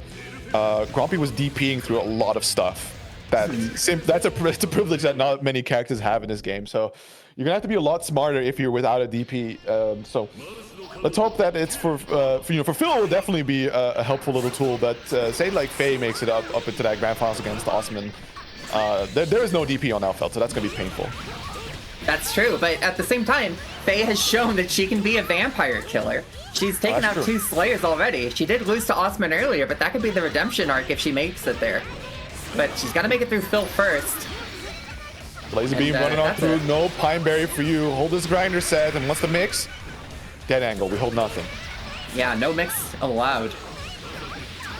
Grumpy was DPing through a lot of stuff. That's a privilege that not many characters have in this game. So you're gonna have to be a lot smarter if you're without a DP. So let's hope that it's for Phil. It will definitely be a helpful little tool. But say like Faye makes it up into that grand finals against Osman, there is no DP on Alfeld, so that's gonna be painful. That's true, but at the same time, Faye has shown that she can be a vampire killer. She's taken out 2 Slayers already. She did lose to Osman earlier, but that could be the redemption arc if she makes it there. But she's got to make it through Phil first. Laser beam running on through. No Pineberry for you. Hold this grinder set, and what's the mix? Dead angle. We hold nothing. Yeah, no mix allowed.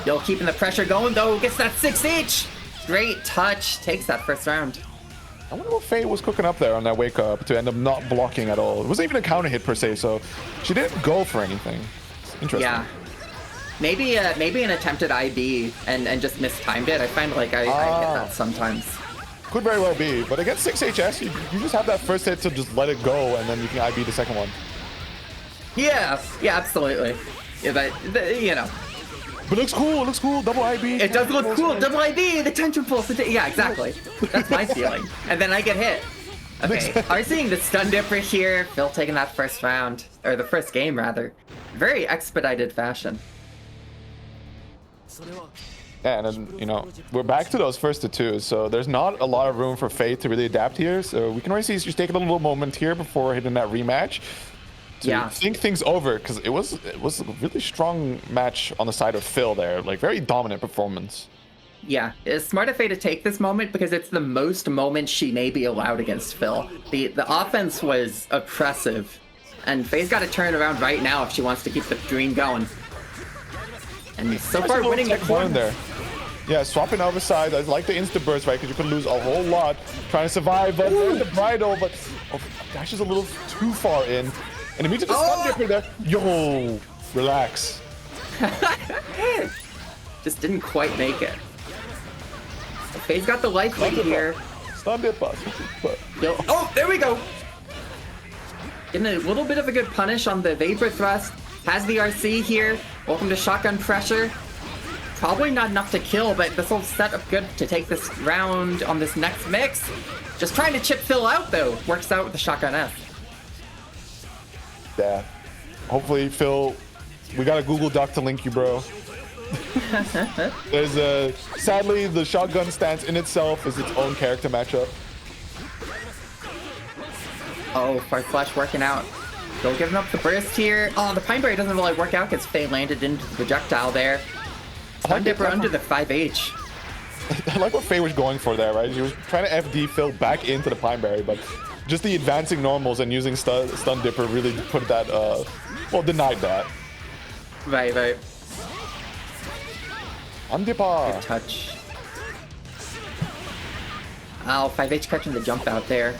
Still keeping the pressure going, though. Gets that 6H. Great touch. Takes that first round. I wonder what Faye was cooking up there on that wake up to end up not blocking at all. It wasn't even a counter hit per se, so she didn't go for anything. Interesting. Yeah. Maybe an attempted IB and just mistimed it. I find like I get that sometimes. Could very well be, but against 6HS, you just have that first hit to just let it go, and then you can IB the second one. Yeah, absolutely. Yeah, but you know. But it looks cool. It looks cool. Double IB. It does look cool. Double IB. The tension pulse. Yeah, exactly. That's my feeling. And then I get hit. Okay. Are we seeing the stun dipper here? Phil taking that first round, or the first game rather. Very expedited fashion. Yeah, and then, we're back to those first two, so there's not a lot of room for Faye to really adapt here. So we can already see she's taking a little moment here before hitting that rematch to think things over, because it was a really strong match on the side of Phil there, like very dominant performance. Yeah, it's smart of Faye to take this moment because it's the most moments she may be allowed against Phil. The offense was oppressive, and Faye's got to turn around right now if she wants to keep the dream going. And so far winning the corner there. Yeah, swapping out the side. I like the insta burst, right? Because you could lose a whole lot trying to survive. But there's the bridle, but Dash is a little too far in. And immediately stun dipper there. Yo, relax. Just didn't quite make it. Faye's got the life lead here. Stun dipper. Oh, there we go. Getting a little bit of a good punish on the Vapor Thrust. Has the RC here. Welcome to Shotgun Pressure. Probably not enough to kill, but this will set up good to take this round on this next mix. Just trying to chip Phil out, though. Works out with the Shotgun F. Yeah. Hopefully, Phil, we got a Google Doc to link you, bro. There's sadly, the Shotgun stance in itself is its own character matchup. Oh, Fire Flash working out. Still giving up the burst here. Oh, the Pineberry doesn't really work out because Faye landed into the projectile there. Stun Dipper under the 5H. I like what Faye was going for there, right? She was trying to FD Phil back into the Pineberry, but just the advancing normals and using Stun Dipper really put that, denied that. Right. Stun Dipper. Good touch. Oh, 5H catching the jump out there.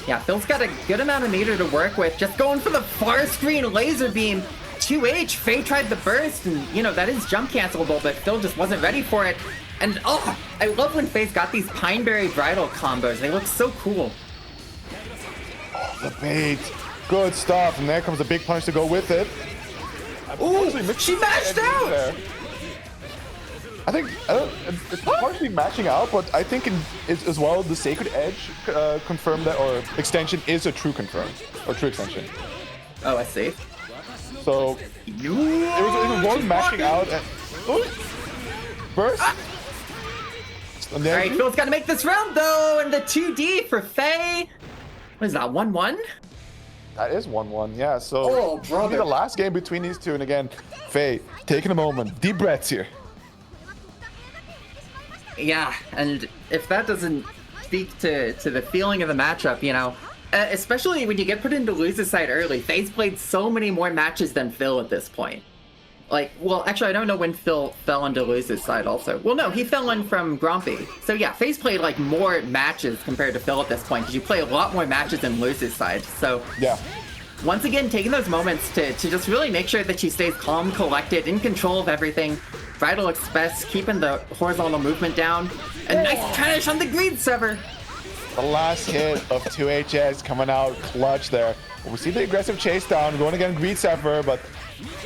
Yeah, Phil's got a good amount of meter to work with. Just going for the far screen laser beam. 2H, Faye tried the burst, and, that is jump cancelable, but Phil just wasn't ready for it. And, I love when Faye's got these Pineberry bridal combos. They look so cool. Oh, the bait. Good stuff. And there comes a big punch to go with it. Ooh, she mashed out! There. I think it's partially matching out, but I think as well the Sacred Edge confirmed that, or extension is a true confirm, or true extension. Oh, I see. So it was one matching out and burst. All right, Phil's got to make this round though, and the 2D for Faye. What is that? 1-1? That is 1-1. Yeah. So it'll be the last game between these two, and again, Faye taking a moment, deep breaths here. Yeah, and if that doesn't speak to the feeling of the matchup, especially when you get put into loser's side early, Faye's played so many more matches than Phil at this point. Actually, I don't know when Phil fell into loser's side also. Well, no, he fell in from Grumpy. So yeah, Faye's played more matches compared to Phil at this point, because you play a lot more matches in loser's side. So yeah. Once again, taking those moments to just really make sure that she stays calm, collected, in control of everything. Vital Express, keeping the horizontal movement down. A nice punish on the Greed Sever. The last hit of 2HS coming out clutch there. We see the aggressive chase down, going against Greed Sever, but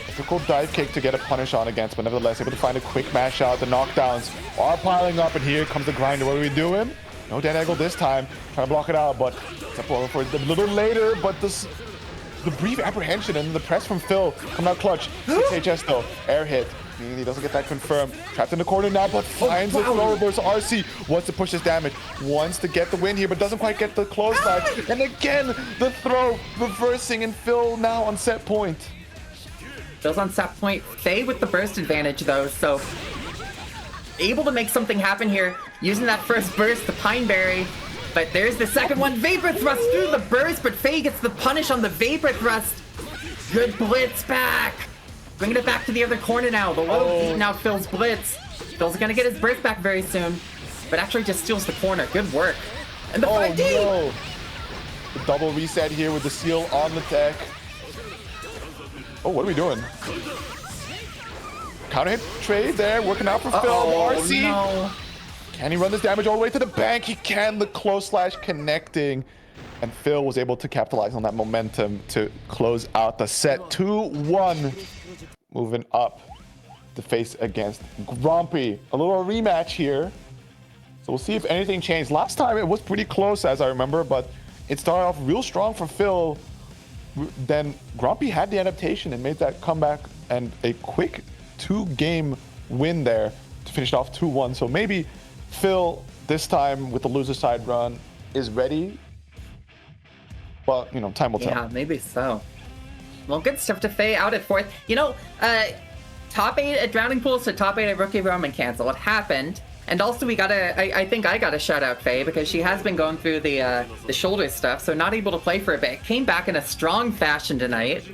Difficult dive kick to get a punish on against, but nevertheless able to find a quick mash out. The knockdowns are piling up, and here comes the grinder. What are we doing? No dead angle this time. Trying to block it out, but it's up over for it a little later. But the brief apprehension and the press from Phil coming out clutch. 6HS though, air hit. He doesn't get that confirmed. Trapped in the corner now, but finds the throw reverse. RC wants to push his damage, wants to get the win here, but doesn't quite get the close line. And again, the throw reversing, and Phil now on set point. Phil's on set point. Faye with the burst advantage though, so able to make something happen here using that first burst, the Pineberry. But there's the second one. Vapor Thrust through the burst, but Faye gets the punish on the Vapor Thrust. Good blitz back. Bringing it back to the other corner now. The low beat now Phil's blitz. Phil's gonna get his burst back very soon, but actually just steals the corner. Good work. And the 5D! No. The double reset here with the seal on the tech. Oh, what are we doing? Counter hit trade there, working out for Phil. RC. No. Can he run this damage all the way to the bank? He can. The close slash connecting. And Phil was able to capitalize on that momentum to close out the set. 2-1. Moving up to face against Grumpy. A little rematch here. So we'll see if anything changed. Last time it was pretty close, as I remember, but it started off real strong for Phil. Then Grumpy had the adaptation and made that comeback and a quick 2-game win there to finish it off 2-1. So maybe Phil, this time with the loser side run, is ready. Well, you know, time will tell. Yeah, maybe so. Well, good stuff to Faye out at 4th. You know, top 8 at Drowning Pools to top 8 at Rookie Roman Cancel. It happened. And also we gotta, I think I gotta shout out Faye because she has been going through the shoulder stuff, so not able to play for a bit. Came back in a strong fashion tonight.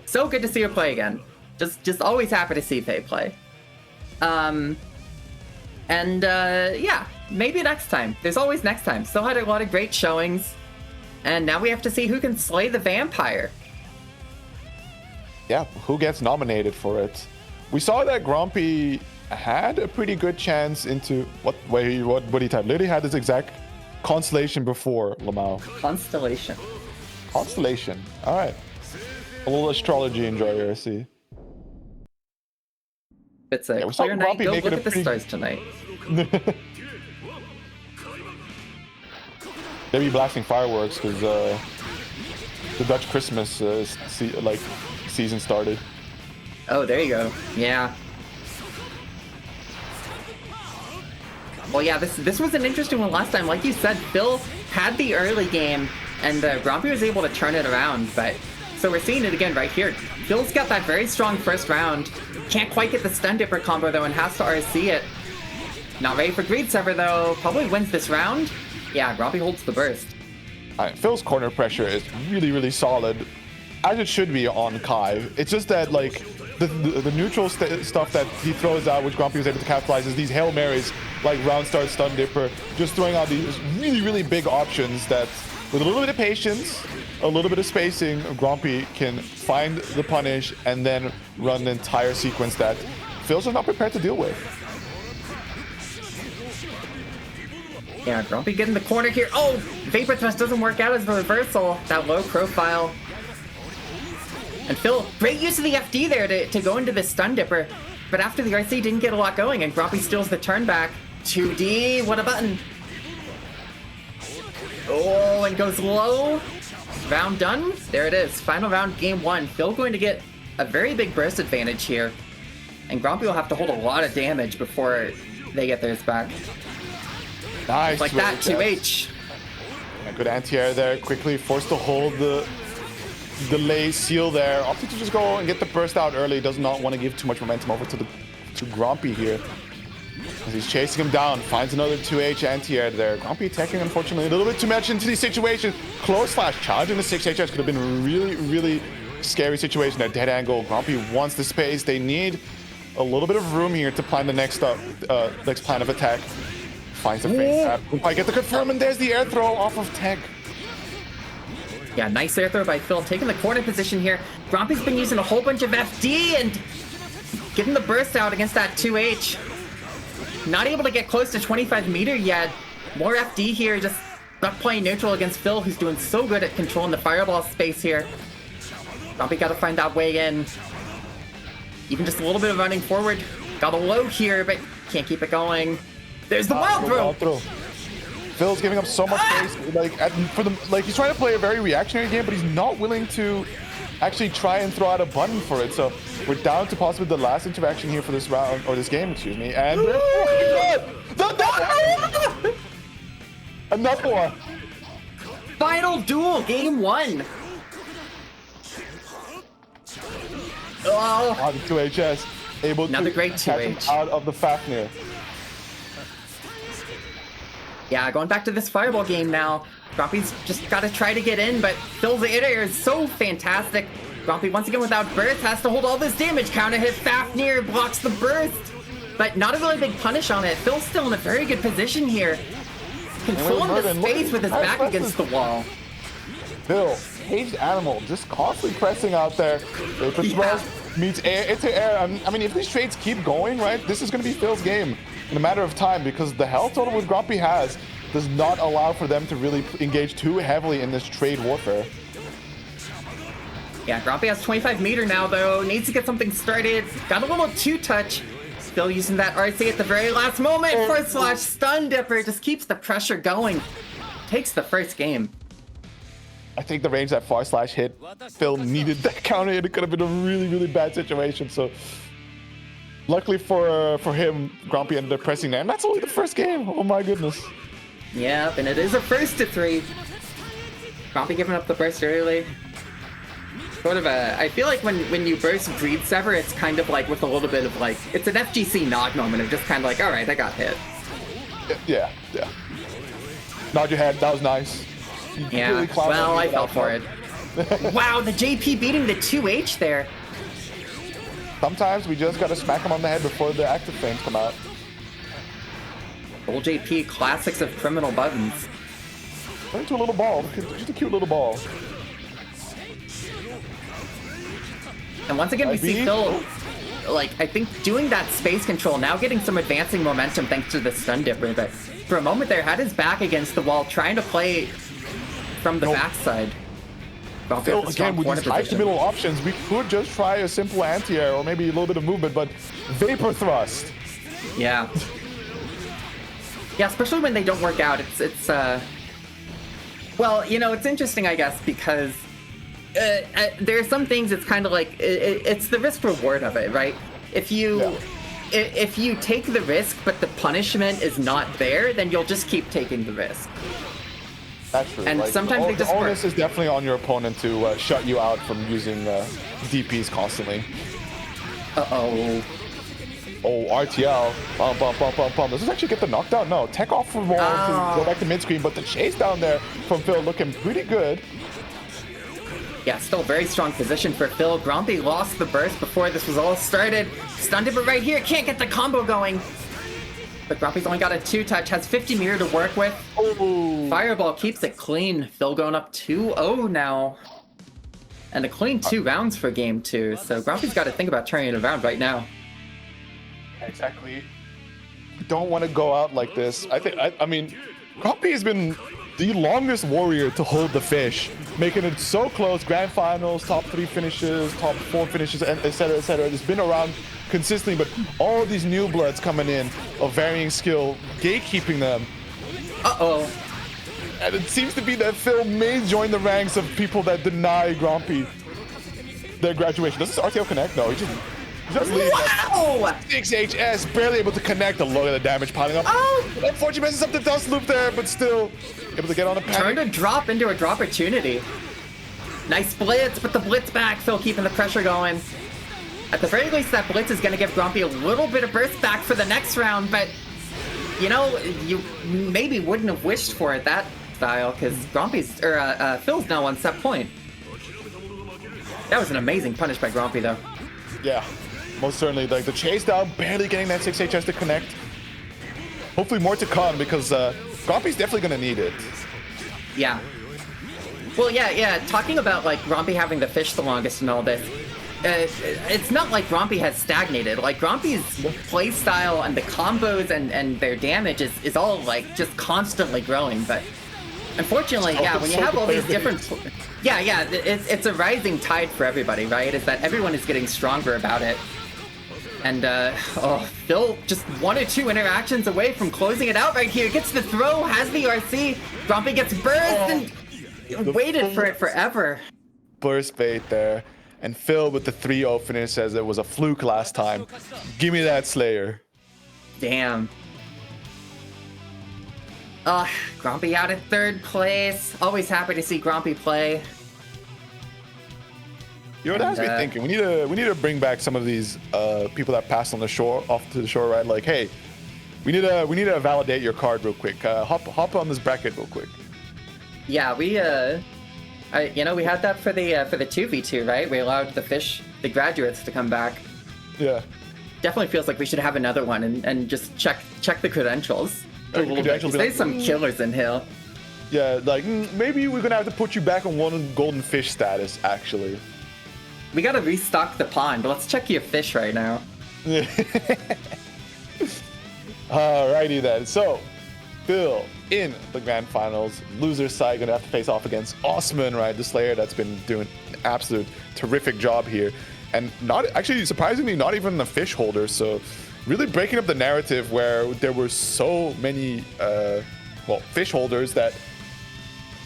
So good to see her play again. Just always happy to see Faye play. Yeah, maybe next time. There's always next time. Still had a lot of great showings. And now we have to see who can slay the vampire. Yeah, who gets nominated for it? We saw that Grumpy had a pretty good chance into what he typed. Literally had this exact constellation before Lamau. Constellation. Constellation. All right. A little astrology enjoyer, I see. It's a clear night. Go look at the stars tonight. They be blasting fireworks because the Dutch Christmas season started. Oh, there you go. Yeah. Well, yeah, this was an interesting one last time. Like you said, Phil had the early game, and Grumpy was able to turn it around. But so we're seeing it again right here. Phil's got that very strong first round. Can't quite get the stun dipper combo though, and has to RC it. Not ready for Greed Sever though. Probably wins this round. Yeah, Grumpy holds the burst. All right, Phil's corner pressure is really solid, as it should be on Kai. It's just that like the neutral stuff that he throws out, which Grumpy was able to capitalize, is these Hail Marys, like round start, stun dipper, just throwing out these really big options that, with a little bit of patience, a little bit of spacing, Grumpy can find the punish and then run the entire sequence that Phil's not prepared to deal with. Yeah, Grumpy getting the corner here. Oh, Vapor Thrust doesn't work out as the reversal. That low profile. And Phil, great use of the FD there to go into the stun dipper. But after the RC didn't get a lot going, and Grumpy steals the turn back. 2D, what a button. Oh, and goes low. Round done. There it is. Final round, game 1. Phil going to get a very big burst advantage here. And Grumpy will have to hold a lot of damage before they get theirs back. Nice. Like that, 2H. Yeah, good anti-air there. Quickly forced to hold the delay seal there. Opted to just go and get the burst out early. Does not want to give too much momentum over to Grumpy here. As he's chasing him down. Finds another 2H anti-air there. Grumpy attacking, unfortunately, a little bit too much into the situation. Close flash. Challenging the 6HS could have been a really scary situation at dead angle. Grumpy wants the space. They need a little bit of room here to plan the next plan of attack. Finds the face trap. I get the confirm, and there's the air throw off of tech. Yeah, nice air throw by Phil, taking the corner position here. Grumpy's been using a whole bunch of FD and getting the burst out against that 2H. Not able to get close to 25 meter yet. More FD here, just stuck playing neutral against Phil, who's doing so good at controlling the fireball space here. Grumpy got to find that way in. even just a little bit of running forward. Got a low here, but can't keep it going. There's the wild throw. Phil's giving up so much space. Like he's trying to play a very reactionary game, but he's not willing to actually try and throw out a button for it. So we're down to possibly the last interaction here for this round, or this game, excuse me. And another one. Final duel, game 1. Oh, On 2HS, able another to great catch him 2H. out of the Fafnir. Yeah, going back to this fireball game now. Grumpy's just got to try to get in, but Phil's air is so fantastic. Grumpy, once again without burst, has to hold all this damage. Counter hit, Fafnir blocks the burst, but not a really big punish on it. Phil's still in a very good position here. Controlling the space with his back against the wall. Phil, caged animal, just constantly pressing out there. Vapor Thrust meets air into air. I mean, if these trades keep going, right, this is going to be Phil's game in a matter of time, because the health total with Grumpy has does not allow for them to really engage too heavily in this trade warfare. Yeah, Grumpy has 25 meter now, though. Needs to get something started. Got a little 2-touch. Still using that RC at the very last moment. Forward slash stun dipper just keeps the pressure going. Takes the first game. I think the range that far slash hit, Phil needed that counter hit. It could have been a really, really bad situation. So luckily for him, Grumpy ended up pressing there. And that's only the first game. Oh my goodness. Yep, and it is a 1-3. Grumpy giving up the burst early. Sort of a, I feel like when you burst Greed Sever, it's kind of like with a little bit of like, it's an FGC nod moment of just kind of like, all right, I got hit. Yeah. Nod your head, that was nice. Yeah, well, I fell for it. Wow, the JP beating the 2H there. Sometimes we just gotta smack him on the head before the active frames come out. Old JP, classics of criminal buttons. Turn into a little ball, just a cute little ball. And once again, we see Phil, like, I think doing that space control, now getting some advancing momentum thanks to the stun dipper, but for a moment there, had his back against the wall, trying to play from the backside. Phil, again, with these high to middle options, we could just try a simple anti-air or maybe a little bit of movement, but Vapor Thrust. Yeah. Yeah, especially when they don't work out. Well, you know, it's interesting, I guess, because there are some things it's kind of like, it's the risk reward of it, right? If you take the risk, but the punishment is not there, then you'll just keep taking the risk. That's true. And like, sometimes they just the onus is definitely on your opponent to shut you out from using DPs constantly. Uh-oh. Oh, RTL. Bum. Does this actually get the knockdown? No. Tech off for wall to go back to mid-screen, but the chase down there from Phil looking pretty good. Yeah, still very strong position for Phil. Grumpy lost the burst before this was all started. Stun dipper right here, can't get the combo going. But Grumpy's only got a 2-touch, has 50 meter to work with. Oh. Fireball keeps it clean. Phil going up 2-0 now. And a clean 2 rounds for game 2, so Grumpy's got to think about turning it around right now. Exactly. Don't want to go out like this. I mean, Grumpy has been the longest warrior to hold the fish, making it so close. Grand finals, top 3 finishes, top 4 finishes, and etc. It's been around consistently, but all these new bloods coming in of varying skill, gatekeeping them. Uh-oh. And it seems to be that Phil may join the ranks of people that deny Grumpy their graduation. Does this RTO connect? No, he just Wow! 6HS, barely able to connect. The look at the damage piling up. Oh! Unfortunately, messes up the dust loop there, but still able to get on a panic. Turned a drop into a drop opportunity. Nice blitz, but the blitz back, Phil keeping the pressure going. At the very least, that blitz is going to give Grumpy a little bit of burst back for the next round, but you know, you maybe wouldn't have wished for it that style, because Phil's now on set point. That was an amazing punish by Grumpy, though. Yeah, most certainly. Like the chase down, barely getting that 6HS to connect. Hopefully more to come, because Grumpy's definitely going to need it. Yeah. Well, yeah. Talking about like Grumpy having the fish the longest and all this, it's not like Grumpy has stagnated. Like Grumpy's play style and the combos and their damage is all like just constantly growing. But unfortunately, yeah, when you have all these different, it's a rising tide for everybody, right? Is that everyone is getting stronger about it. And, oh, Phil just 1 or 2 interactions away from closing it out right here. Gets the throw, has the RC. Grumpy gets burst and waited for it forever. Burst bait there. And Phil with the 3-0 finish says it was a fluke last time. Give me that Slayer. Damn. Grumpy out in 3rd place. Always happy to see Grumpy play. You know, that has me thinking. We need to bring back some of these people that pass on the shore, off to the shore, right? Like, hey, we need to validate your card real quick. Hop on this bracket real quick. Yeah, we we had that for the 2v2, right? We allowed the graduates to come back. Yeah. Definitely feels like we should have another one and just check the credentials. There's some killers in here. Yeah, like maybe we're gonna have to put you back on 1 golden fish status, actually. We gotta restock the pond, but let's check your fish right now. Alrighty then. So, Phil in the grand finals. Loser side gonna have to face off against Osman, right? The Slayer that's been doing an absolute terrific job here, and not actually surprisingly not even the fish holder. So, really breaking up the narrative where there were so many fish holders that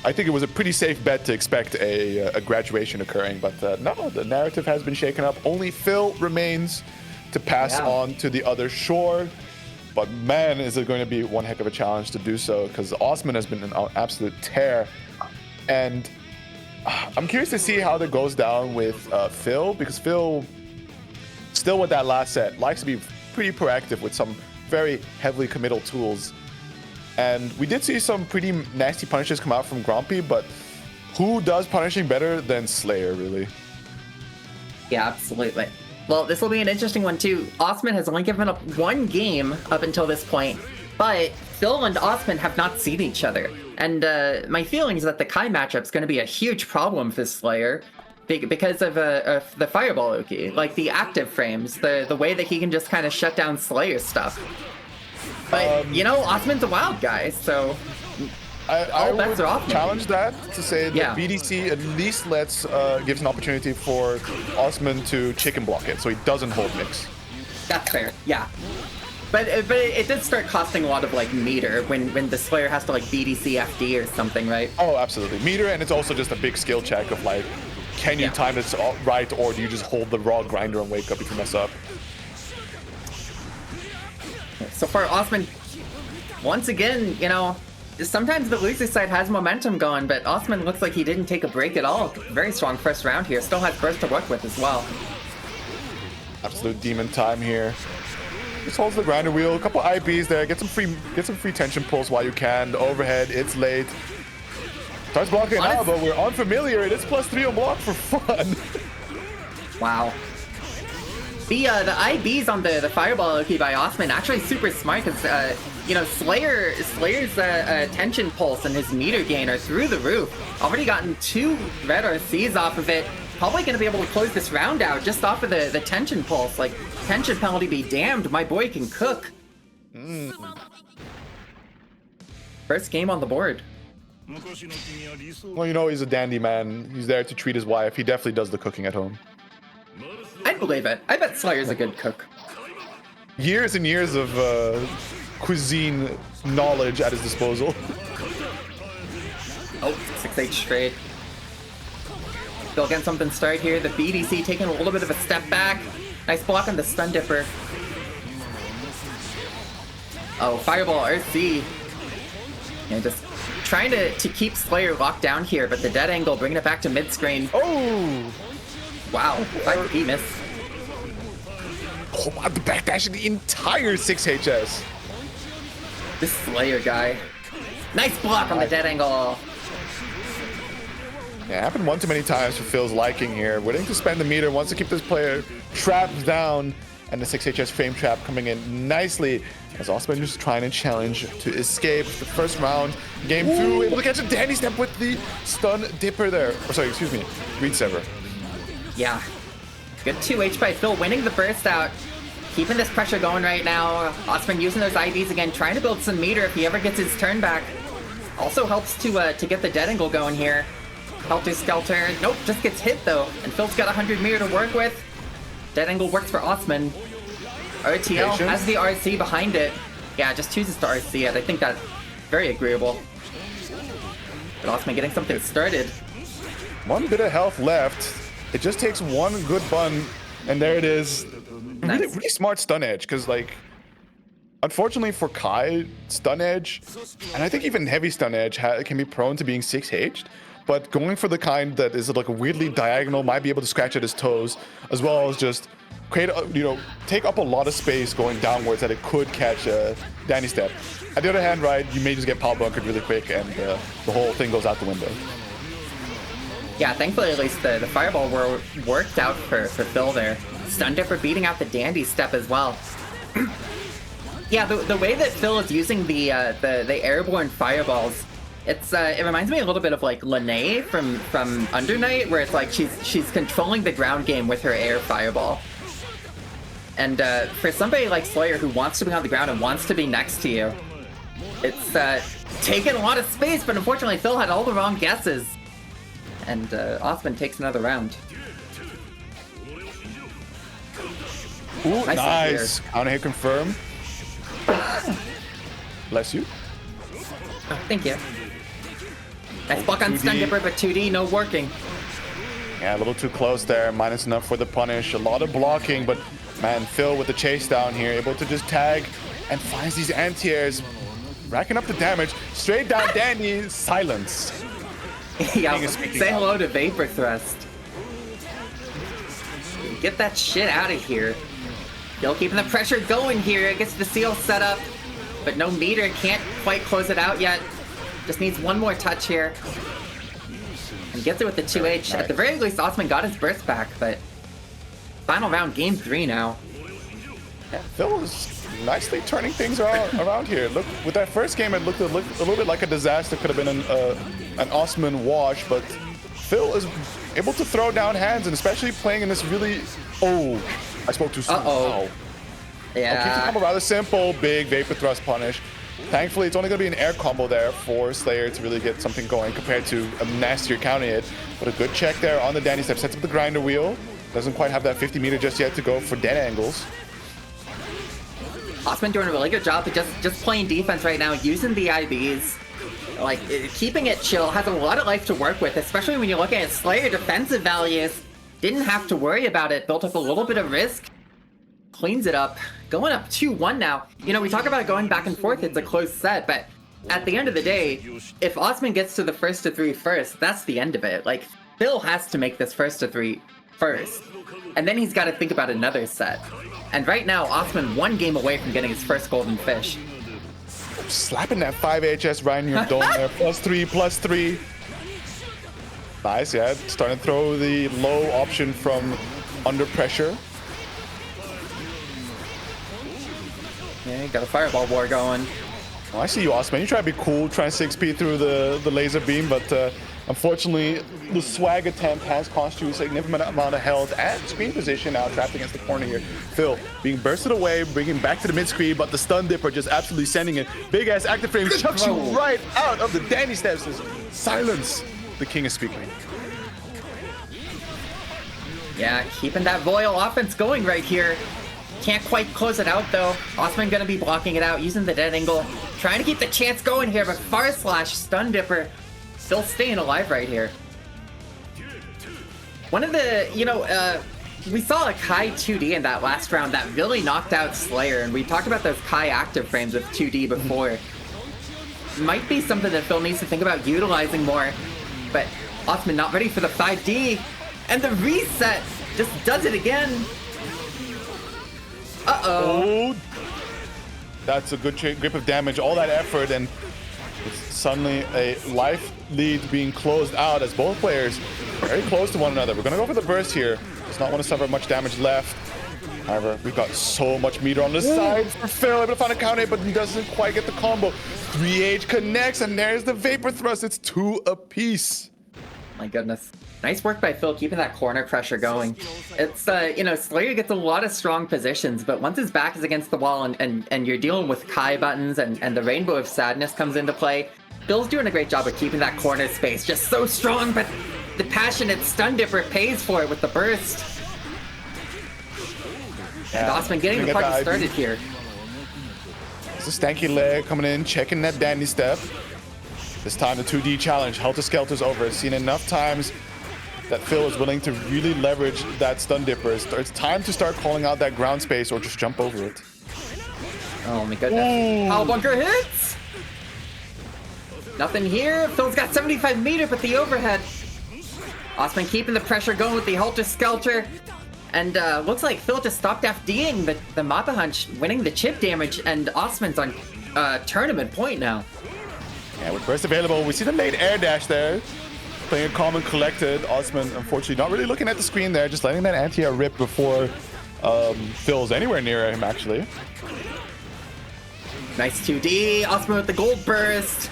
I think it was a pretty safe bet to expect a graduation occurring, but no, the narrative has been shaken up. Only Phil remains to pass on to the other shore, but man, is it going to be one heck of a challenge to do so, because Osman has been an absolute tear, and I'm curious to see how that goes down with Phil, because Phil, still with that last set, likes to be pretty proactive with some very heavily committal tools. And we did see some pretty nasty punishes come out from Grumpy, but who does punishing better than Slayer, really? Yeah, absolutely. Well, this will be an interesting one, too. Osman has only given up 1 game up until this point, but Phil and Osman have not seen each other. And my feeling is that the Kai matchup is going to be a huge problem for Slayer because of the Fireball Oki. Like, the active frames, the way that he can just kind of shut down Slayer stuff. But, Osman's a wild guy, so I would challenge that to say that BDC at least gives an opportunity for Osman to chicken block it, so he doesn't hold mix. That's fair, yeah. But it did start costing a lot of, like, meter when the Slayer has to, like, BDC FD or something, right? Oh, absolutely. Meter, and it's also just a big skill check of, like, can you time it right, or do you just hold the raw grinder and wake up if you mess up? So far, Osman, once again, sometimes the loser side has momentum going, but Osman looks like he didn't take a break at all. Very strong first round here. Still has burst to work with as well. Absolute demon time here. Just holds the grinder wheel. A couple IBs there. Get some free tension pulls while you can. The overhead, it's late. Starts blocking now, but we're unfamiliar. It is +3 on block for fun. Wow. The IBs on the Fireball Oki by Osman actually super smart, because Slayer's tension pulse and his meter gain are through the roof. Already gotten 2 red RCs off of it. Probably going to be able to close this round out just off of the tension pulse. Like, tension penalty be damned, my boy can cook. First game on the board. Well, he's a dandy man. He's there to treat his wife. He definitely does the cooking at home. I believe it. I bet Slayer's a good cook. Years and years of cuisine knowledge at his disposal. Oh, 6-8 straight. Still getting something started here. The BDC taking a little bit of a step back. Nice block on the stun dipper. Oh, Fireball RC. Yeah, just trying to keep Slayer locked down here, but the dead angle, bringing it back to mid-screen. Oh! Wow, 5P miss. Oh, wow, the backdash in the entire 6HS. This Slayer guy. Nice block on the dead angle. Yeah, happened one too many times for Phil's liking here. Willing to spend the meter, wants to keep this player trapped down, and the 6HS frame trap coming in nicely as Osman just trying to challenge to escape the first round. Game 2, able to catch a dandy step with the stun dipper there. Oh, sorry, excuse me, Greed Sever. Yeah. Good 2H by Phil, winning the burst out. Keeping this pressure going right now. Osman using those IVs again, trying to build some meter if he ever gets his turn back. Also helps to get the dead angle going here. Helter Skelter. Nope, just gets hit though. And Phil's got 100 meter to work with. Dead angle works for Osman. RTL Patience. has the RC behind it. Yeah, just chooses to RC it. I think that's very agreeable. But Osman getting something started. One bit of health left. It just takes one good bun, and there it is. Nice. Really smart stun edge, because like, unfortunately for Kai, stun edge, and I think even heavy stun edge can be prone to being 6H'd. But going for the kind that is like a weirdly diagonal, might be able to scratch at his toes, as well as just create, take up a lot of space going downwards that it could catch Danny Step. On the other hand, right, you may just get power bunkered really quick, and the whole thing goes out the window. Yeah, thankfully at least the fireball worked out for Phil there. Stun Dipper beating out the Dandy Step as well. Yeah, the way that Phil is using the airborne fireballs, it reminds me a little bit of like Lene from Under Night, where it's like she's controlling the ground game with her air fireball. And for somebody like Slayer who wants to be on the ground and wants to be next to you, it's taken a lot of space, but unfortunately Phil had all the wrong guesses. And Osman takes another round. Ooh, nice. Counter hit confirm. Bless you. Oh, thank you. Nice block on 2D. Stun Dipper, but 2D, no working. Yeah, a little too close there. Minus enough for the punish. A lot of blocking, but man, Phil with the chase down here, able to just tag and finds these anti-airs, racking up the damage. Straight down Danny, silence. Yeah, say hello to Vapor Thrust. Get that shit out of here. Still keeping the pressure going here. Gets the seal set up, but no meter. Can't quite close it out yet. Just needs one more touch here. And gets it with the 2H. Nice. At the very least, Osman got his burst back, but final round, game 3 now. Yeah, Phil is nicely turning things around here. Look, with that first game, it looked a little bit like a disaster. Could have been an Osman wash, but Phil is able to throw down hands, and especially playing in this really... Oh, I spoke too soon. Uh-oh. Yeah. Keep the combo rather simple. Big Vapor Thrust punish. Thankfully, it's only going to be an air combo there for Slayer to really get something going compared to a nastier counter hit. But a good check there on the Danny Step. Sets up the grinder wheel. Doesn't quite have that 50 meter just yet to go for dead angles. Osman doing a really good job of just playing defense right now, using the IBs. Like, keeping it chill, has a lot of life to work with, especially when you look at Slayer defensive values. Didn't have to worry about it, built up a little bit of risk. Cleans it up. Going up 2-1 now. You know, we talk about it going back and forth, it's a close set, but at the end of the day, if Osman gets to the first to 3 first, that's the end of it. Like, Phil has to make this first to 3 first, and then he's got to think about another set. And right now, Osman 1 game away from getting his first golden fish. Slapping that 5 HS right in your dome there. +3/+3. Nice, yeah. Starting to throw the low option from under pressure. Yeah, you got a fireball war going. Well, I see you, Osman. You try to be cool, try to 6P through the laser beam, but unfortunately, the swag attempt has cost you a significant amount of health and screen position now, trapped against the corner here. Phil being bursted away, bringing back to the mid screen, but the stun dipper just absolutely sending it. Big ass active frame chucks you right out of the Danny Steps. Silence. The king is speaking. Yeah, keeping that Royal offense going right here. Can't quite close it out though. Osman gonna be blocking it out, using the dead angle. Trying to keep the chance going here, but Far Slash, Stun Dipper, still staying alive right here. One of the, we saw a Kai 2D in that last round that really knocked out Slayer, and we talked about those Kai active frames with 2D before. Might be something that Phil needs to think about utilizing more, but Osman not ready for the 5D, and the reset just does it again. Uh-oh. Oh, that's a good grip of damage, all that effort, and it's suddenly a life lead being closed out as both players very close to one another. We're gonna go for the burst here. Does not want to suffer much damage left. However, we got so much meter on the sides for Phil, able to find a counter hit, but he doesn't quite get the combo. 3H connects, and there's the Vapor Thrust. It's 2 apiece. My goodness. Nice work by Phil, keeping that corner pressure going. It's, Slayer gets a lot of strong positions, but once his back is against the wall and you're dealing with Kai buttons and the Rainbow of Sadness comes into play, Phil's doing a great job of keeping that corner space just so strong, but the passionate Stun Dipper pays for it with the burst. And Osman getting the party started here. It's a stanky leg coming in, checking that dandy step. This time the 2D challenge, Helter Skelter's over. Seen enough times that Phil is willing to really leverage that stun dipper. It's time to start calling out that ground space or just jump over it. Oh my goodness. Power bunker hits! Nothing here. Phil's got 75 meter, but the overhead. Osman keeping the pressure going with the Helter Skelter. And looks like Phil just stopped FDing the Mappa Hunch, winning the chip damage, and Osman's on tournament point now. Yeah, with burst available, we see the late air dash there. Playing it calm and collected. Osman, unfortunately, not really looking at the screen there, just letting that anti-air rip before Phil's anywhere near him, actually. Nice 2D. Osman with the gold burst.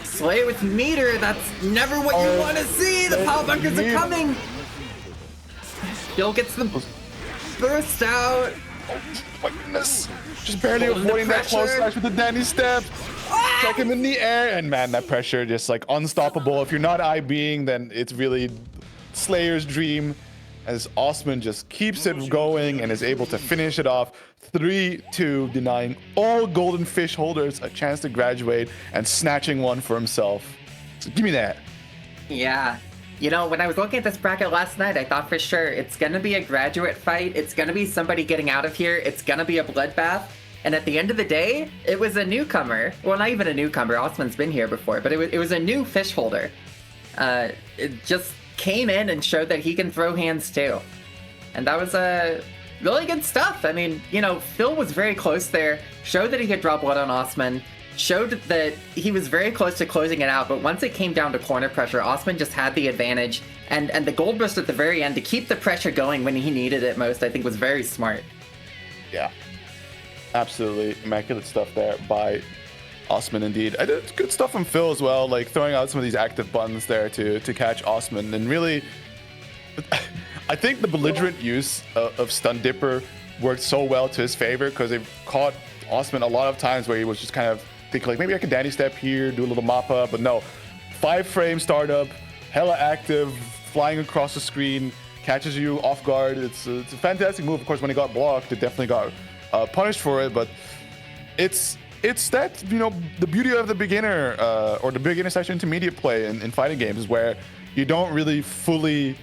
Slay with meter. That's never what you want to see. The power bunkers are coming. Phil gets the burst out. Oh my goodness. Just barely avoiding that close slash with the dandy step. Check him in the air, and man, that pressure just like unstoppable. If you're not IBing, then it's really Slayer's dream, as Osman just keeps it going and is able to finish it off 3-2, denying all golden fish holders a chance to graduate and snatching one for himself. So give me that. Yeah. You know, when I was looking at this bracket last night, I thought for sure it's gonna be a graduate fight. It's gonna be somebody getting out of here. It's gonna be a bloodbath. And at the end of the day, it was a newcomer. Well, not even a newcomer. Osman's been here before, but it was a new fish holder. It just came in and showed that he can throw hands too. And that was really good stuff. I mean, you know, Phil was very close there, showed that he could draw blood on Osman, showed that he was very close to closing it out, but once it came down to corner pressure, Osman just had the advantage. And the gold burst at the very end to keep the pressure going when he needed it most, I think was very smart. Yeah. Absolutely immaculate stuff there by Osman indeed. I did good stuff from Phil as well, like throwing out some of these active buttons there to catch Osman. And really, I think the belligerent use of Stun Dipper worked so well to his favor, because it caught Osman a lot of times where he was just kind of thinking like, maybe I can dandy step here, do a little mappa, but no. 5-frame startup, hella active, flying across the screen, catches you off guard. It's a fantastic move. Of course, when he got blocked, it definitely got punished for it, but it's that, you know, the beauty of the beginner or the beginner / intermediate play in fighting games is where you don't really fully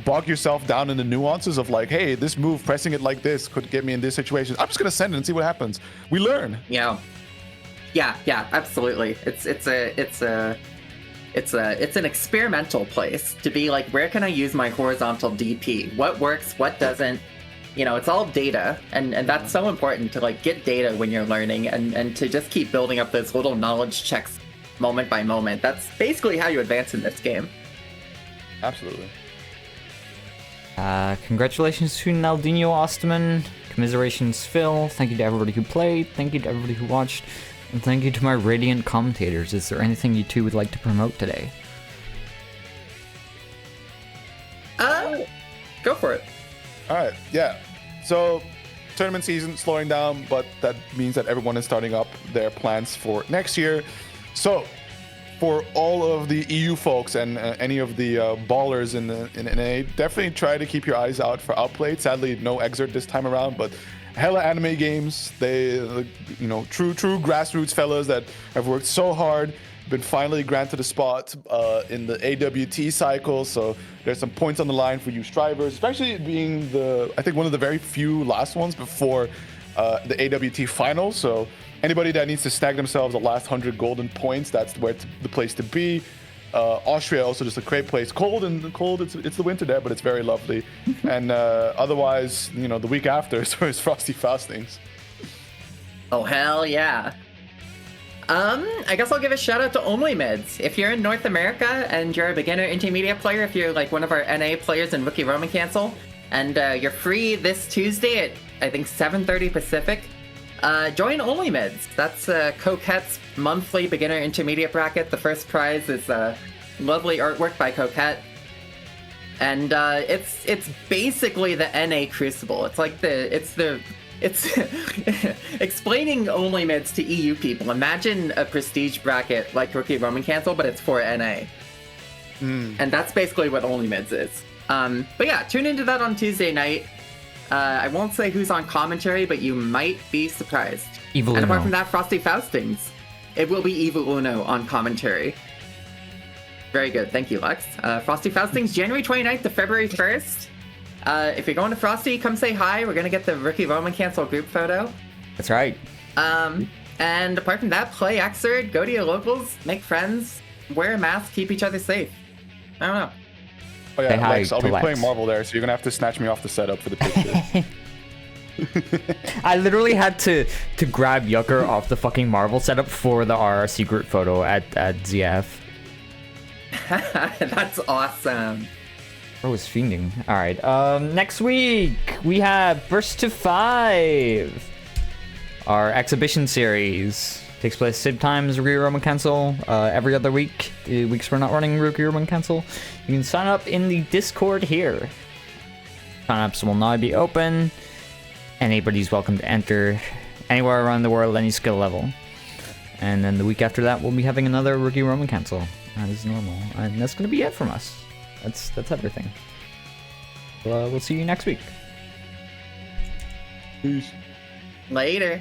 bog yourself down in the nuances of like, hey, this move, pressing it like this could get me in this situation. I'm just gonna send it and see what happens. We learn. Yeah, absolutely. It's an experimental place to be like, where can I use my horizontal DP? What works? What doesn't? You know, it's all data, and that's so important to like get data when you're learning, and to just keep building up those little knowledge checks moment by moment. That's basically how you advance in this game. Absolutely. Congratulations to Naldinho Osterman. Commiserations, Phil. Thank you to everybody who played. Thank you to everybody who watched. And thank you to my radiant commentators. Is there anything you two would like to promote today? Go for it. All right, yeah. So tournament season slowing down, but that means that everyone is starting up their plans for next year. So for all of the EU folks and any of the ballers in NA, definitely try to keep your eyes out for Outplayed. Sadly, no Exert this time around, but hella anime games. They, you know, true grassroots fellas that have worked so hard, been finally granted a spot in the AWT cycle. So there's some points on the line for you strivers, especially being I think one of the very few last ones before the AWT final. So anybody that needs to snag themselves the last 100 golden points, that's the place to be. Austria also just a great place. Cold, it's the winter there, but it's very lovely. And otherwise, you know, the week after is Frosty Faustings. Oh, hell yeah. I guess I'll give a shout out to Only Mids. If you're in North America and you're a beginner intermediate player, if you're like one of our NA players in Rookie Roman Cancel, and you're free this Tuesday at, I think, 7:30 Pacific, join Only Mids. That's Coquette's monthly beginner intermediate bracket. The first prize is lovely artwork by Coquette. And it's basically the NA Crucible. It's like it's explaining Only Mids to EU people. Imagine a prestige bracket like Rookie Roman Cancel, but it's for NA. And that's basically what Only Mids is. But yeah, tune into that on Tuesday night. I won't say who's on commentary, but you might be surprised. Evil And apart Uno. from that, Frosty Faustings. It will be Evil Uno on commentary. Very good. Thank you, Lex. Frosty Faustings, January 29th to February 1st. If you're going to Frosty, come say hi. We're going to get the Rookie Roman Cancel group photo. That's right. And apart from that, play Xrd, go to your locals, make friends, wear a mask, keep each other safe. I don't know. Oh Say yeah, hi Lex, I'll to be Lex. playing Marvel there, so you're gonna have to snatch me off the setup for the picture. I literally had to grab Yucker off the fucking Marvel setup for the RRC group photo at ZF. That's awesome. I was fiending. Alright, next week we have Burst to 5. Our exhibition series takes place same time as Rookie Roman Cancel, every other week. The weeks we're not running Rookie Roman Cancel. You can sign up in the Discord here. Sign-ups will now be open. Anybody's welcome to enter anywhere around the world, any skill level. And then the week after that, we'll be having another Rookie Roman Cancel, as normal. And that's going to be it from us. That's everything. We'll see you next week. Peace. Later.